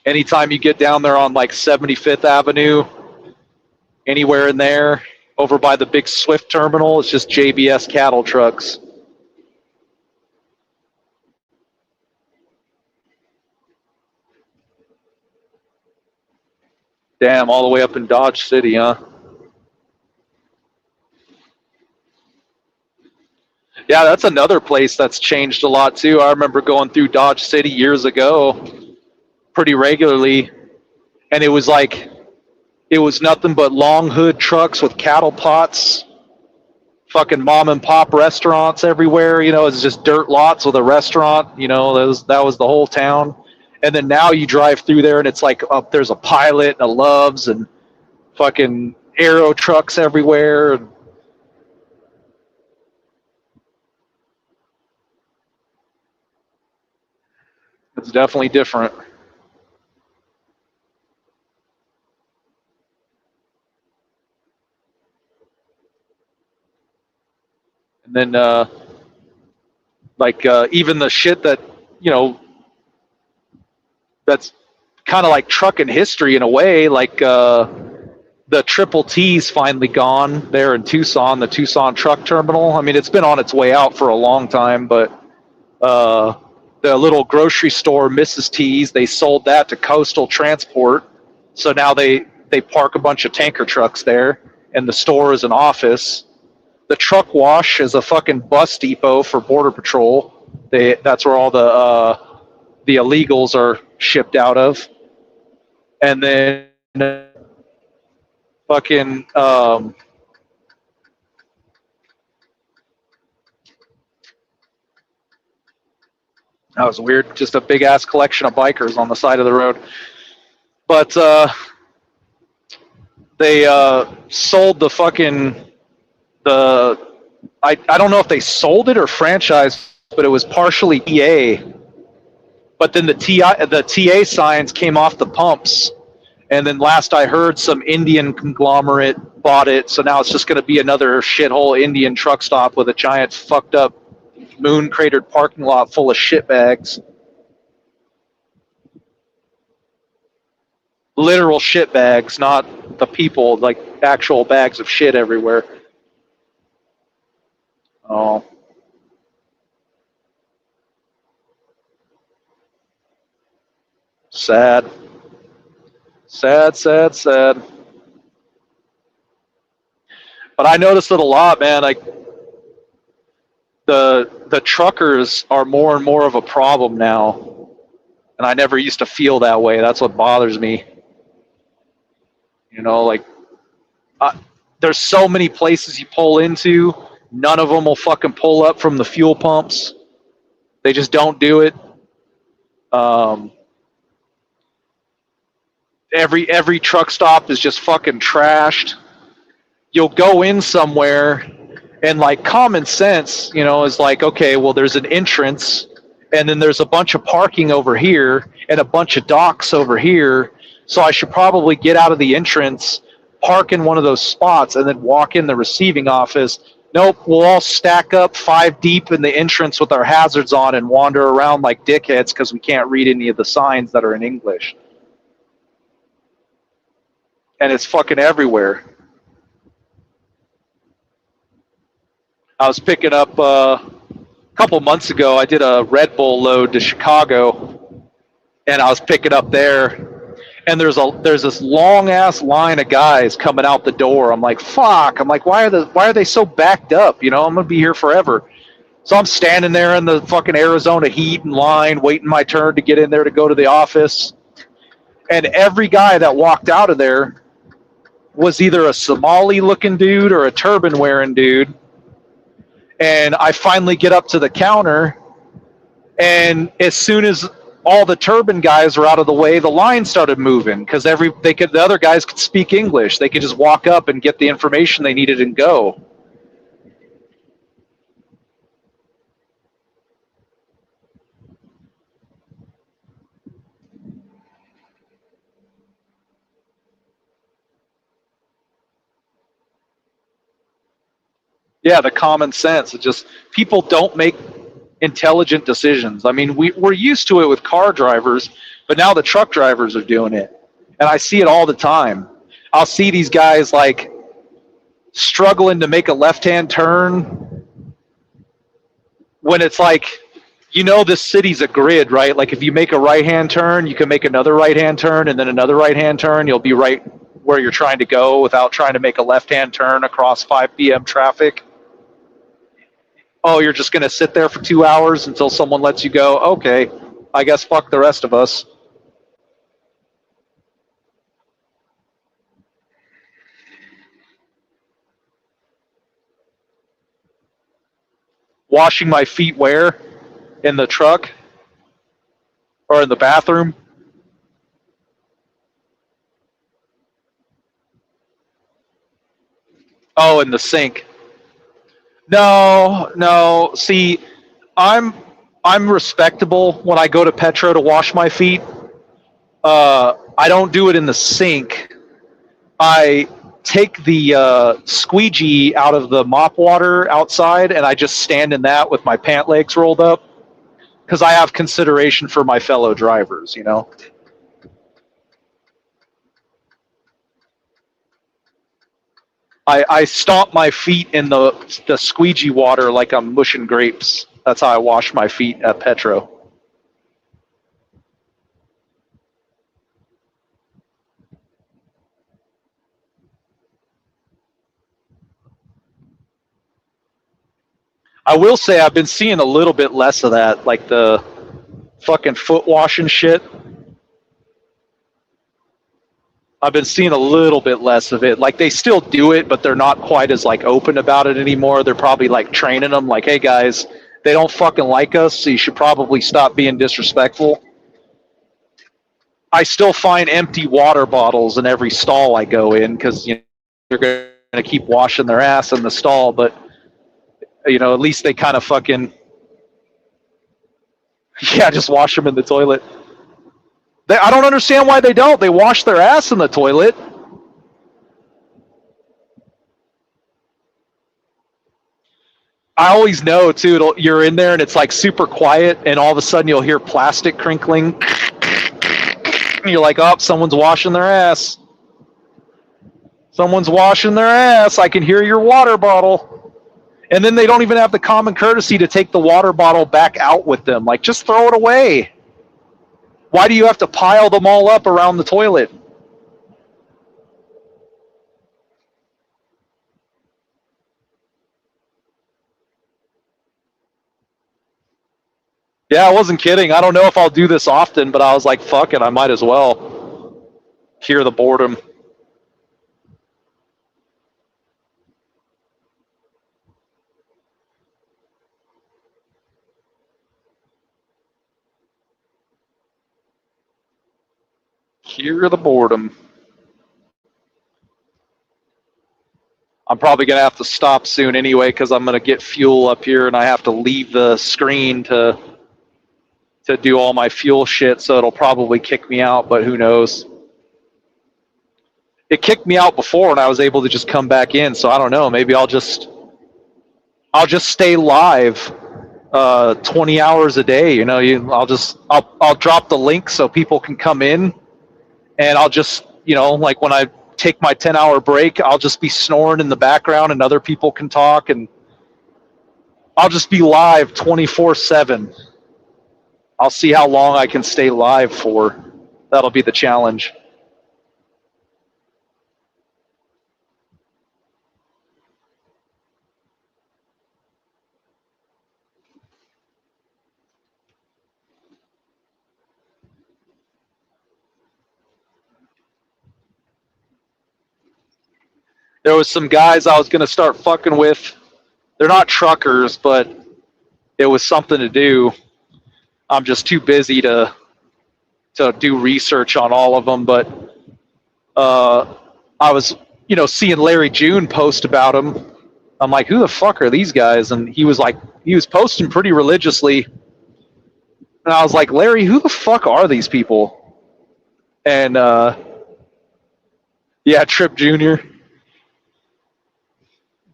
Anytime you get down there on like 75th Avenue, anywhere in there, over by the big Swift terminal, it's just JBS cattle trucks. Damn, all the way up in Dodge City, huh? Yeah, that's another place that's changed a lot too. I remember going through Dodge City years ago pretty regularly, and it was nothing but long hood trucks with cattle pots, fucking mom and pop restaurants everywhere. It's just dirt lots with a restaurant. That was the whole town. And then now you drive through there and it's like there's a Pilot and a Love's and fucking Aero trucks everywhere. It's definitely different. And then even the shit that that's kind of like trucking history in a way, like the Triple T's finally gone there in Tucson, the Tucson truck terminal. I mean, it's been on its way out for a long time, but the little grocery store, Mrs. T's, they sold that to Coastal Transport. So now they park a bunch of tanker trucks there, and the store is an office. The truck wash is a fucking bus depot for Border Patrol. That's where all the illegals are shipped out of. And then fucking that was weird. Just a big ass collection of bikers on the side of the road. But they sold the fucking I don't know if they sold it or franchised, but it was partially TA. But then the TA signs came off the pumps. And then last I heard, some Indian conglomerate bought it, so now it's just going to be another shithole Indian truck stop with a giant fucked up moon cratered parking lot full of shit bags. Literal shit bags, not the people, like actual bags of shit everywhere. Oh. Sad. Sad, sad, sad. But I noticed it a lot, man. Like the truckers are more and more of a problem now. And I never used to feel that way. That's what bothers me. You know, like uh, there's so many places you pull into. None of them will fucking pull up from the fuel pumps. They just don't do it. Um, every truck stop is just fucking trashed. You'll go in somewhere and like common sense, you know, is like, okay, well, there's an entrance and then there's a bunch of parking over here and a bunch of docks over here. So I should probably get out of the entrance, park in one of those spots, and then walk in the receiving office. Nope, we'll all stack up 5 deep in the entrance with our hazards on and wander around like dickheads because we can't read any of the signs that are in English. And it's fucking everywhere. I was picking up a couple months ago. I did a Red Bull load to Chicago, and I was picking up there. And there's this long ass line of guys coming out the door. I'm like, fuck. I'm like, why are they so backed up? You know, I'm gonna be here forever. So I'm standing there in the fucking Arizona heat in line, waiting my turn to get in there to go to the office. And every guy that walked out of there was either a Somali looking dude or a turban wearing dude. And I finally get up to the counter, and as soon as all the turban guys were out of the way, the line started moving because the other guys could speak English. They could just walk up and get the information they needed and go. Yeah, the common sense. It just people don't make intelligent decisions. I mean, we're used to it with car drivers, but now the truck drivers are doing it, and I see it all the time. I'll see these guys like struggling to make a left-hand turn when it's like, you know, this city's a grid, right? Like if you make a right-hand turn, you can make another right-hand turn and then another right-hand turn. You'll be right where you're trying to go without trying to make a left-hand turn across 5 p.m. traffic. Oh, you're just going to sit there for 2 hours until someone lets you go? Okay, I guess fuck the rest of us. Washing my feet where? In the truck? Or in the bathroom? Oh, in the sink. No, no. See, I'm I'm respectable when I go to Petro to wash my feet. I don't do it in the sink. I take the squeegee out of the mop water outside, and I just stand in that with my pant legs rolled up because I have consideration for my fellow drivers. You know, I stomp my feet in the squeegee water like I'm mushing grapes. That's how I wash my feet at Petro. I will say I've been seeing a little bit less of that, like the fucking foot washing shit. I've been seeing a little bit less of it. Like they still do it, but they're not quite as like open about it anymore. They're probably like training them, like, "Hey guys, they don't fucking like us, so you should probably stop being disrespectful." I still find empty water bottles in every stall I go in because they're going to keep washing their ass in the stall, but at least they kind of fucking yeah, just wash them in the toilet. I don't understand why they don't. They wash their ass in the toilet. I always know too. You're in there and it's like super quiet, and all of a sudden you'll hear plastic crinkling. And you're like, "Oh, someone's washing their ass. Someone's washing their ass. I can hear your water bottle." And then they don't even have the common courtesy to take the water bottle back out with them. Like, just throw it away. Why do you have to pile them all up around the toilet? Yeah, I wasn't kidding. I don't know if I'll do this often, but I was like, fuck it, I might as well. Hear the boredom. Hear the boredom. I'm probably going to have to stop soon anyway because I'm going to get fuel up here and I have to leave the screen to do all my fuel shit, so it'll probably kick me out, but who knows. It kicked me out before and I was able to just come back in, so I don't know. Maybe I'll just stay live 20 hours a day. You know, I'll drop the link so people can come in, and I'll just, you know, like when I take my 10-hour break, I'll just be snoring in the background and other people can talk, and I'll just be live 24/7. I'll see how long I can stay live for. That'll be the challenge. There was some guys I was going to start fucking with. They're not truckers, but it was something to do. I'm just too busy to do research on all of them, but I was, you know, seeing Larry June post about him. I'm like, who the fuck are these guys? And he was posting pretty religiously. And I was like, Larry, who the fuck are these people? And yeah, Trip Jr.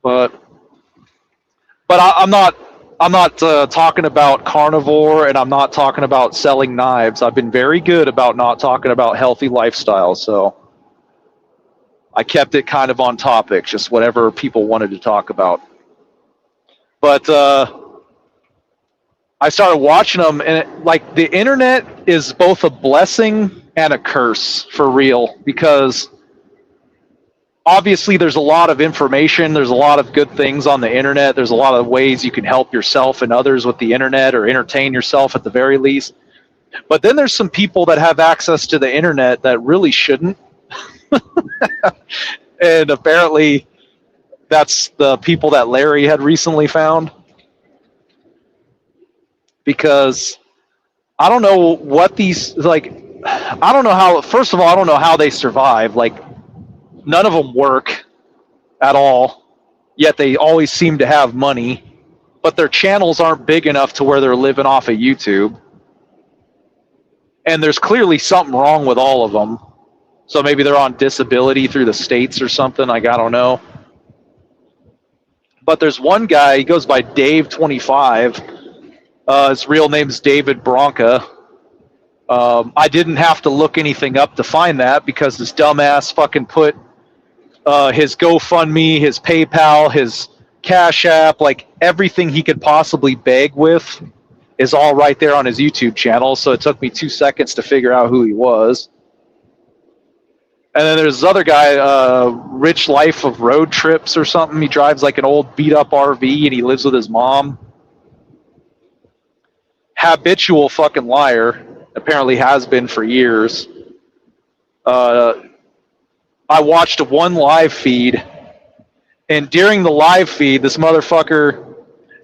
But I'm not talking about carnivore, and I'm not talking about selling knives. I've been very good about not talking about healthy lifestyle, so I kept it kind of on topic, just whatever people wanted to talk about. But I started watching them, and like the internet is both a blessing and a curse for real, because obviously there's a lot of information, there's a lot of good things on the internet, there's a lot of ways you can help yourself and others with the internet, or entertain yourself at the very least. But then there's some people that have access to the internet that really shouldn't. And apparently that's the people that Larry had recently found. Because I don't know what these, like, I don't know how, first of all, I don't know how they survive. Like, none of them work at all, yet they always seem to have money, but their channels aren't big enough to where they're living off of YouTube. And there's clearly something wrong with all of them. So maybe they're on disability through the states or something. Like, I don't know. But there's one guy, he goes by Dave25. His real name's David Bronca. I didn't have to look anything up to find that, because this dumbass fucking put his GoFundMe, his PayPal, his Cash App, like everything he could possibly beg with is all right there on his YouTube channel. So it took me 2 seconds to figure out who he was. And then there's this other guy, Rich Life of Road Trips or something. He drives like an old beat up RV and he lives with his mom. Habitual fucking liar. Apparently has been for years. I watched one live feed, and during the live feed, this motherfucker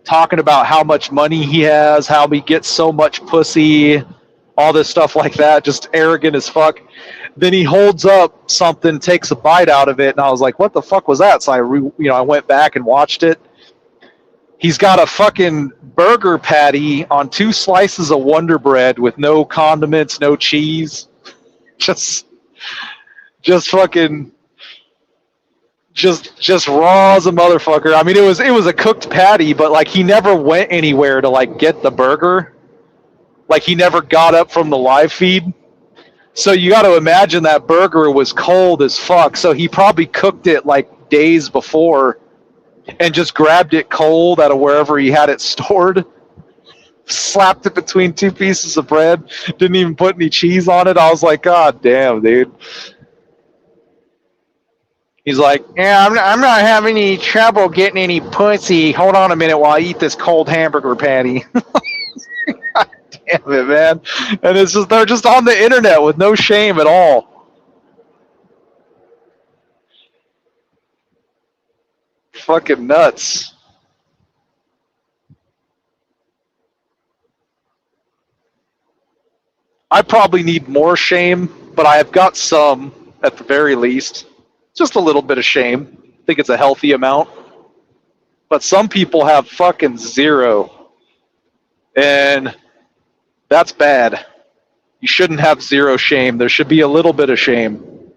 talking about how much money he has, how he gets so much pussy, all this stuff like that, just arrogant as fuck. Then he holds up something, takes a bite out of it, and I was like, what the fuck was that? So I went back and watched it. He's got a fucking burger patty on 2 slices of Wonder Bread with no condiments, no cheese. Just fucking just raw as a motherfucker. I mean, it was a cooked patty, but like he never went anywhere to like get the burger. Like he never got up from the live feed. So you got to imagine that burger was cold as fuck. So he probably cooked it like days before and just grabbed it cold out of wherever he had it stored. Slapped it between 2 pieces of bread. Didn't even put any cheese on it. I was like, God damn, dude. He's like, yeah, I'm not having any trouble getting any pussy. Hold on a minute while I eat this cold hamburger patty. God damn it, man. And it's just, they're just on the internet with no shame at all. Fucking nuts. I probably need more shame, but I have got some at the very least. Just a little bit of shame. I think it's a healthy amount. But some people have fucking zero. And that's bad. You shouldn't have zero shame. There should be a little bit of shame.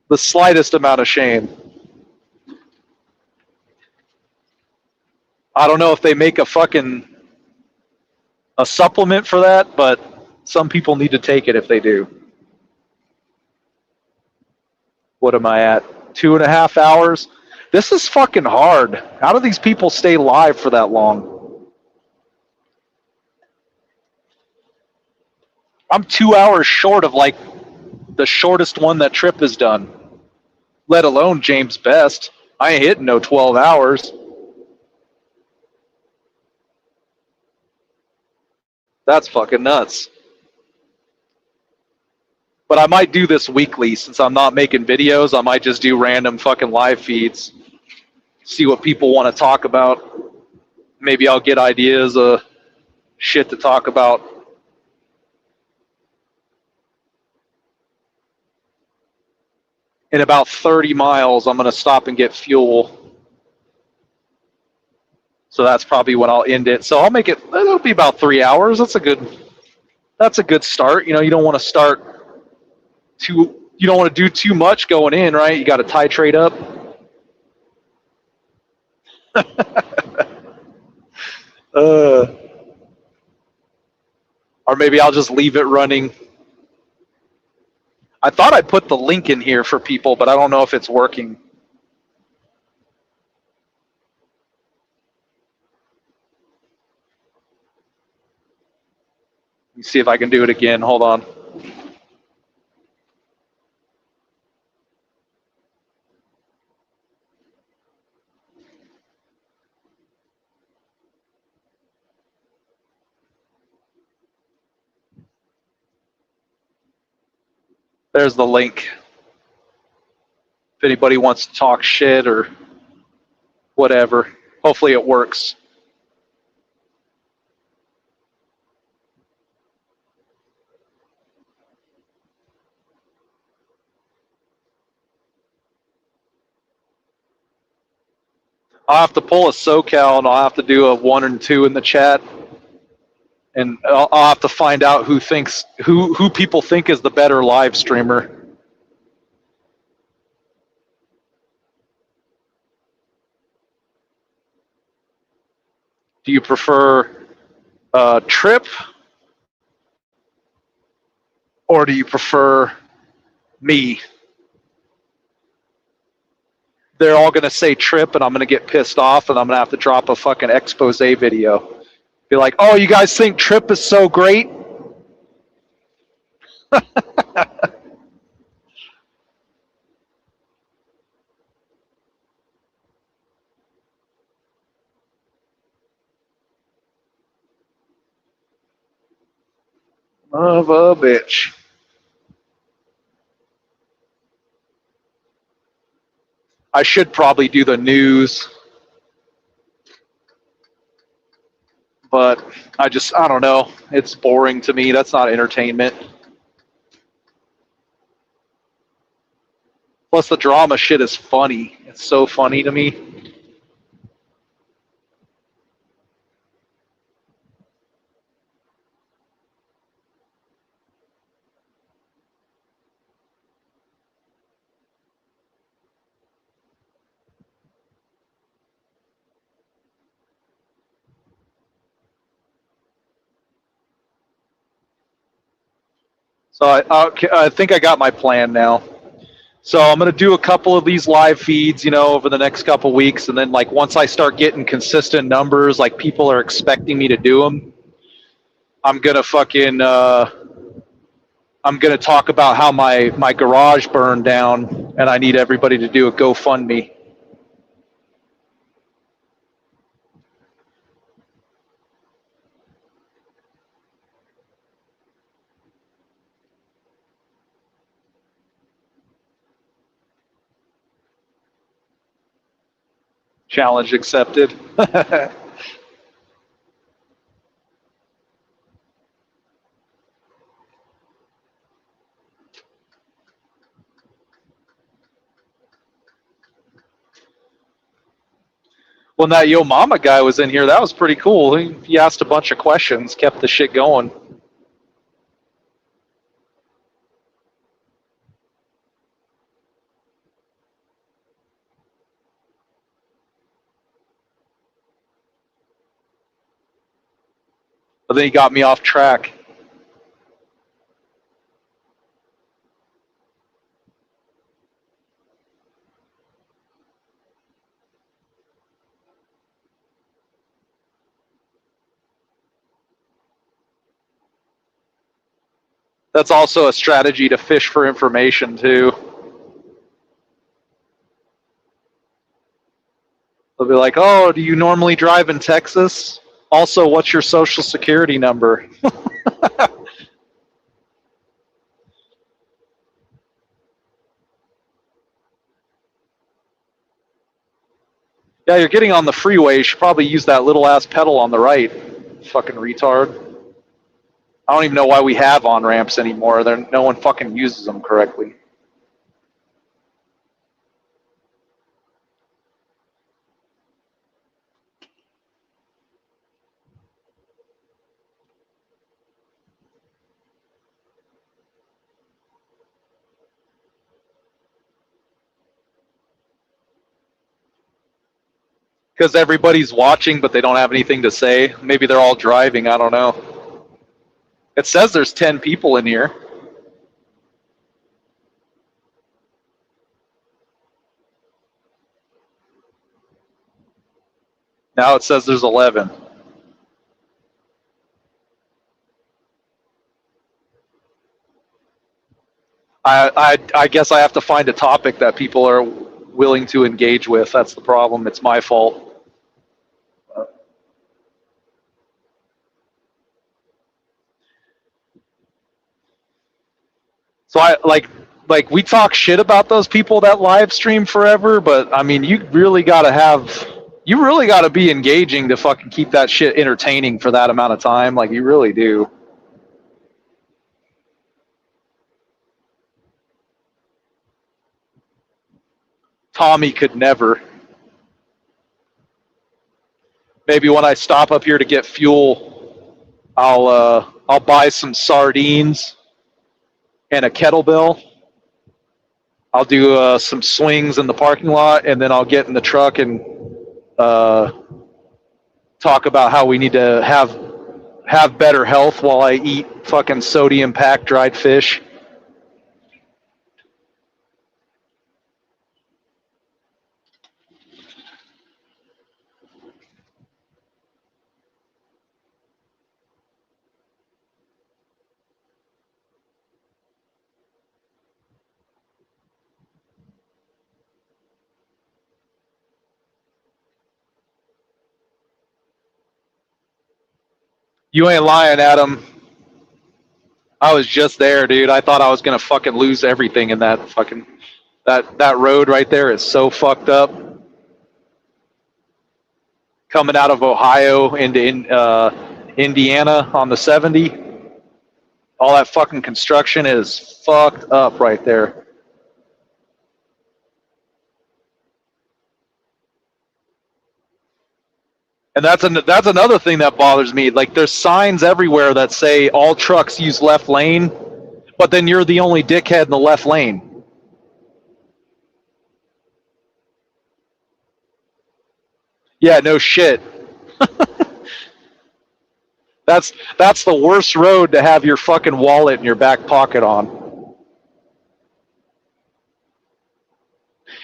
The slightest amount of shame. I don't know if they make a supplement for that, but some people need to take it if they do. What am I at? 2.5 hours? This is fucking hard. How do these people stay live for that long? I'm 2 hours short of like the shortest one that Trip has done, let alone James Best. I ain't hitting no 12 hours. That's fucking nuts. But I might do this weekly since I'm not making videos. I might just do random fucking live feeds, see what people want to talk about. Maybe I'll get ideas of shit to talk about. In about 30 miles, I'm going to stop and get fuel. So that's probably when I'll end it. So I'll make it, it'll be about 3 hours. That's a good start. You know, you don't want to you don't want to do too much going in, right? You got to titrate up. Or maybe I'll just leave it running. I thought I put the link in here for people, but I don't know if it's working. Let me see if I can do it again. Hold on. There's the link. If anybody wants to talk shit or whatever, hopefully it works. I'll have to pull a SoCal and I'll have to do a 1 and 2 in the chat. And I'll have to find out who people think is the better live streamer. Do you prefer Trip, or do you prefer me? They're all going to say Trip, and I'm going to get pissed off, and I'm going to have to drop a fucking expose video. Be like, oh, you guys think Trip is so great? Of a bitch. I should probably do the news, but I don't know. It's boring to me. That's not entertainment. Plus, the drama shit is funny. It's so funny to me. So I think I got my plan now. So I'm going to do a couple of these live feeds, over the next couple of weeks. And then like once I start getting consistent numbers, like people are expecting me to do them, I'm going to talk about how my garage burned down and I need everybody to do a GoFundMe. Challenge accepted. When that Yo Mama guy was in here, that was pretty cool. He asked a bunch of questions, kept the shit going. But then he got me off track. That's also a strategy to fish for information too. They'll be like, "Oh, do you normally drive in Texas? Also, what's your social security number?" Yeah, you're getting on the freeway. You should probably use that little ass pedal on the right. Fucking retard. I don't even know why we have on ramps anymore. No one fucking uses them correctly. Because everybody's watching, but they don't have anything to say. Maybe they're all driving. I don't know. It says there's 10 people in here. Now it says there's 11. I guess I have to find a topic that people are willing to engage with. That's the problem. It's my fault. So I we talk shit about those people that live stream forever, but I mean you really got to be engaging to fucking keep that shit entertaining for that amount of time. Like you really do. Tommy could never. Maybe when I stop up here to get fuel, I'll buy some sardines and a kettlebell. I'll do some swings in the parking lot, and then I'll get in the truck and uh, talk about how we need to have better health while I eat fucking sodium packed dried fish. You ain't lying, Adam. I was just there, dude. I thought I was gonna fucking lose everything in that fucking that road right there is so fucked up. Coming out of Ohio into Indiana on the 70, all that fucking construction is fucked up right there. And that's another thing that bothers me. Like there's signs everywhere that say all trucks use left lane, but then you're the only dickhead in the left lane. Yeah, no shit. That's the worst road to have your fucking wallet in your back pocket on.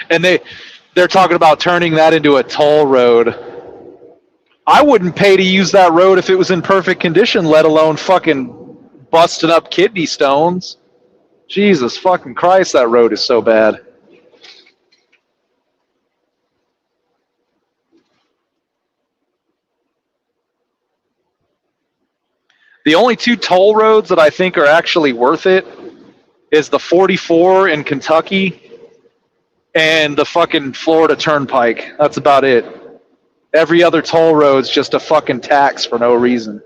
And they're talking about turning that into a toll road. I wouldn't pay to use that road if it was in perfect condition, let alone fucking busting up kidney stones. Jesus fucking Christ, that road is so bad. The only two toll roads that I think are actually worth it is the 44 in Kentucky and the fucking Florida Turnpike. That's about it. Every other toll road's just a fucking tax for no reason.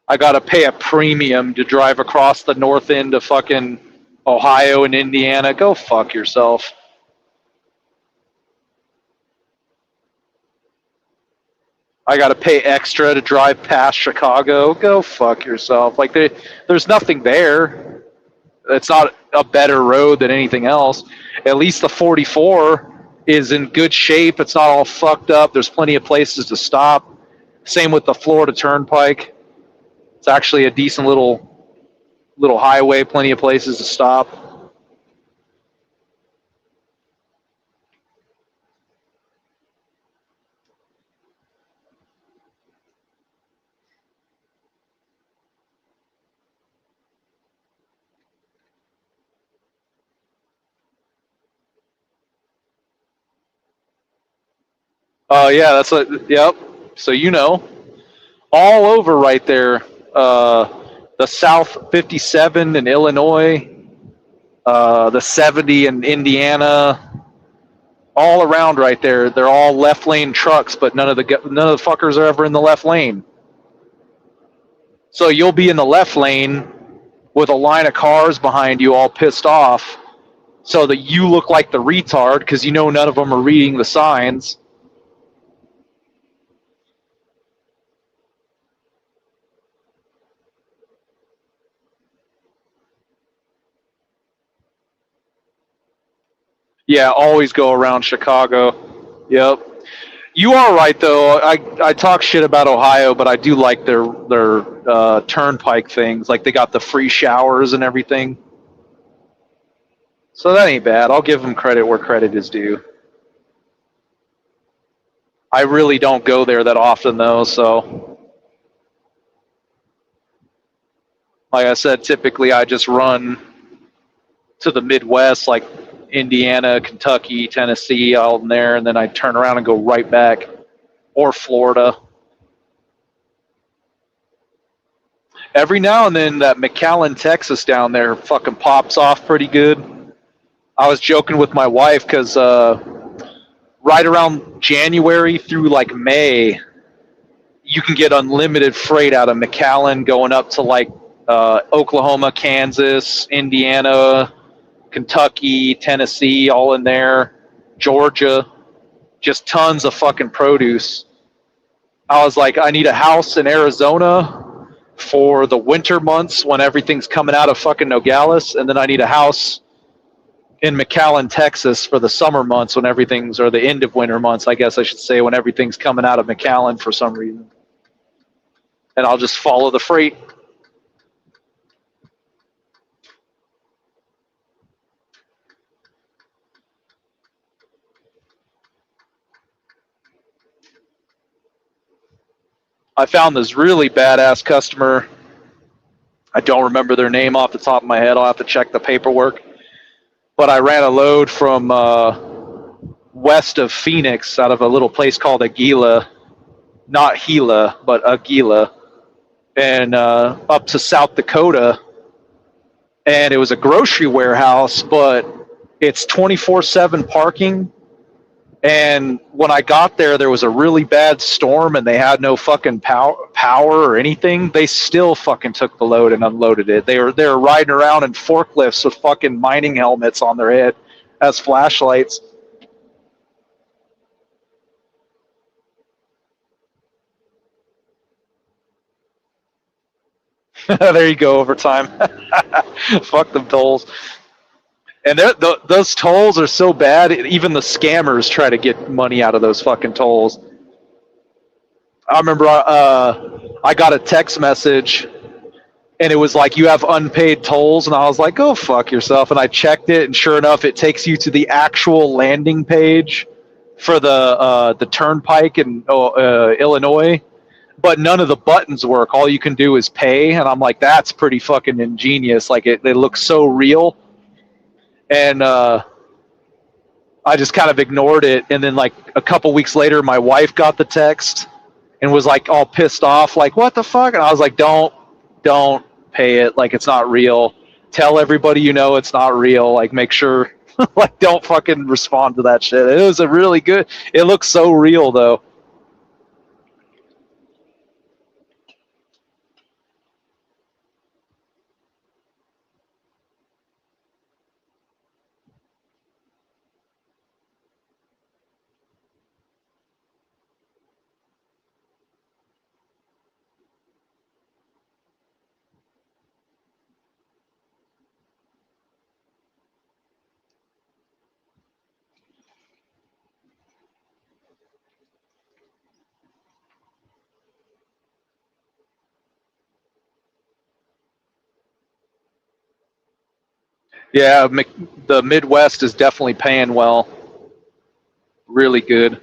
I gotta pay a premium to drive across the north end of fucking Ohio and Indiana. Go fuck yourself. I gotta pay extra to drive past Chicago. Go fuck yourself. Like there's nothing there. It's not a better road than anything else. At least the 44 is in good shape. It's not all fucked up. There's plenty of places to stop. Same with the Florida Turnpike. It's actually a decent little highway, plenty of places to stop. Oh yeah, that's what. Yep. So all over right there. The South 57 in Illinois, the 70 in Indiana, all around right there. They're all left lane trucks, but none of the fuckers are ever in the left lane. So you'll be in the left lane with a line of cars behind you, all pissed off, so that you look like the retard because none of them are reading the signs. Yeah, always go around Chicago. Yep. You are right though. I talk shit about Ohio, but I do like their turnpike things. Like they got the free showers and everything. So that ain't bad. I'll give them credit where credit is due. I really don't go there that often though, so like I said, typically I just run to the Midwest, like Indiana, Kentucky, Tennessee, all in there, and then I turn around and go right back, or Florida. Every now and then, that McAllen, Texas, down there fucking pops off pretty good. I was joking with my wife because right around January through like May, you can get unlimited freight out of McAllen going up to like Oklahoma, Kansas, Indiana, Kentucky, Tennessee, all in there, Georgia, just tons of fucking produce. I was like, I need a house in Arizona for the winter months when everything's coming out of fucking Nogales, and then I need a house in McAllen, Texas for the summer months when everything's, or the end of winter months, I guess I should say, when everything's coming out of McAllen for some reason. And I'll just follow the freight. I found this really badass customer. I don't remember their name off the top of my head. I'll have to check the paperwork. But I ran a load from west of Phoenix out of a little place called Aguila. Not Gila, but Aguila. And up to South Dakota. And it was a grocery warehouse, but it's 24/7 parking. And when I got there was a really bad storm and they had no fucking power or anything. They still fucking took the load and unloaded it. They were riding around in forklifts with fucking mining helmets on their head as flashlights. There you go, overtime. Fuck them tolls. And those tolls are so bad, even the scammers try to get money out of those fucking tolls. I remember I got a text message, and it was like, you have unpaid tolls, and I was like, go fuck yourself. And I checked it, and sure enough, it takes you to the actual landing page for the turnpike in Illinois, but none of the buttons work. All you can do is pay, and I'm like, that's pretty fucking ingenious. Like it looks so real. And I just kind of ignored it. And then like a couple weeks later, my wife got the text and was like all pissed off, like, what the fuck? And I was like, don't pay it. Like, it's not real. Tell everybody it's not real. Like, make sure, like, don't fucking respond to that shit. It was a really good, it looks so real though. Yeah, the Midwest is definitely paying well, really good.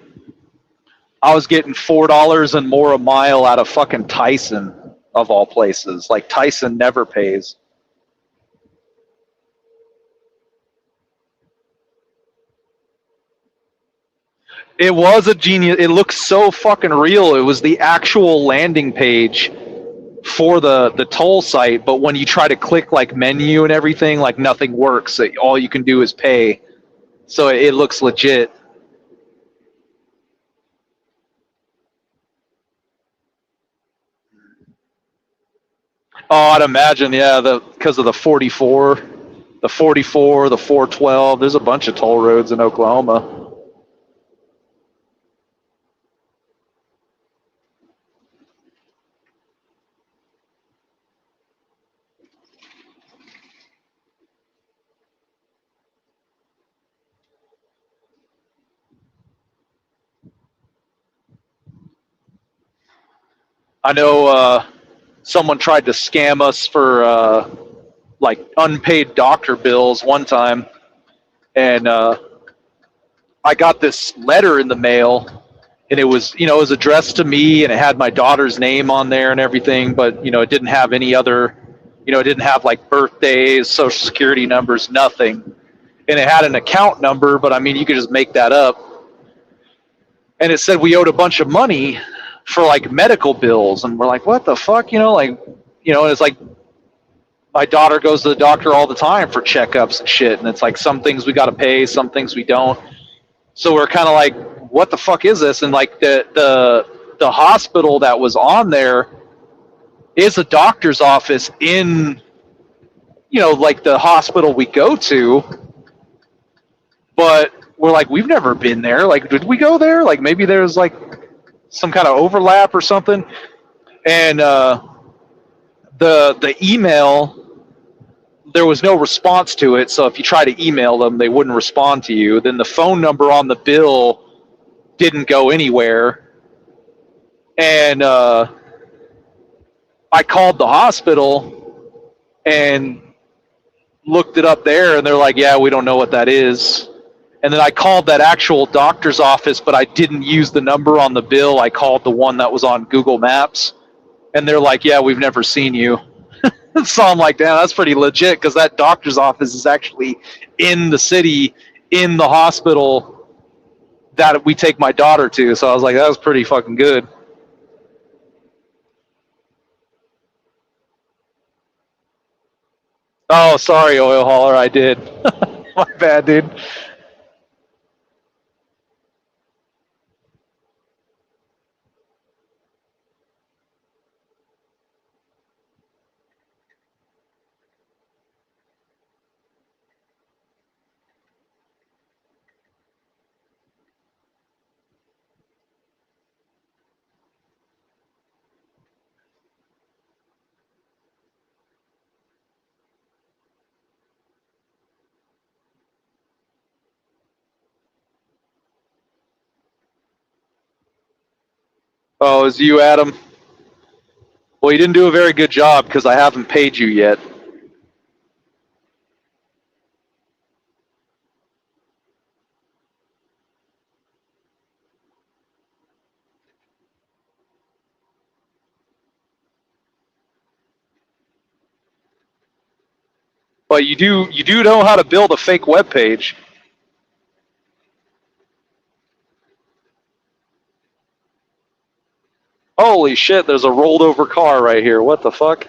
I was getting $4 and more a mile out of fucking Tyson, of all places. Like Tyson never pays. It was a genius. It looks so fucking real. It was the actual landing page for the toll site, but when you try to click like menu and everything, like nothing works. All you can do is pay. So it looks legit. Oh, I'd imagine, yeah, the because of the 44, the 44, the 412. There's a bunch of toll roads in Oklahoma. I know someone tried to scam us for like unpaid doctor bills one time, and I got this letter in the mail, and it was, it was addressed to me, and it had my daughter's name on there and everything, but it didn't have any other, it didn't have like birthdays, social security numbers, nothing, and it had an account number, but I mean, you could just make that up, and it said we owed a bunch of money for like medical bills, and we're like, what the fuck, and it's like my daughter goes to the doctor all the time for checkups and shit, and it's like some things we got to pay, some things we don't. So we're kind of like, what the fuck is this? And like the hospital that was on there is a doctor's office in, like the hospital we go to, but we're like, we've never been there. Like, did we go there? Like, maybe there's like some kind of overlap or something. And the email, there was no response to it. So if you try to email them, they wouldn't respond to you. Then the phone number on the bill didn't go anywhere. And I called the hospital and looked it up there, and they're like, yeah, we don't know what that is. And then I called that actual doctor's office, but I didn't use the number on the bill. I called the one that was on Google Maps, and they're like, yeah, we've never seen you. So I'm like, damn, that's pretty legit, because that doctor's office is actually in the city, in the hospital that we take my daughter to. So I was like, that was pretty fucking good. Oh, sorry, oil hauler, I did. My bad, dude. Oh, is you, Adam? Well, you didn't do a very good job because I haven't paid you yet. But you do know how to build a fake web page. Holy shit, there's a rolled over car right here. What the fuck?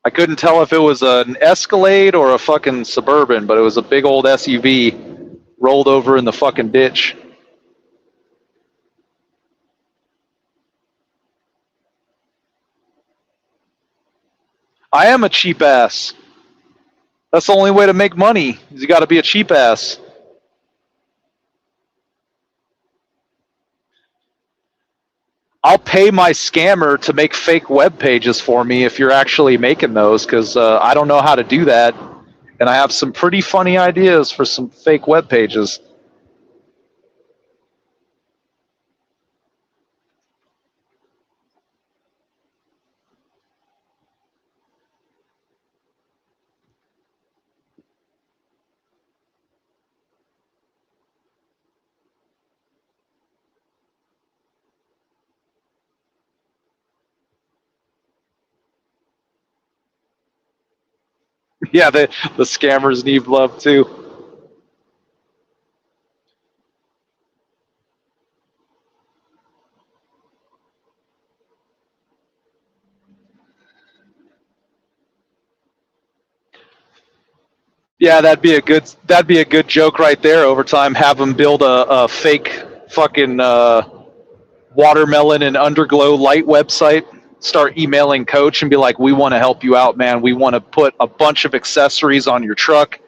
I couldn't tell if it was an Escalade or a fucking Suburban, but it was a big old SUV rolled over in the fucking ditch. I am a cheap ass. That's the only way to make money. Is you got to be a cheap ass. I'll pay my scammer to make fake web pages for me if you're actually making those, because I don't know how to do that, and I have some pretty funny ideas for some fake web pages. Yeah, the scammers need love too. Yeah, that'd be a good joke right there. Over time, have them build a fake fucking watermelon and underglow light website. Start emailing Coach and be like, "We want to help you out, man. We want to put a bunch of accessories on your truck."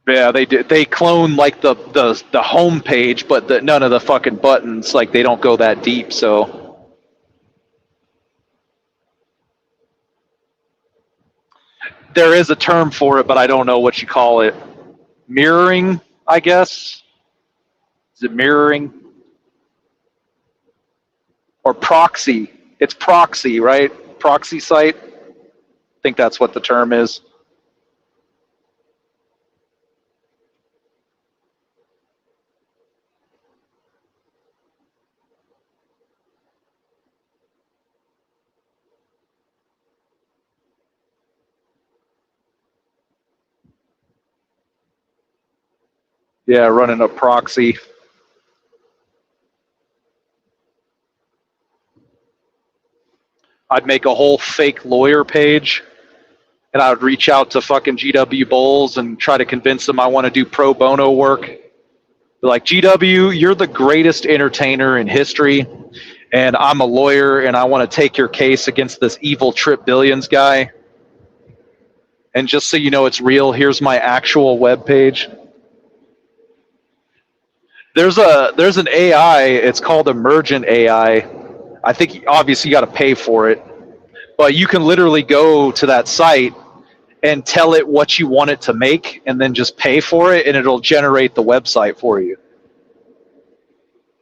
Yeah, they did. They clone like the home page, but none of the fucking buttons. Like they don't go that deep. So there is a term for it, but I don't know what you call it. Mirroring, I guess. Is it mirroring or proxy? It's proxy, right? Proxy site. I think that's what the term is. Yeah, running a proxy. I'd make a whole fake lawyer page and I would reach out to fucking GW Bowles and try to convince them I want to do pro bono work. Be like, GW, you're the greatest entertainer in history, and I'm a lawyer and I want to take your case against this evil Trip Billions guy. And just so you know it's real, here's my actual web page. There's an AI, it's called Emergent AI. I think obviously you got to pay for it, but you can literally go to that site and tell it what you want it to make and then just pay for it and it'll generate the website for you.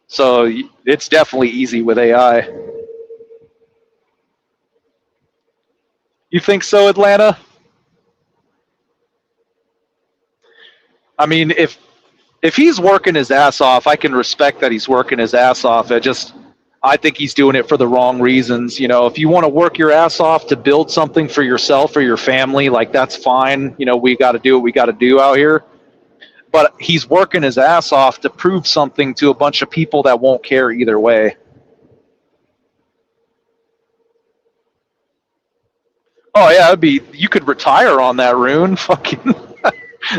So it's definitely easy with AI. You think so, Atlanta? I mean, if he's working his ass off, I can respect that he's working his ass off. I think he's doing it for the wrong reasons. You know, if you want to work your ass off to build something for yourself or your family, like that's fine. You know, we got to do what we got to do out here. But he's working his ass off to prove something to a bunch of people that won't care either way. Oh yeah, it'd be you could retire on that rune. Fucking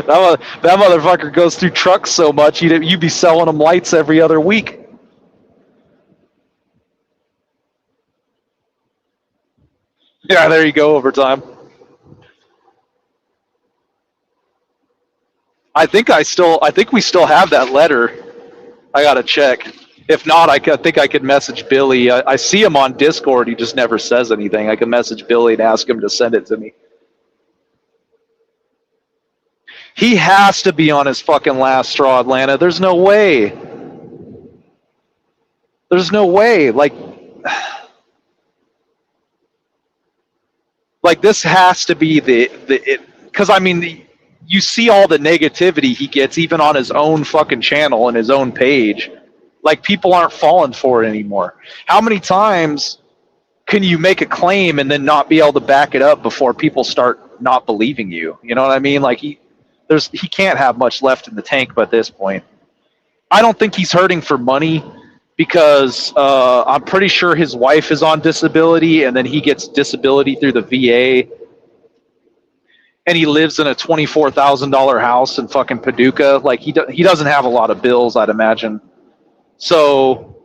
that motherfucker goes through trucks so much you'd be selling them lights every other week. Yeah, there you go. Overtime. I think we still have that letter. I gotta check. If not, I think I could message Billy. I see him on Discord. He just never says anything. I can message Billy and ask him to send it to me. He has to be on his fucking last straw, Atlanta. There's no way. There's no way. Like this has to be because I mean you see all the negativity he gets even on his own fucking channel and his own page. Like people aren't falling for it anymore. How many times can you make a claim and then not be able to back it up before people start not believing you? You know what I mean? Like he can't have much left in the tank by this point. I don't think he's hurting for money because I'm pretty sure his wife is on disability and then he gets disability through the VA and he lives in a $24,000 house in fucking Paducah. Like he doesn't have a lot of bills, I'd imagine. So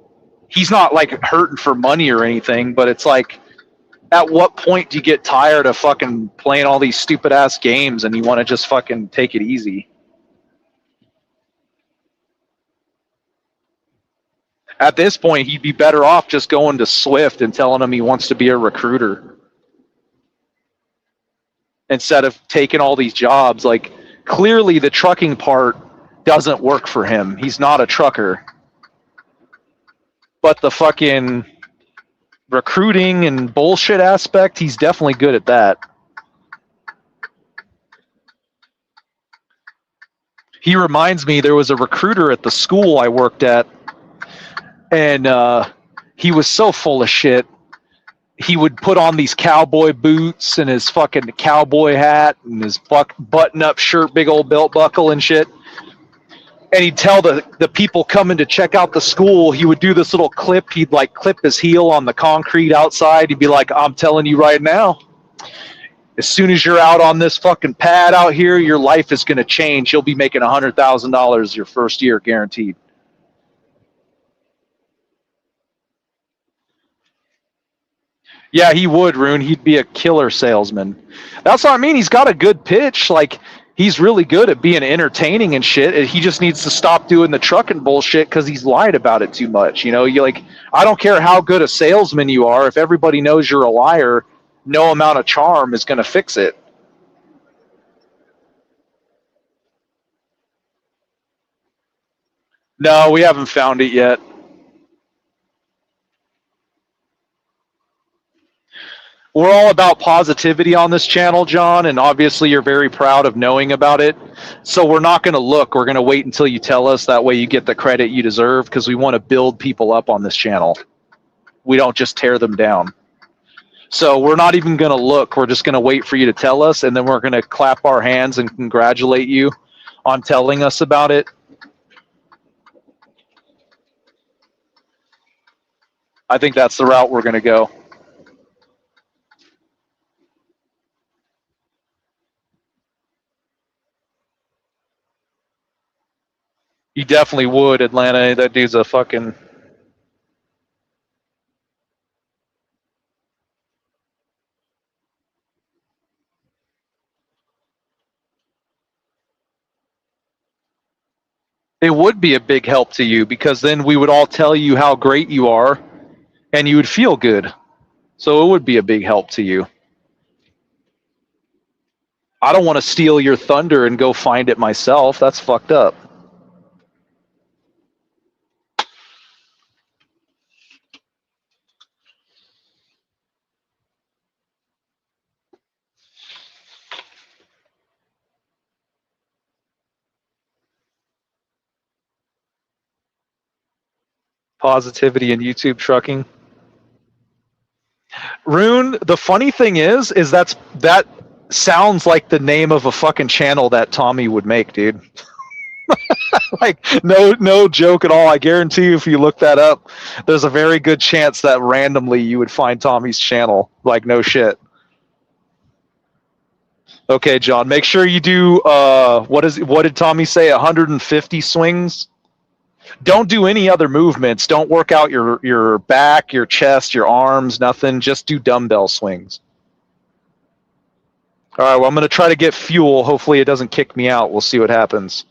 he's not like hurting for money or anything, but it's like, at what point do you get tired of fucking playing all these stupid ass games and you want to just fucking take it easy? At this point, he'd be better off just going to Swift and telling him he wants to be a recruiter instead of taking all these jobs. Like, clearly the trucking part doesn't work for him. He's not a trucker. But the fucking recruiting and bullshit aspect, he's definitely good at that. He reminds me there was a recruiter at the school I worked at, and he was so full of shit. he would put on these cowboy boots and his fucking cowboy hat and his button up shirt, big old belt buckle and shit. And he'd tell the people coming to check out the school, he would do this little clip. He'd like clip his heel on the concrete outside. He'd be like, I'm telling you right now, as soon as you're out on this fucking pad out here, your life is going to change. You'll be making $100,000 your first year guaranteed. Yeah, he would, Rune. He'd be a killer salesman. That's what I mean. He's got a good pitch. Like, he's really good at being entertaining and shit. He just needs to stop doing the trucking bullshit because he's lied about it too much. You know, you like, I don't care how good a salesman you are. If everybody knows you're a liar, no amount of charm is going to fix it. No, we haven't found it yet. We're all about positivity on this channel, John, and obviously you're very proud of knowing about it. So we're not going to look. We're going to wait until you tell us. That way you get the credit you deserve because we want to build people up on this channel. We don't just tear them down. So we're not even going to look. We're just going to wait for you to tell us, and then we're going to clap our hands and congratulate you on telling us about it. I think that's the route we're going to go. You definitely would, Atlanta. That dude's a fucking... It would be a big help to you because then we would all tell you how great you are and you would feel good. So it would be a big help to you. I don't want to steal your thunder and go find it myself. That's fucked up. Positivity in YouTube trucking. Rune, the funny thing is that sounds like the name of a fucking channel that Tommy would make, dude. Like no joke at all. I guarantee you if you look that up, there's a very good chance that randomly you would find Tommy's channel. Like no shit. Okay, John, make sure you do what did Tommy say? 150 swings? Don't do any other movements. Don't work out your back, your chest, your arms, nothing. Just do dumbbell swings. All right, well, I'm going to try to get fuel. Hopefully it doesn't kick me out. We'll see what happens.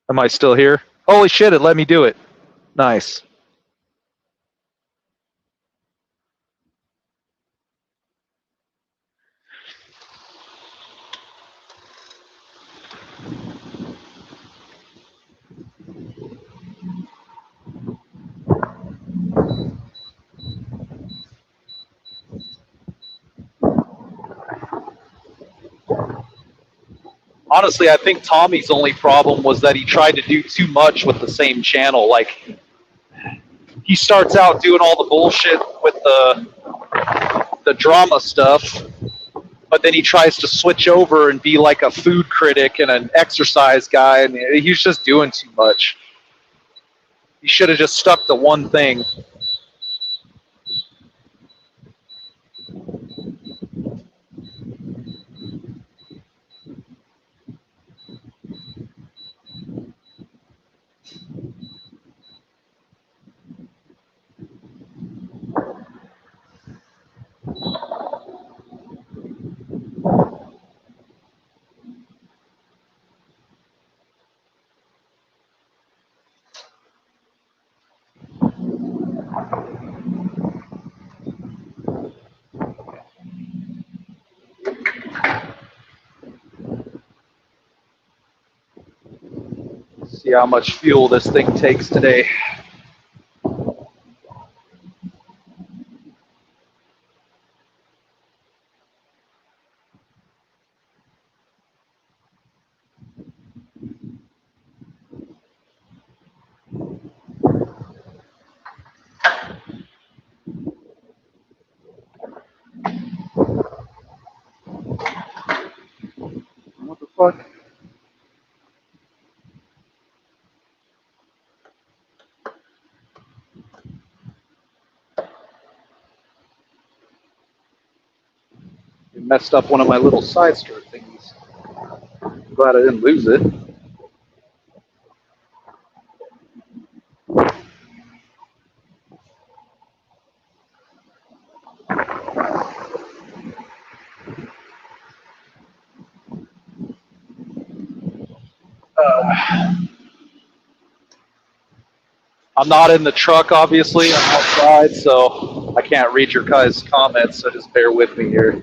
Am I still here? Holy shit, it let me do it. Nice. Honestly, I think Tommy's only problem was that he tried to do too much with the same channel. Like, he starts out doing all the bullshit with the drama stuff, but then he tries to switch over and be like a food critic and an exercise guy, and he's just doing too much. He should have just stuck to one thing. See how much fuel this thing takes today. What the fuck? It messed up one of my little side skirt thingies. I'm glad I didn't lose it. I'm not in the truck, obviously. I'm outside, so I can't read your guys' comments, so just bear with me here.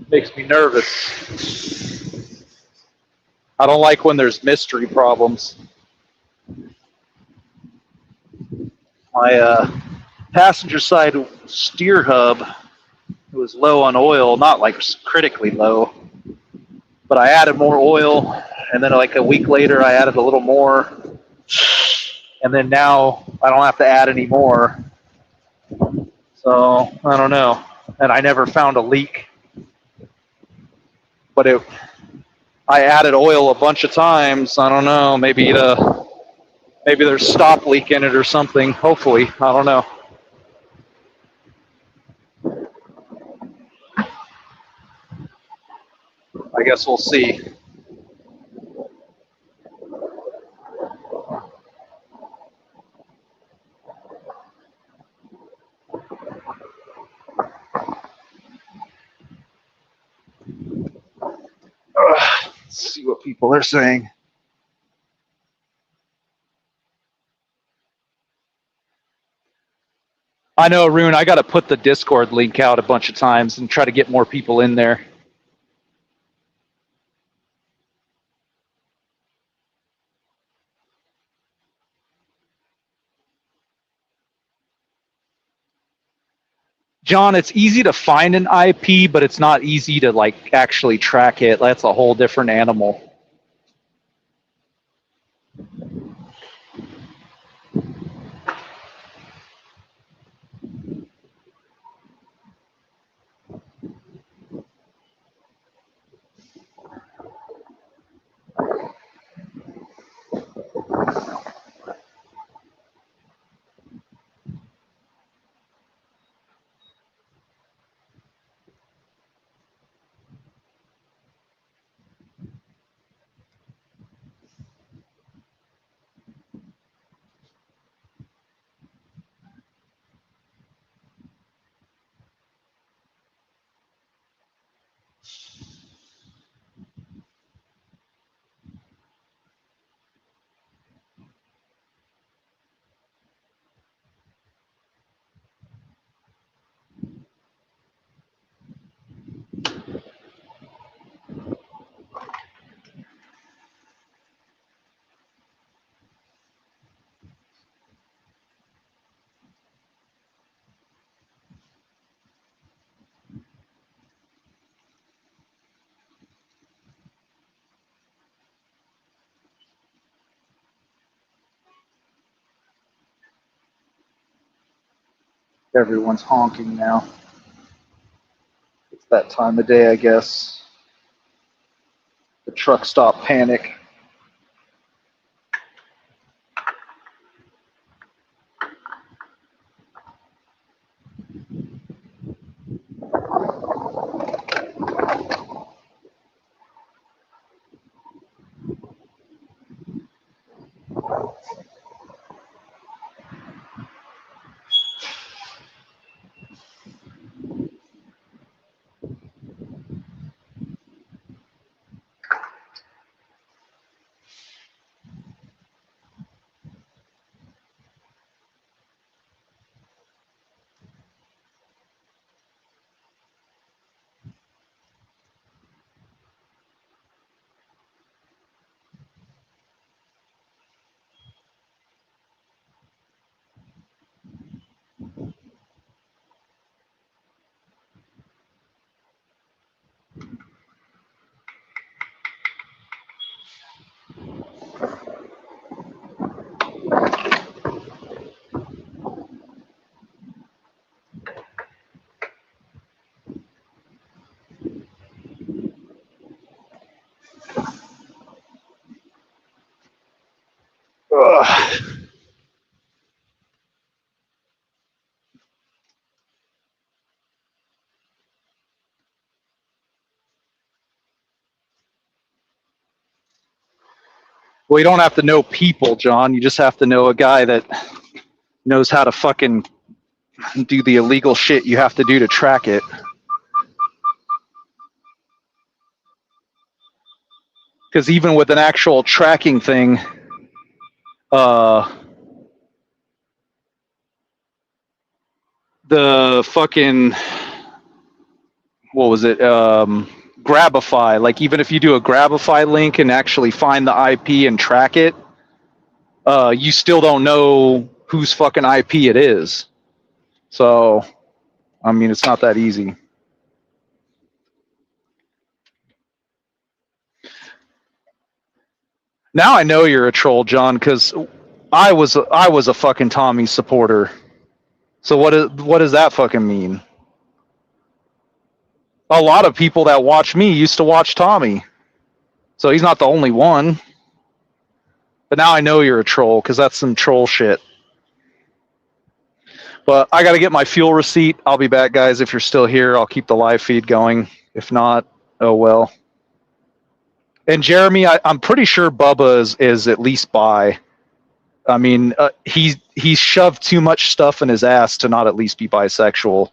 Makes me nervous. I don't like when there's mystery problems. My passenger side steer hub was low on oil, not like critically low, but I added more oil, and then like a week later I added a little more, and then now I don't have to add any more. So I don't know. And I never found a leak, but I added oil a bunch of times. I don't know. Maybe there's stop leak in it or something. Hopefully, I don't know. I guess we'll see. Let's see what people are saying. I know, Arun, I got to put the Discord link out a bunch of times and try to get more people in there. John, it's easy to find an IP, but it's not easy to like actually track it. That's a whole different animal. Everyone's honking now. It's that time of day, I guess. The truck stop panic. Ugh. Well, you don't have to know people, John. You just have to know a guy that knows how to fucking do the illegal shit you have to do to track it. Because even with an actual tracking thing, uh, the fucking what was it? Grabify. Like even if you do a Grabify link and actually find the IP and track it, you still don't know whose fucking IP it is. So, I mean, it's not that easy. Now I know you're a troll, John, because I was a fucking Tommy supporter. So what does that fucking mean? A lot of people that watch me used to watch Tommy, so he's not the only one. But now I know you're a troll because that's some troll shit. But I got to get my fuel receipt. I'll be back, guys. If you're still here, I'll keep the live feed going. If not, oh well. And Jeremy, I'm pretty sure Bubba is at least bi. I mean, he's shoved too much stuff in his ass to not at least be bisexual.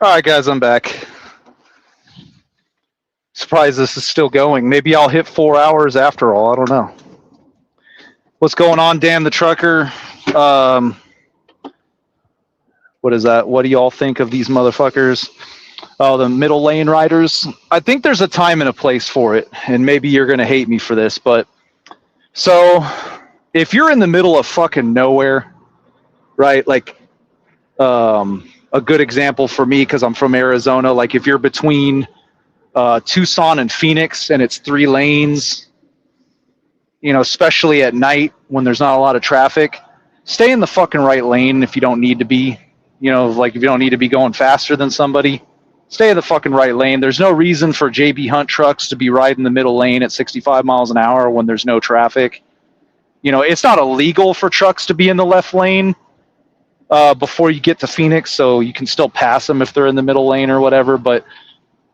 All right, guys, I'm back. Surprised this is still going. Maybe I'll hit 4 hours after all. I don't know. What's going on, Dan the Trucker? What is that? What do y'all think of these motherfuckers? Oh, the middle lane riders. I think there's a time and a place for it, and maybe you're gonna hate me for this, but so if you're in the middle of fucking nowhere, right? Like a good example for me because I'm from Arizona. Like if you're between Tucson and Phoenix and it's 3 lanes, you know, especially at night when there's not a lot of traffic, stay in the fucking right lane if you don't need to be. You know, like if you don't need to be going faster than somebody, stay in the fucking right lane. There's no reason for JB Hunt trucks to be riding the middle lane at 65 miles an hour when there's no traffic. You know, it's not illegal for trucks to be in the left lane before you get to Phoenix, so you can still pass them if they're in the middle lane or whatever, but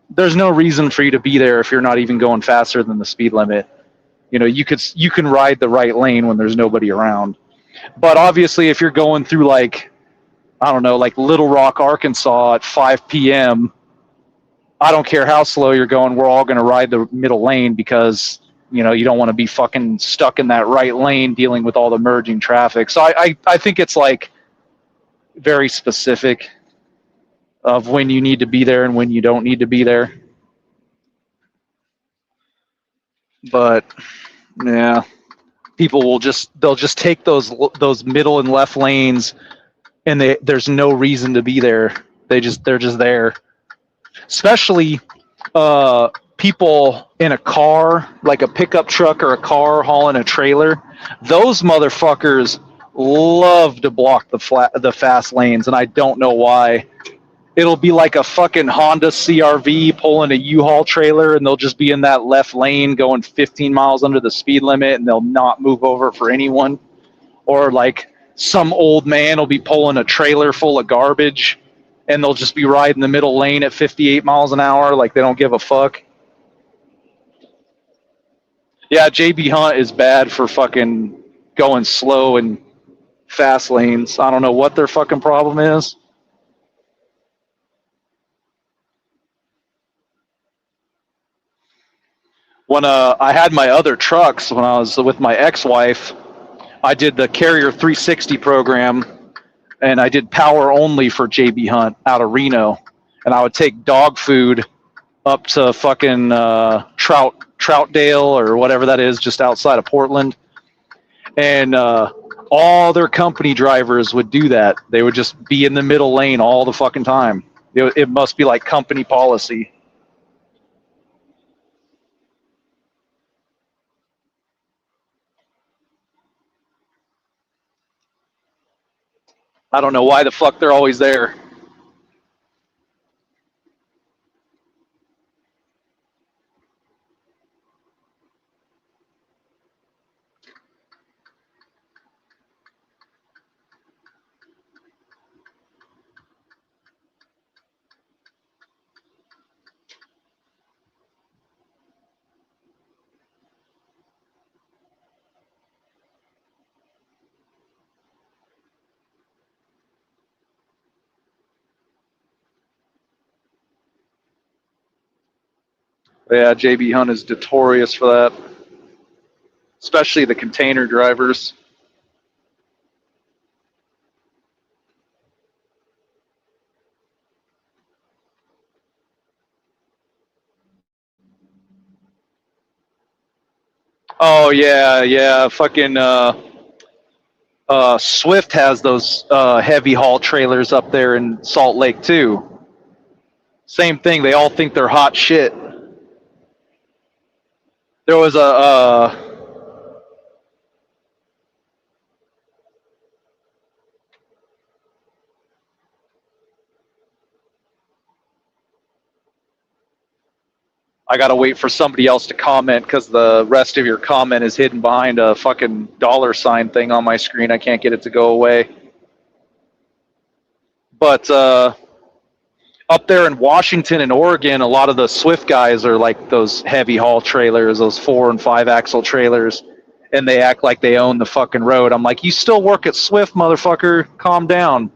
there's no reason for you to be there if you're not even going faster than the speed limit. You know, you can ride the right lane when there's nobody around. But obviously if you're going through like, I don't know, like Little Rock, Arkansas at 5 p.m., I don't care how slow you're going, we're all going to ride the middle lane because, you know, you don't want to be fucking stuck in that right lane dealing with all the merging traffic. So I think it's like very specific of when you need to be there and when you don't need to be there. But yeah, people they'll just take those middle and left lanes, and there's no reason to be there. They're just there. Especially people in a car, like a pickup truck or a car hauling a trailer. Those motherfuckers love to block the fast lanes, and I don't know why. It'll be like a fucking Honda CRV pulling a U-Haul trailer, and they'll just be in that left lane going 15 miles under the speed limit, and they'll not move over for anyone. Or like some old man will be pulling a trailer full of garbage, and they'll just be riding the middle lane at 58 miles an hour like they don't give a fuck. Yeah, JB Hunt is bad for fucking going slow in fast lanes. I don't know what their fucking problem is. When I had my other trucks, when I was with my ex-wife, I did the Carrier 360 program, and I did power only for JB Hunt out of Reno, and I would take dog food up to fucking Troutdale or whatever that is, just outside of Portland, and all their company drivers would do that. They would just be in the middle lane all the fucking time. It must be like company policy. I don't know why the fuck they're always there. Yeah, JB Hunt is notorious for that, especially the container drivers. Oh yeah, yeah, fucking Swift has those heavy haul trailers up there in Salt Lake too. Same thing. They all think they're hot shit. There was I gotta wait for somebody else to comment because the rest of your comment is hidden behind a fucking $ thing on my screen. I can't get it to go away. But up there in Washington and Oregon, a lot of the Swift guys are like those heavy haul trailers, those 4 and 5 axle trailers, and they act like they own the fucking road. I'm like, you still work at Swift, motherfucker. Calm down.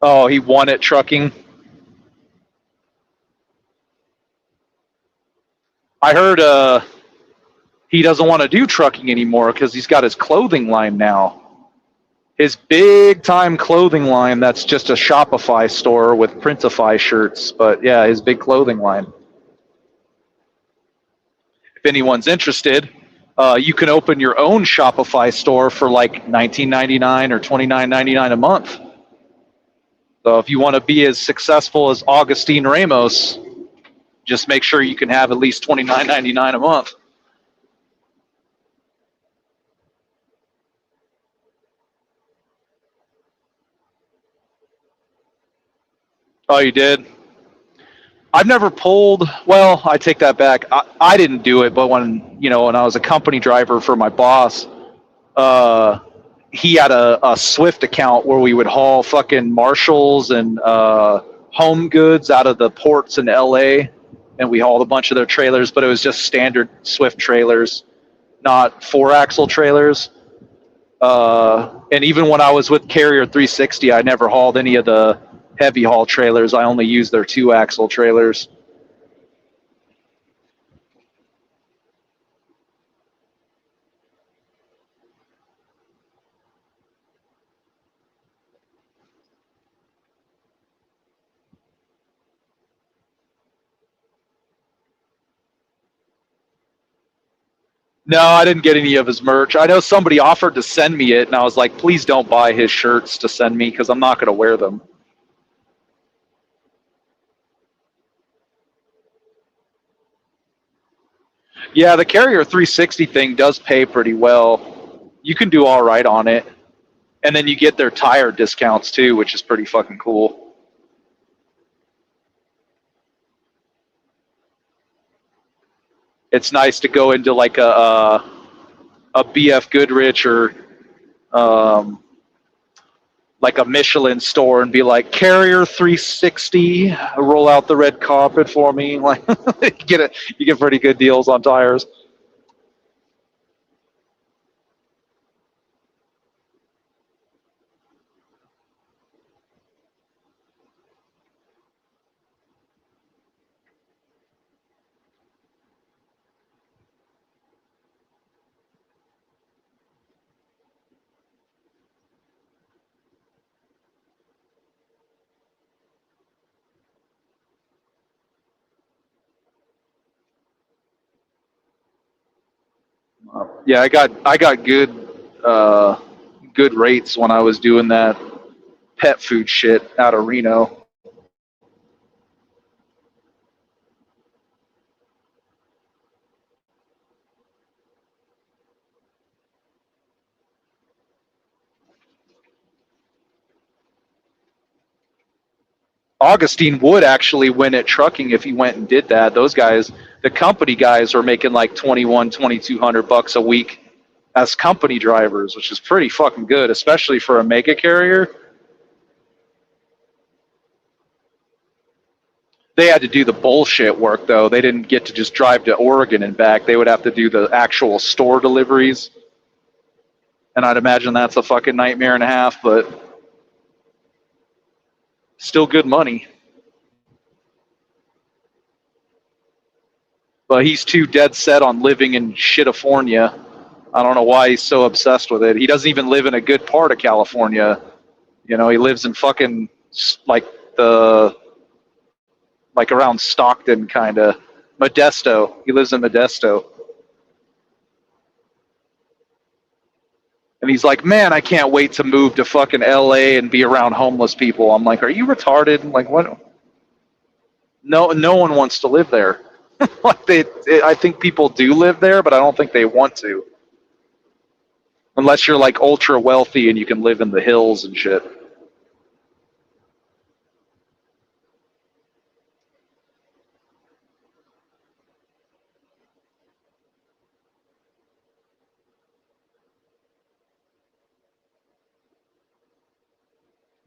Oh, he won at trucking. I heard he doesn't want to do trucking anymore because he's got his clothing line now. His big time clothing line that's just a Shopify store with Printify shirts. But yeah, his big clothing line. If anyone's interested, you can open your own Shopify store for like $19.99 or $29.99 a month. So if you want to be as successful as Augustine Ramos, just make sure you can have at least $29.99 a month. Oh, you did? I've never pulled. Well, I take that back. I didn't do it, but when I was a company driver for my boss, uh, he had a Swift account where we would haul fucking Marshalls and home goods out of the ports in LA, and we hauled a bunch of their trailers, but it was just standard Swift trailers, not 4-axle trailers. And even when I was with Carrier 360, I never hauled any of the heavy haul trailers. I only used their 2-axle trailers. No, I didn't get any of his merch. I know somebody offered to send me it, and I was like, please don't buy his shirts to send me because I'm not going to wear them. Yeah, the Carrier 360 thing does pay pretty well. You can do all right on it. And then you get their tire discounts too, which is pretty fucking cool. It's nice to go into like a BF Goodrich or um, like a Michelin store and be like, Carrier 360, roll out the red carpet for me. Like you get pretty good deals on tires. Yeah, I got good rates when I was doing that pet food shit out of Reno. Augustine would actually win at trucking if he went and did that. Those guys, the company guys, are making like 2,200 bucks a week as company drivers, which is pretty fucking good, especially for a mega carrier. They had to do the bullshit work though. They didn't get to just drive to Oregon and back. They would have to do the actual store deliveries. And I'd imagine that's a fucking nightmare and a half, but still good money. But he's too dead set on living in Shitifornia. I don't know why he's so obsessed with it. He doesn't even live in a good part of California. He lives in fucking like the like around Stockton, kind of Modesto. He lives in Modesto, and he's like, "Man, I can't wait to move to fucking L.A. and be around homeless people." I'm like, "Are you retarded? Like, what? No one wants to live there." Like I think people do live there, but I don't think they want to, unless you're like ultra wealthy and you can live in the hills and shit.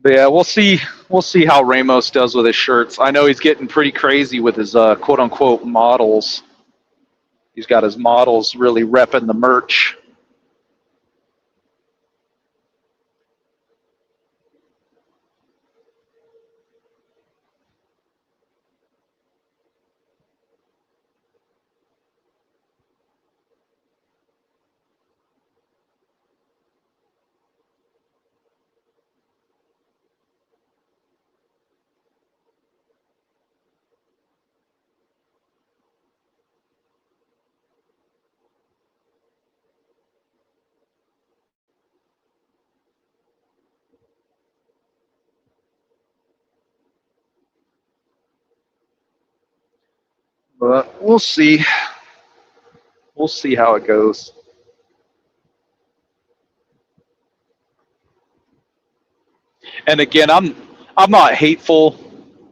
But yeah, we'll see. We'll see how Ramos does with his shirts. I know he's getting pretty crazy with his quote unquote models. He's got his models really repping the merch. But we'll see. We'll see how it goes. And again, I'm not hateful.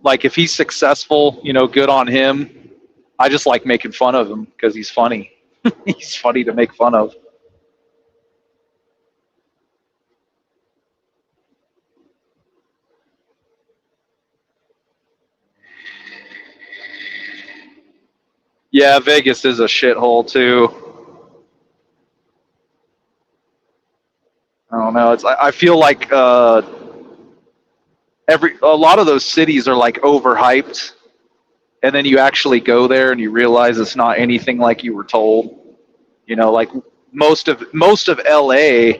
Like if he's successful, good on him. I just like making fun of him because he's funny. He's funny to make fun of. Yeah, Vegas is a shithole too. I don't know. I feel like a lot of those cities are like overhyped, and then you actually go there and you realize it's not anything like you were told. Like most of LA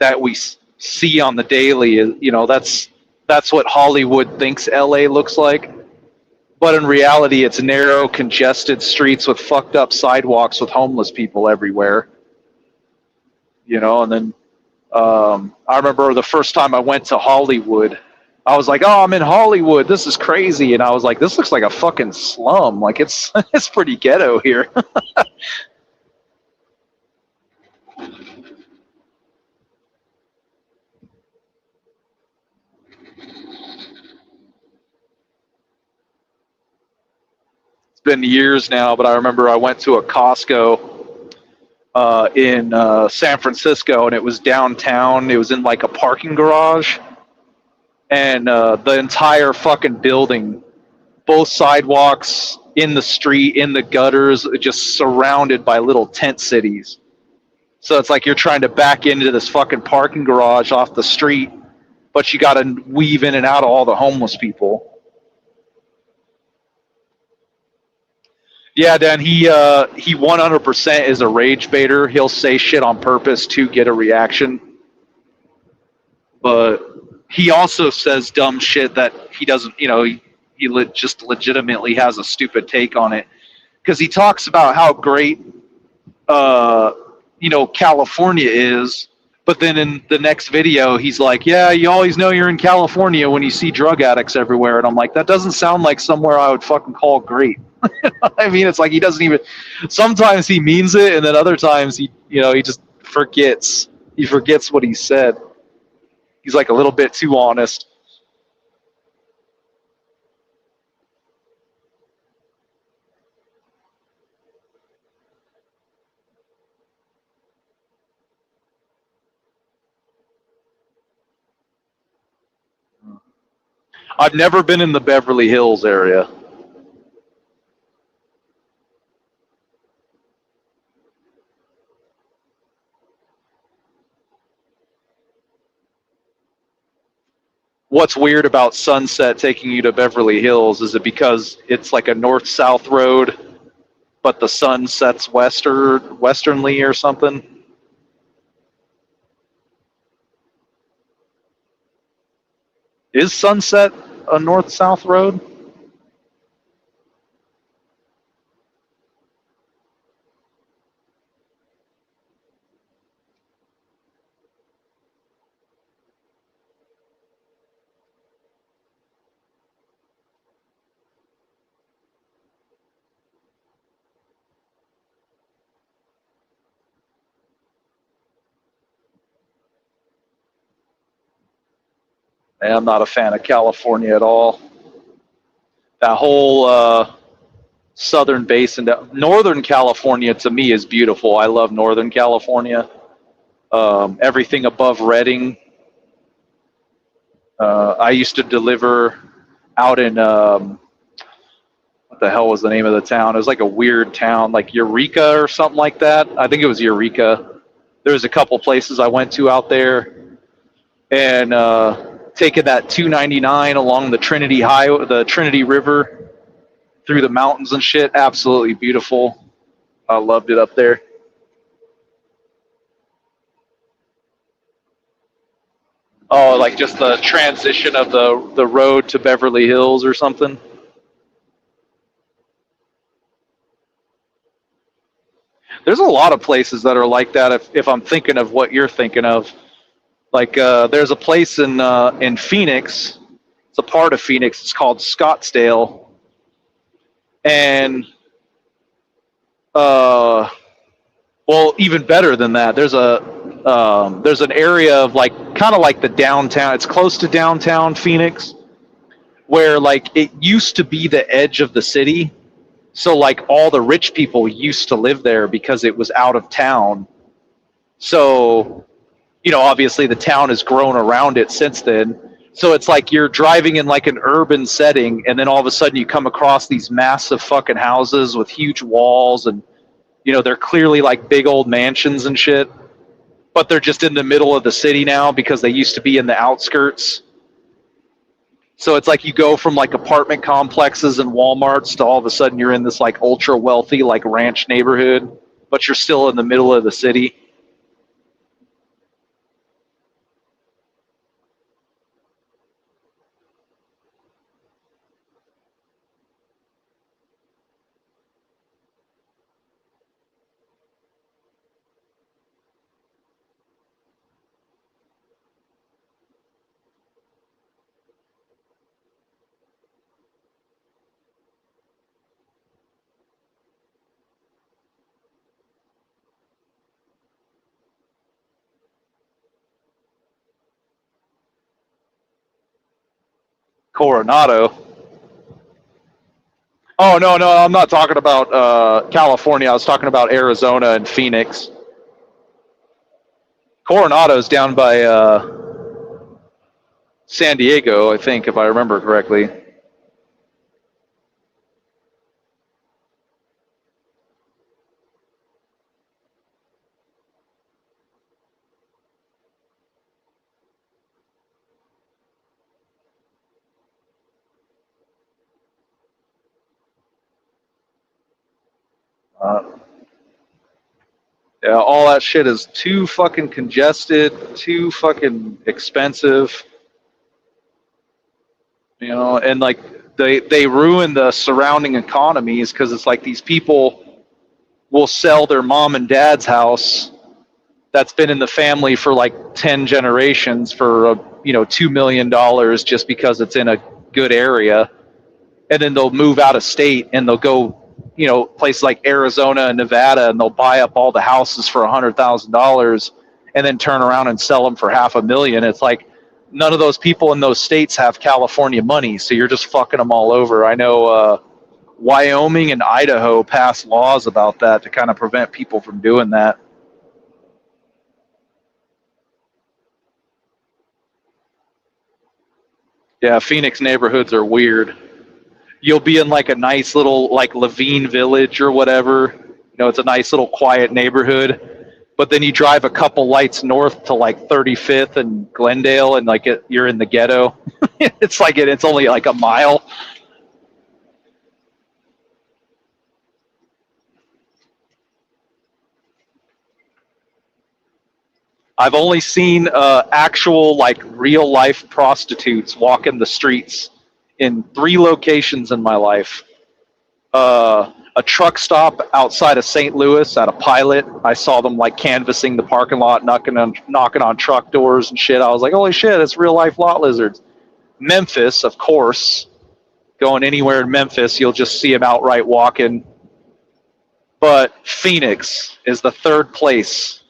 that we see on the daily is, that's what Hollywood thinks LA looks like. But in reality, it's narrow, congested streets with fucked up sidewalks with homeless people everywhere. And then I remember the first time I went to Hollywood, I was like, "Oh, I'm in Hollywood. This is crazy." And I was like, "This looks like a fucking slum. Like it's it's pretty ghetto here." It's been years now, but I remember I went to a Costco in San Francisco, and it was downtown. It was in like a parking garage, and the entire fucking building, both sidewalks, in the street, in the gutters, just surrounded by little tent cities. So it's like you're trying to back into this fucking parking garage off the street, but you got to weave in and out of all the homeless people. Yeah, Dan, he 100% is a rage baiter. He'll say shit on purpose to get a reaction, but he also says dumb shit that he doesn't. Just legitimately has a stupid take on it because he talks about how great California is, but then in the next video he's like, yeah, you always know you're in California when you see drug addicts everywhere. And I'm like, that doesn't sound like somewhere I would fucking call great. I mean, it's like he doesn't even, sometimes he means it, and then other times he just forgets. He forgets what he said. He's like a little bit too honest. I've never been in the Beverly Hills area. What's weird about Sunset taking you to Beverly Hills? Is it because it's like a north-south road, but the sun sets westernly or something? Is Sunset a north-south road? I'm not a fan of California at all. That whole southern basin, Northern California to me is beautiful. I love Northern California. Everything above Redding. I used to deliver out in what the hell was the name of the town? It was like a weird town, like Eureka or something like that. I think it was Eureka. There was a couple places I went to out there, and taking that 299 along the Trinity Highway, the Trinity River, through the mountains and shit. Absolutely beautiful. I loved it up there. Oh, like just the transition of the road to Beverly Hills or something. There's a lot of places that are like that. If I'm thinking of what you're thinking of, like there's a place in Phoenix. It's a part of Phoenix. It's called Scottsdale, and Uh, well, even better than that. There's an area of like kind of like the downtown. It's close to downtown Phoenix, where like it used to be the edge of the city. So like all the rich people used to live there because it was out of town. So, obviously the town has grown around it since then. So it's like you're driving in like an urban setting, and then all of a sudden you come across these massive fucking houses with huge walls, and they're clearly like big old mansions and shit, but they're just in the middle of the city now because they used to be in the outskirts. So it's like you go from like apartment complexes and Walmarts to all of a sudden you're in this like ultra wealthy like ranch neighborhood, but you're still in the middle of the city. Coronado. Oh no, I'm not talking about California. I was talking about Arizona and Phoenix. Coronado's down by San Diego, I think, if I remember correctly. Uh, yeah, all that shit is too fucking congested, too fucking expensive, and like they ruin the surrounding economies because it's like these people will sell their mom and dad's house that's been in the family for like 10 generations for $2 million just because it's in a good area, and then they'll move out of state and they'll go places like Arizona and Nevada, and they'll buy up all the houses for $100,000 and then turn around and sell them for $500,000. It's like none of those people in those states have California money, so you're just fucking them all over. I know Wyoming and Idaho passed laws about that to kind of prevent people from doing that. Yeah, Phoenix neighborhoods are weird. You'll be in like a nice little like Levine Village or whatever. It's a nice little quiet neighborhood. But then you drive a couple lights north to like 35th and Glendale, and like you're in the ghetto. It's only like a mile. I've only seen actual like real life prostitutes walking the streets in 3 locations in my life. A truck stop outside of St. Louis at a Pilot. I saw them like canvassing the parking lot, knocking on truck doors and shit. I was like, holy shit, it's real life lot lizards. Memphis, of course. Going anywhere in Memphis, you'll just see them outright walking. But Phoenix is the third place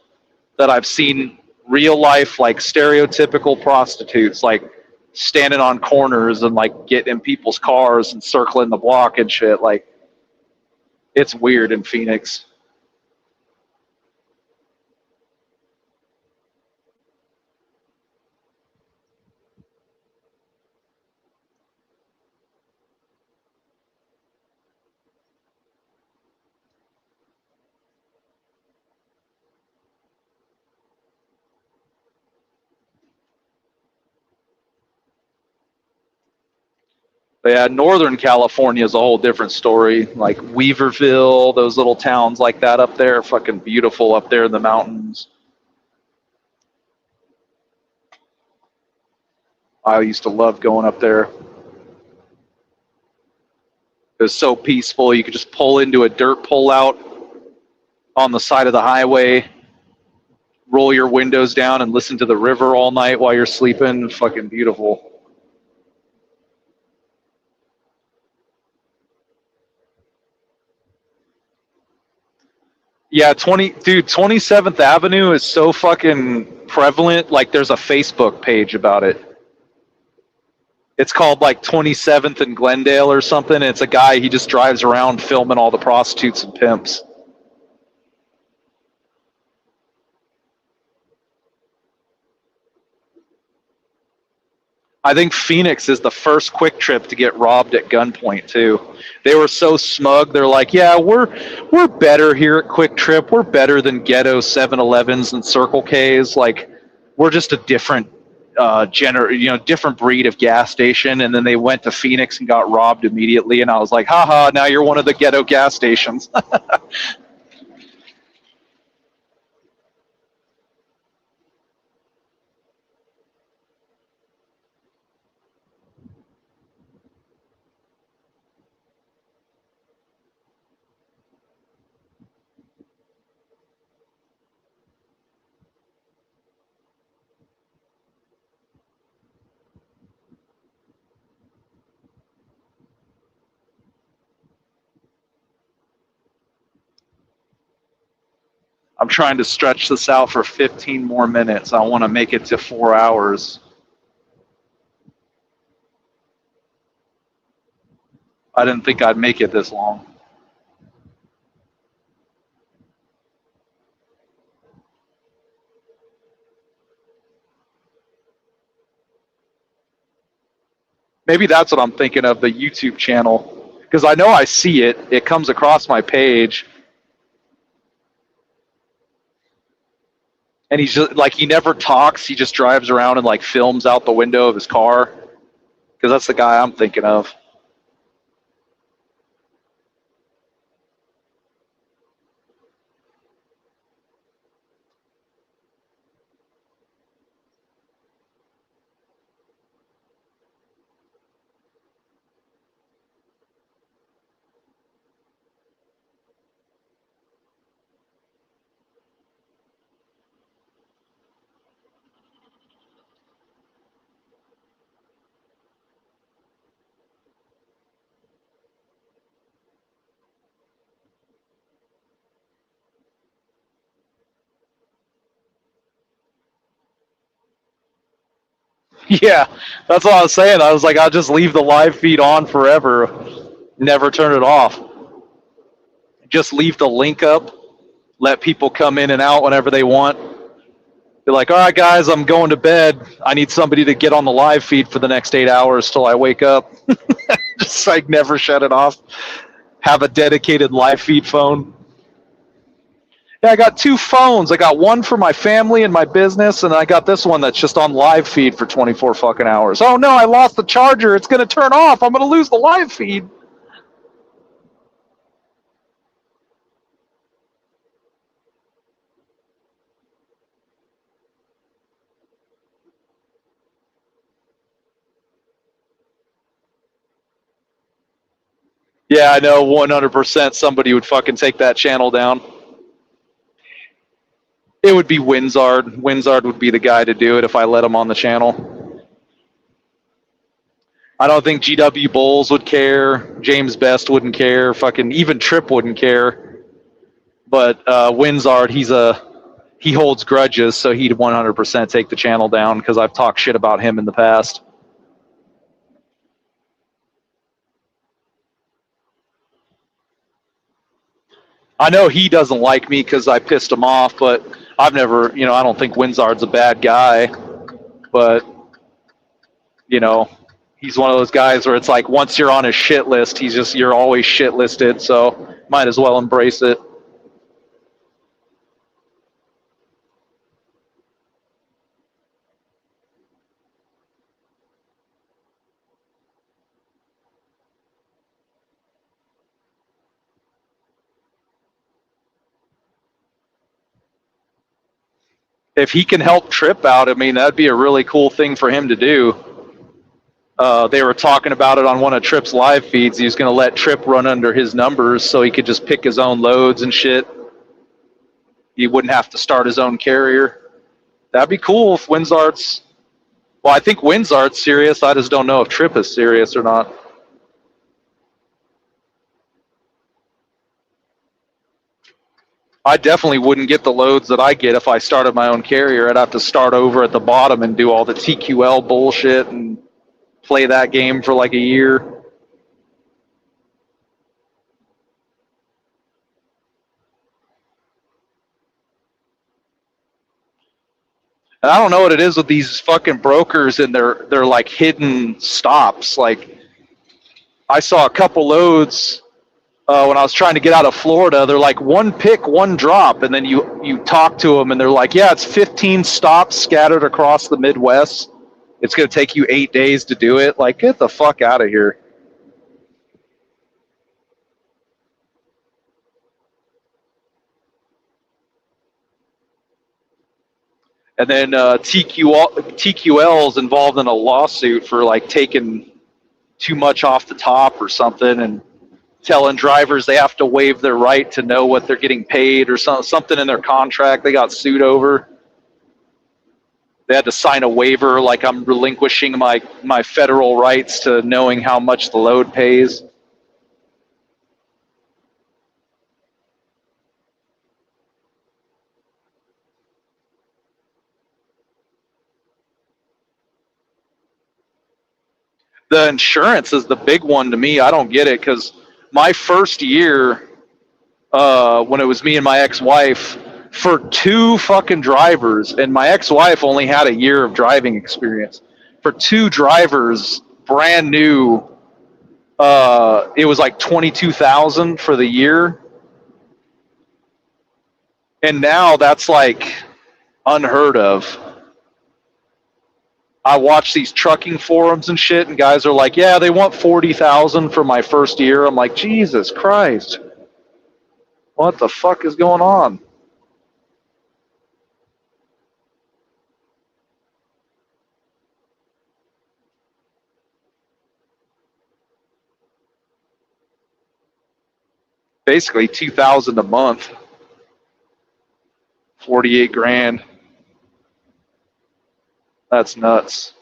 that I've seen real life, like stereotypical prostitutes, like standing on corners and like getting in people's cars and circling the block and shit. Like, it's weird in Phoenix. But yeah, Northern California is a whole different story. Like Weaverville, those little towns like that up there, fucking beautiful up there in the mountains. I used to love going up there. It was so peaceful. You could just pull into a dirt pullout on the side of the highway, roll your windows down, and listen to the river all night while you're sleeping. Fucking beautiful. Yeah, 27th Avenue is so fucking prevalent. Like, there's a Facebook page about it. It's called like 27th and Glendale or something. And it's a guy, he just drives around filming all the prostitutes and pimps. I think Phoenix is the first Quick Trip to get robbed at gunpoint too. They were so smug. They're like, "Yeah, we're better here at Quick Trip. We're better than ghetto 7-Elevens and Circle K's. Like, we're just a different different breed of gas station." And then they went to Phoenix and got robbed immediately. And I was like, "Haha! Now you're one of the ghetto gas stations." I'm trying to stretch this out for 15 more minutes. I want to make it to 4 hours. I didn't think I'd make it this long. Maybe that's what I'm thinking of, the YouTube channel. Because I know I see it. It comes across my page. And he's just like, he never talks. He just drives around and like films out the window of his car. Because that's the guy I'm thinking of. Yeah, that's what I was saying. I was like, I'll just leave the live feed on forever. Never turn it off. Just leave the link up. Let people come in and out whenever they want. Be like, all right, guys, I'm going to bed. I need somebody to get on the live feed for the next 8 hours till I wake up. Just like never shut it off. Have a dedicated live feed phone. Yeah, I got two phones. I got one for my family and my business, and I got this one that's just on live feed for 24 fucking hours. Oh no, I lost the charger. It's going to turn off. I'm going to lose the live feed. Yeah, I know 100% somebody would fucking take that channel down. It would be Winzard. Winzard would be the guy to do it if I let him on the channel. I don't think GW Bulls would care. James Best wouldn't care. Fucking even Trip wouldn't care. But Winzard, he holds grudges, so he'd 100% take the channel down because I've talked shit about him in the past. I know he doesn't like me because I pissed him off, but I've never, I don't think Winzard's a bad guy, but he's one of those guys where it's like once you're on his shit list, you're always shit listed, so might as well embrace it. If he can help Trip out, I mean, that'd be a really cool thing for him to do. They were talking about it on one of Trip's live feeds. He was going to let Trip run under his numbers so he could just pick his own loads and shit. He wouldn't have to start his own carrier. That'd be cool if Winzard's. Well, I think Winzard's serious. I just don't know if Trip is serious or not. I definitely wouldn't get the loads that I get if I started my own carrier. I'd have to start over at the bottom and do all the TQL bullshit and play that game for like a year. And I don't know what it is with these fucking brokers and their like hidden stops. Like I saw a couple loads when I was trying to get out of Florida. They're like one pick, one drop, and then you talk to them and they're like, yeah, it's 15 stops scattered across the Midwest. It's going to take you 8 days to do it. Like, get the fuck out of here. And then TQL is involved in a lawsuit for like taking too much off the top or something, and telling drivers they have to waive their right to know what they're getting paid or something in their contract. They got sued over. They had to sign a waiver, like I'm relinquishing my federal rights to knowing how much the load pays. The insurance is the big one to me. I don't get it because my first year, when it was me and my ex-wife, for two fucking drivers, and my ex-wife only had a year of driving experience. For two drivers, brand new, it was like 22,000 for the year, and now that's like unheard of. I watch these trucking forums and shit, and guys are like, "Yeah, they want 40,000 for my first year." I'm like, Jesus Christ, what the fuck is going on? Basically 2,000 a month, 48 grand. That's nuts.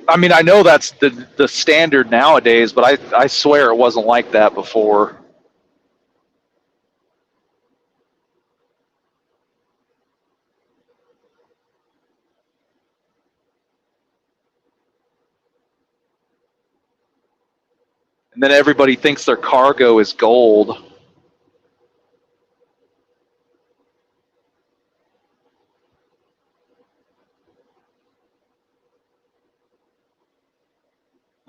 I mean, I know that's the standard nowadays, but I swear it wasn't like that before. And then everybody thinks their cargo is gold.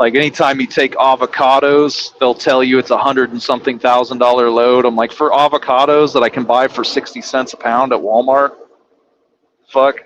Like anytime you take avocados, they'll tell you it's $100 and something thousand load. I'm like, for avocados that I can buy for 60 cents a pound at Walmart? Fuck.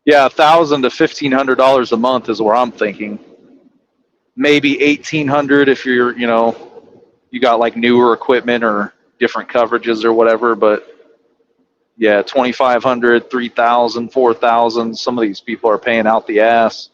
Yeah, $1,000 to $1,500 a month is where I'm thinking. Maybe 1,800 if you're, you got like newer equipment or different coverages or whatever. But yeah, 2,500, 3,000, 4,000. Some of these people are paying out the ass.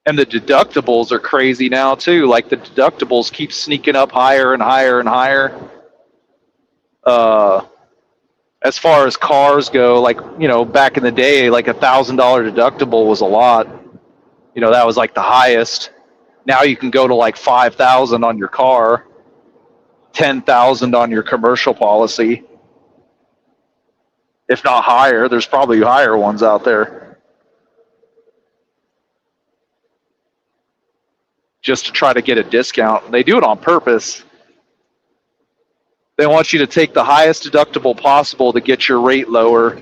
And the deductibles are crazy now too. Like the deductibles keep sneaking up higher and higher and higher. Uh, As far as cars go, like, you know, back in the day, like $1,000 deductible was a lot. You know, that was like the highest. Now you can go to like 5,000 on your car, 10,000 on your commercial policy, if not higher. There's probably higher ones out there, just to try to get a discount. They do it on purpose. They want you to take the highest deductible possible to get your rate lower,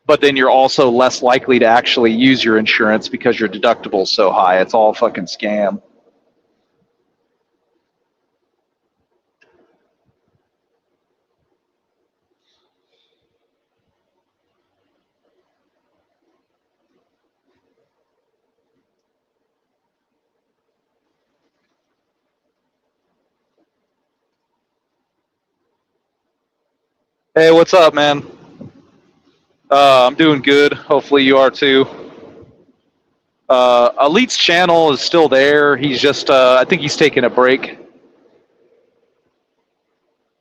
but then you're also less likely to actually use your insurance because your deductible is so high. It's all a fucking scam. Hey, what's up, man? I'm doing good. Hopefully you are too. Elite's channel is still there. He's just, I think he's taking a break.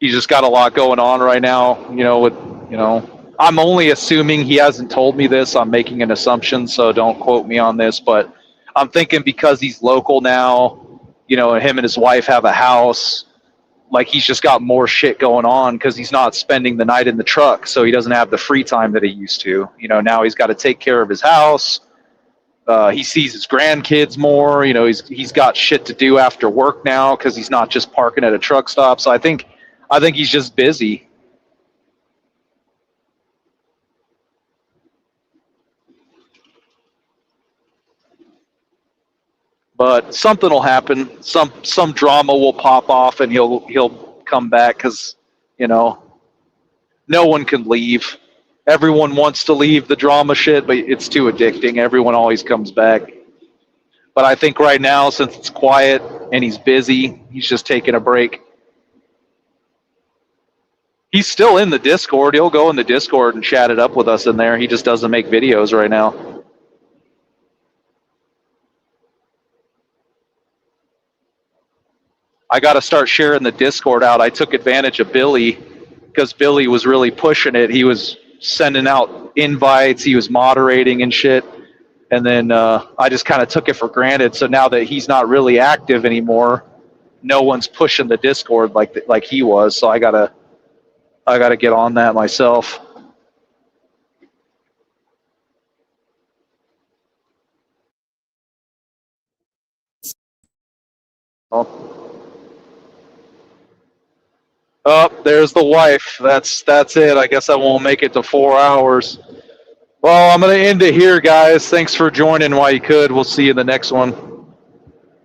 He's just got a lot going on right now, you know, with, you know, I'm only assuming, he hasn't told me this. I'm making an assumption, so don't quote me on this, but I'm thinking because he's local now, you know, him and his wife have a house, like he's just got more shit going on because he's not spending the night in the truck, so he doesn't have the free time that he used to. You know, now he's got to take care of his house. He sees his grandkids more. You know, he's got shit to do after work now because he's not just parking at a truck stop. So I think he's just busy. But something will happen. Some drama will pop off, and he'll come back because, you know, no one can leave. Everyone wants to leave the drama shit, but it's too addicting. Everyone always comes back. But I think right now, since it's quiet and he's busy, he's just taking a break. He's still in the Discord. He'll go in the Discord and chat it up with us in there. He just doesn't make videos right now. I got to start sharing the Discord out. I took advantage of Billy because Billy was really pushing it. He was sending out invites. He was moderating and shit. And then I just kind of took it for granted. So now that he's not really active anymore, no one's pushing the Discord like he was. So I gotta get on that myself. Oh, there's the wife. That's it. I guess I won't make it to 4 hours. Well, I'm gonna end it here, guys. Thanks for joining while you could. We'll see you in the next one.